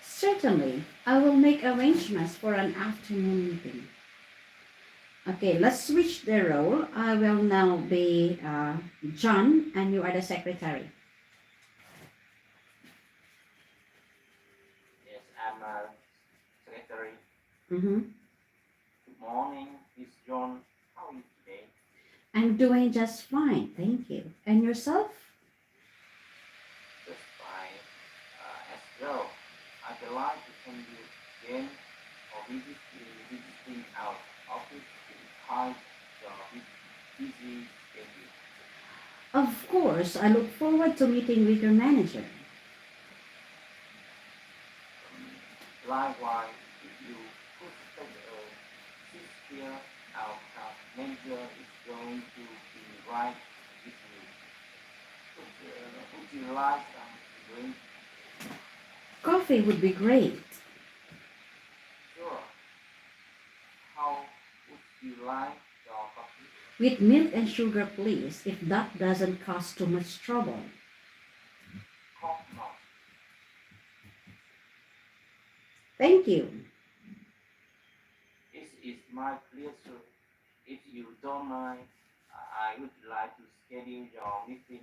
Certainly. I will make arrangements for an afternoon meeting. Okay, let's switch the role. I will now be John, and you are the secretary. Yes, I'm a secretary. Mm-hmm. Good morning, Miss John. How are you today? I'm doing just fine, thank you. And yourself? Just fine. As well, I'd like to thank you again for visiting our office despite your busy schedule. Of course, I look forward to meeting with your manager. Likewise, if you could take a seat here, our manager is going to be right with you. Would you like some drink? Coffee would be great. Sure. How would you like your coffee? With milk and sugar, please, if that doesn't cause too much trouble. Coffee not. Thank you. It is my pleasure. If you don't mind, I would like to schedule your meeting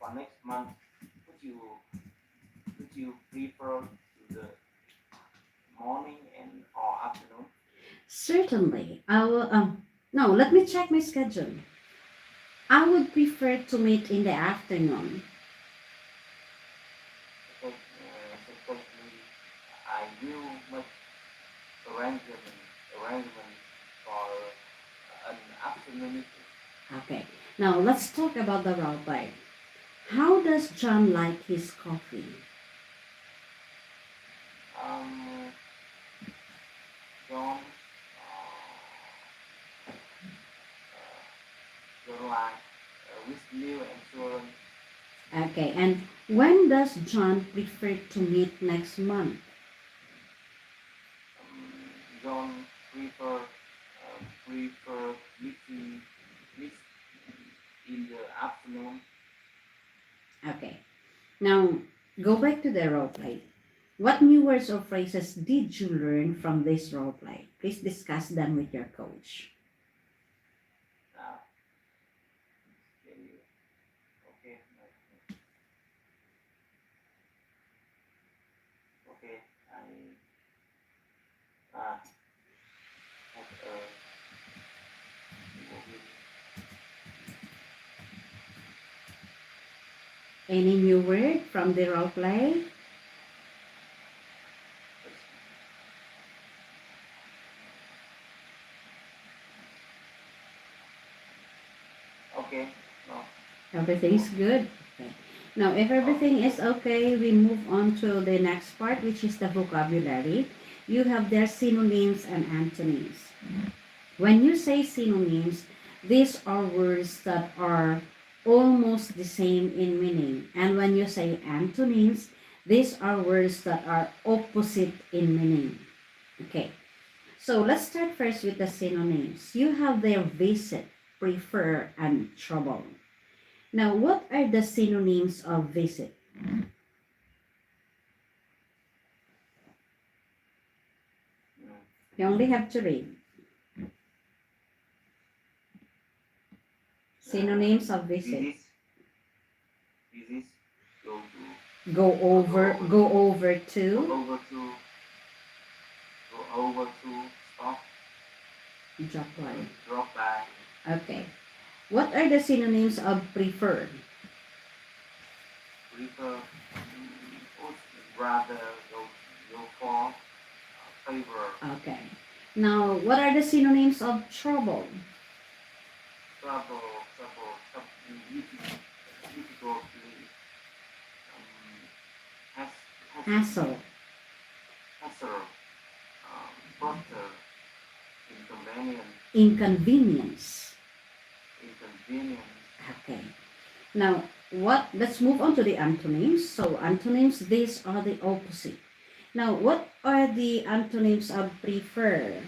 for next month. Would you would you prefer to the morning and or afternoon? Certainly. I will, no, let me check my schedule. I would prefer to meet in the afternoon. Supposedly, I arrangement for an afternoon meeting. Okay. Now let's talk about the role play. How does John like his coffee? Um, John, John like with new insurance. Okay. And when does John prefer to meet next month? John prefer meet in the afternoon. Okay. Now go back to the role play. What new words or phrases did you learn from this role play? Please discuss them with your coach. Uh, can you, okay, okay, have Any new word from the role play? okay, no, Everything's good. Okay. Now, if everything is okay, we move on to the next part, which is the vocabulary. You have their synonyms and antonyms. When you say synonyms, these are words that are almost the same in meaning. And when you say antonyms, these are words that are opposite in meaning. Okay. So let's start first with the synonyms. You have their visit, prefer, and trouble. Now, what are the synonyms of visit? You only have to read. Synonyms of visit. This go to Go over, go over go to. over to go over to stop Drop line. drop by Okay. What are the synonyms of prefer? prefer would rather go for favor Okay. Now, what are the synonyms of trouble? trouble difficulty has Hassle. hassle bother Inconvenience. inconvenience Okay. Now, let's move on to the antonyms. So, antonyms, these are the opposite. Now, what are the antonyms of prefer?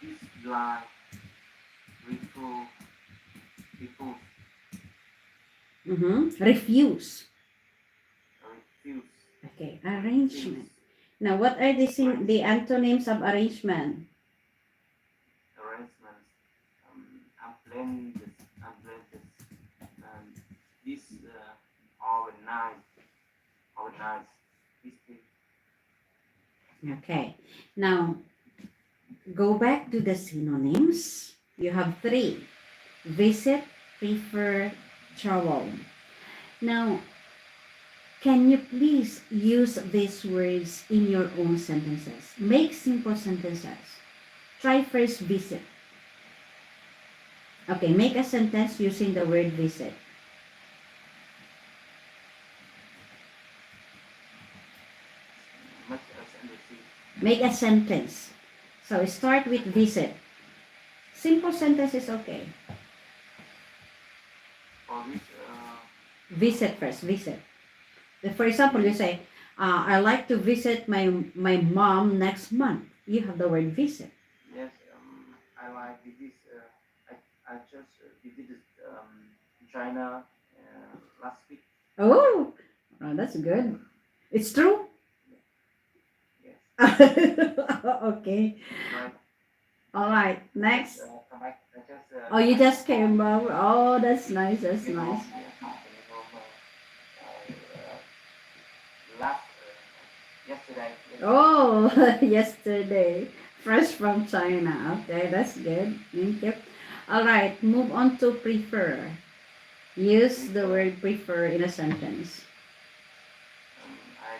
dislike refuse refuse Refuse. refuse Okay, arrangement. Now, what are the antonyms of arrangement? arrangements unblended and this organized history Okay. Now, go back to the synonyms. You have three. Visit, prefer, trouble. Now, can you please use these words in your own sentences? Make simple sentences. Try first visit. Okay, make a sentence using the word visit. much as industry Make a sentence. So start with visit. Simple sentence is okay. for this Visit first, visit. For example, you say, I like to visit my mom next month. You have the word visit. yes I like this I just visited China last week Oh, that's good. It's true? yes Okay. right All right. Next. come back I just Oh, you just came over. Oh, that's nice. That's came home, nice. came home last yesterday Oh, yesterday. Fresh from China. Okay, that's good. Thank you. All right. Move on to prefer. Use the word prefer in a sentence. I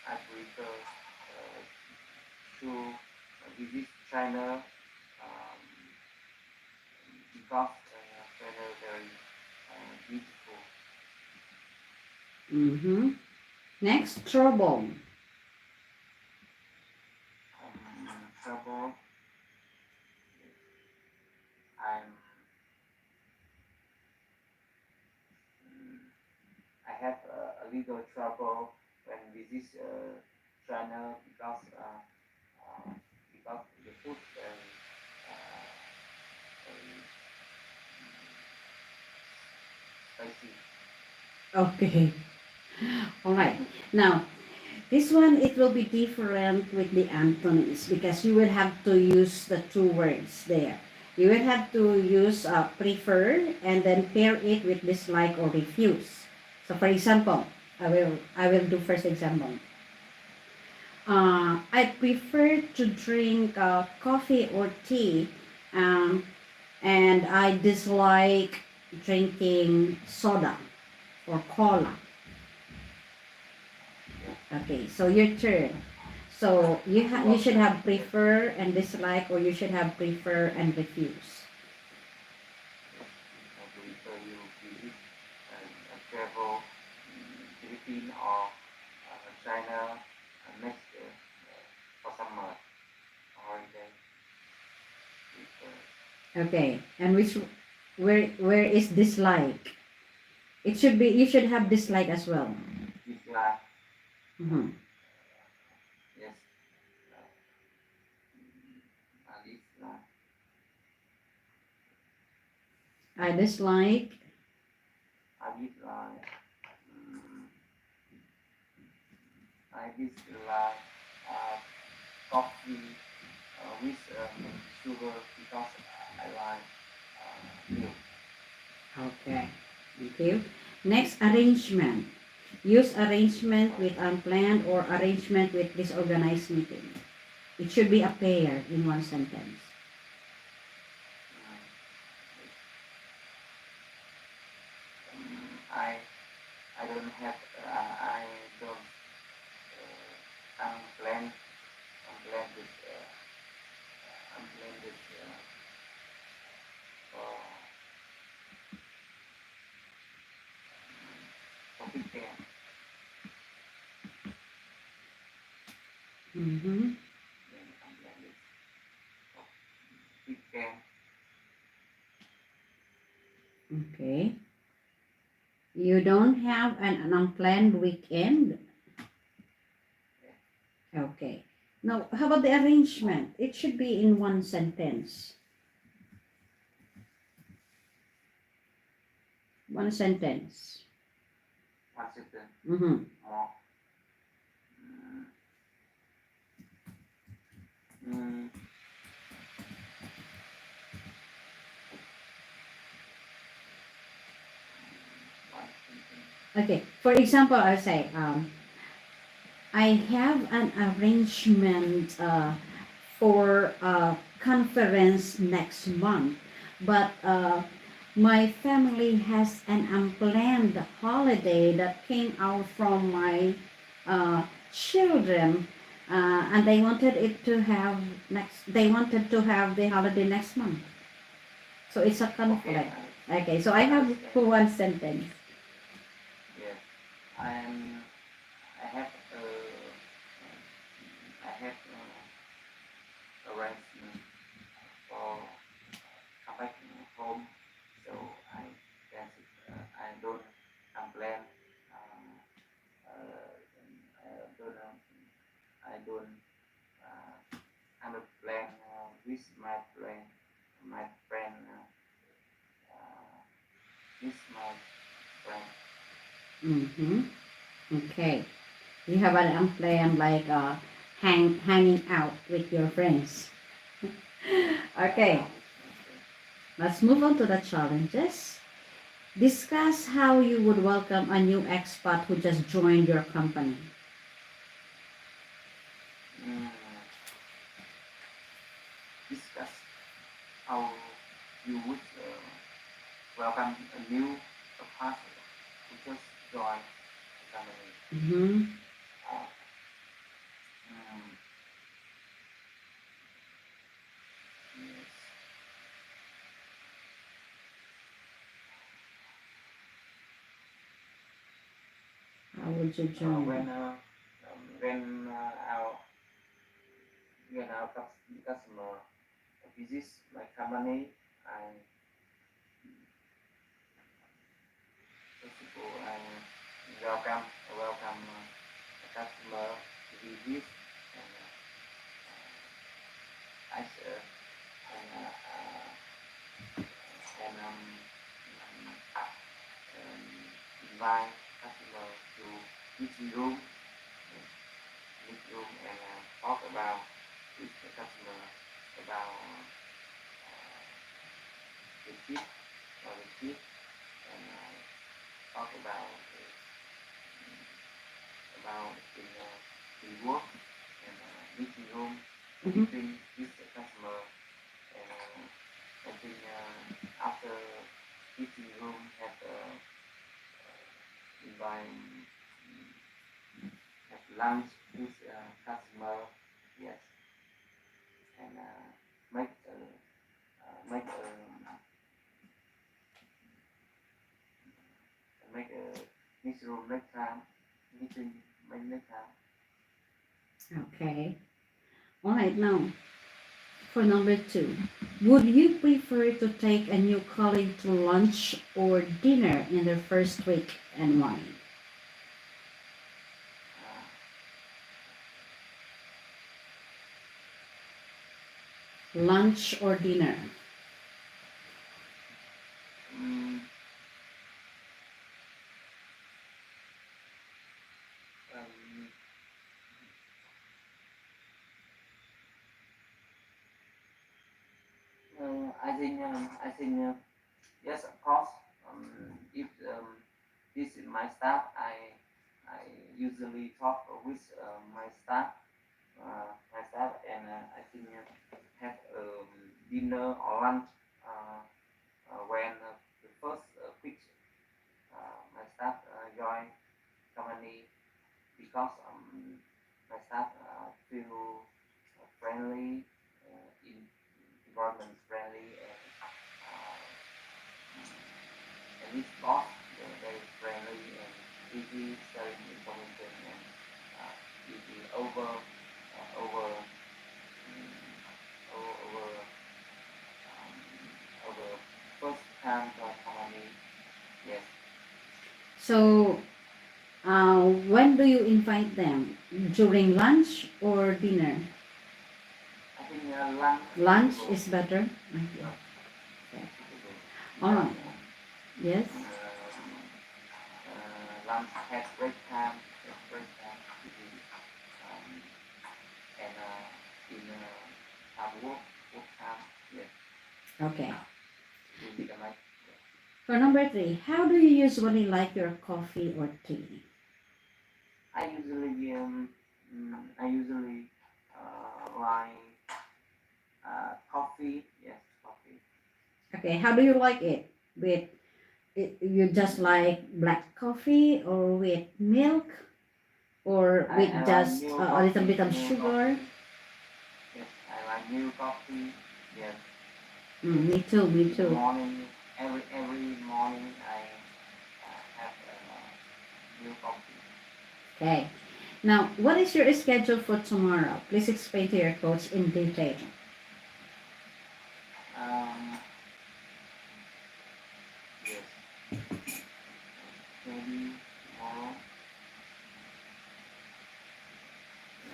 I prefer to visit China because China very beautiful. Mm-hmm. Next, trouble. Trouble. I'm I have a little trouble when visit China because the food very spicy. Okay. All right. Now, this one, it will be different with the antonyms because you will have to use the two words there. You will have to use prefer and then pair it with dislike or refuse. So, for example, I will do first example. I prefer to drink coffee or tea, um, and I dislike drinking soda or cola. Okay, so your turn. So you should have prefer and dislike, or you should have prefer and refuse. I prefer you visit travel Philippines or China next for summer holiday. Prefer Okay, and where is dislike? It should be you should have dislike as well. dislike. Mm-hmm. Yes, dislike. I dislike. I dislike. Mm, I dislike uh, coffee with sugar because I like milk. Okay, thank you. Next, arrangement. Use arrangement with unplanned or arrangement with disorganized meeting. It should be a pair in one sentence. I I don't have I don't unplanned unplanned this unplanned this for weekend. Mm-hmm. Then unplanned this for weekend. Okay. You don't have an unplanned weekend? Okay. Now, how about the arrangement? It should be in one sentence. One sentence. One second Mm-hmm. more. Mm, mm, one second. Okay. For example, I'll say, I have an arrangement for a conference next month, but my family has an unplanned holiday that came out from my children, and they wanted it to have next. They wanted to have the holiday next month, so it's a Okay, conflict. Okay, so I I have understand. one sentence. Yes, I'm. I have I have arrangement for come back home, so I can I don't plan. Uh, don't I don't I'm a plan with my friend with my friend. Mm-hmm. Okay. You have an unplanned like hanging out with your friends. Hang Okay, out with my friend. let's move on to the challenges. Discuss how you would welcome a new expat who just joined your company. Mm, discuss how you would welcome a new partner who just joined the company. Mm-hmm. Uh, would you journal? When our customer visits my company, I first of all I welcome the customer to visit and I and and invite customer to meeting room, and talk about with the customer about the tip and talk about in work and meeting room, Mhm. meeting with the customer and I think after meeting room have invite have lunch with customer, yes, and make make make a meeting room next time, meeting make next time. Okay. All right, now for number 2. Would you prefer to take a new colleague to lunch or dinner in their first week and why? Uh, Lunch or dinner? mm, um, I think yes, of course. If this is my staff, I usually talk with my staff, and I think have dinner or lunch when the first week my staff join company because my staff feel friendly, in environment friendly, and his boss they're very friendly and easy sharing information and easy over over over first time company. Yes, So, when do you invite them? During lunch or dinner? I think lunch Lunch suitable. is better. Okay. Yeah, Okay. suitable All because right. Yes. lunch has break time between and in time work time. Yes, Okay. during the night. For number 3, how do you usually like your coffee or tea? I usually like coffee. Yes, coffee. Okay. How do you like it? With you just like black coffee or with milk or I with like just new a little coffee. bit of New sugar? coffee. Yes, I like new coffee. Yes, Me too. Me in the too. morning. Every morning I have new coffee. Okay. Now, what is your schedule for tomorrow? Please explain to your coach in detail. Um, yes, maybe tomorrow.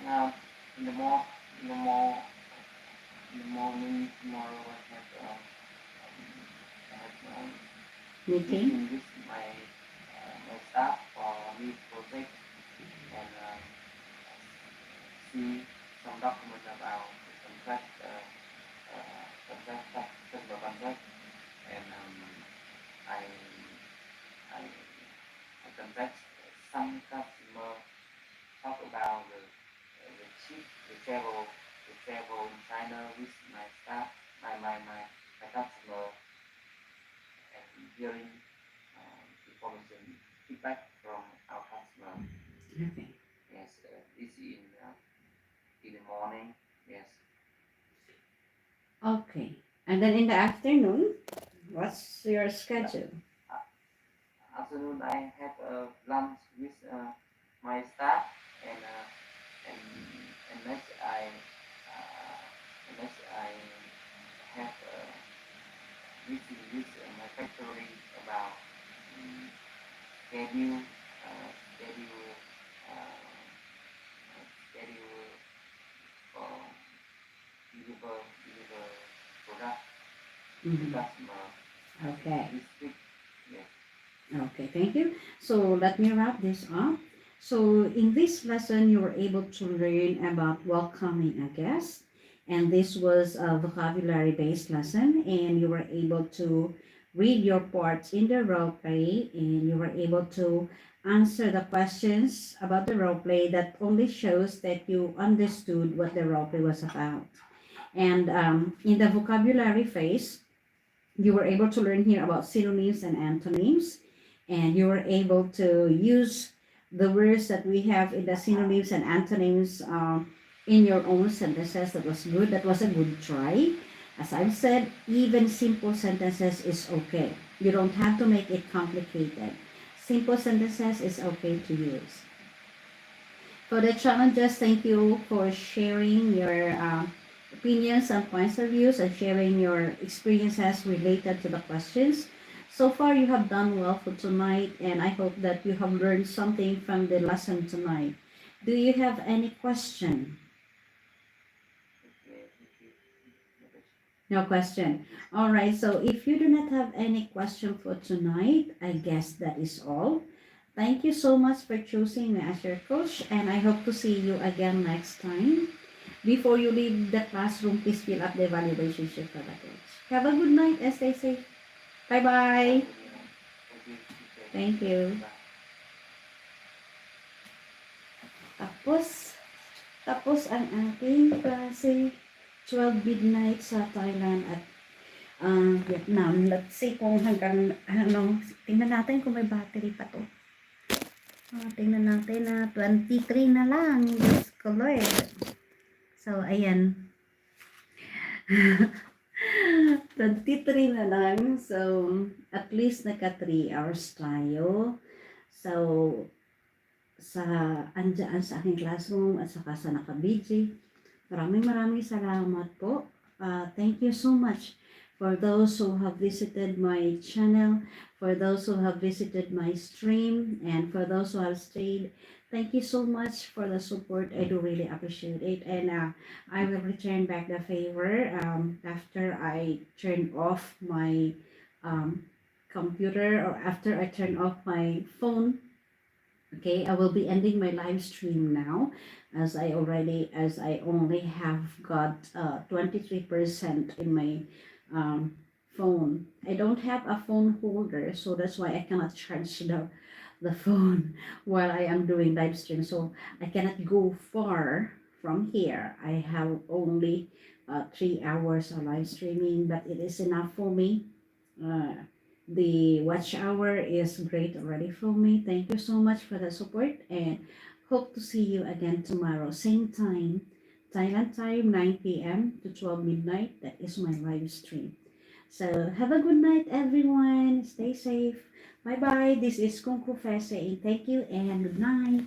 Uh, in the more in the more in the morning tomorrow I have Meeting? meeting with my staff for new project and see some document about the customer contract, and I I I contact some customer, talk about the trip, the travel in China with my staff, my customer, and hearing information feedback from our customer. Okay. Yes, this in the morning. Yes, Okay. And then in the afternoon, what's your La- schedule? afternoon I have lunch with my staff and and unless I have this my factory about um, schedule schedule schedule for deliver product to Mhm. customer Okay. this week. Yes. Okay, thank you. So let me wrap this up. So in this lesson, you were able to learn about welcoming a guest, and this was a vocabulary-based lesson, and you were able to read your parts in the role play, and you were able to answer the questions about the role play. That only shows that you understood what the role play was about. And in the vocabulary phase, you were able to learn here about synonyms and antonyms, and you were able to use the words that we have in the synonyms and antonyms in your own sentences. That was good. That was a good try. As I've said, even simple sentences is okay. You don't have to make it complicated. Simple sentences is okay to use. For the challenges, thank you for sharing your opinions and points of views and sharing your experiences related to the questions. So far, you have done well for tonight, and I hope that you have learned something from the lesson tonight. Do you have any question? Okay. Thank you. No question. All right, so if you do not have any question for tonight, I guess that is all. Thank you so much for choosing me as your coach, and I hope to see you again next time. Before you leave the classroom, please fill up the evaluation sheet for the coach. Have a good night, as they say. Bye-bye. Thank you, teacher. Thank you. Bye. Tapos, tapos ang ating klase 12 midnight sa Thailand at Vietnam. Let's see kung hanggang ano, tingnan natin kung may battery pa to. Tingnan natin na 23 na lang. Diyos ko Lord. So, ayan. 23 na lang. So, at least naka 3 hours tayo. So, sa andyan sa aking classroom at saka sa naka-BG. Maraming salamat po. Thank you so much for those who have visited my channel, for those who have visited my stream, and for those who have stayed. Thank you so much for the support. I do really appreciate it. And I will return back the favor after I turn off my um, computer or after I turn off my phone. Okay, I will be ending my live stream now as I only have got 23% in my phone. I don't have a phone holder, so that's why I cannot charge the phone while I am doing live stream. So I cannot go far from here. I have only 3 hours of live streaming, but it is enough for me. Uh, the watch hour is great already for me. Thank you so much for the support and hope to see you again tomorrow. Same time, Thailand time, 9 p.m. to 12 midnight. That is my live stream. So have a good night, everyone. Stay safe. Bye bye. This is Khun Kru Fe saying thank you and good night.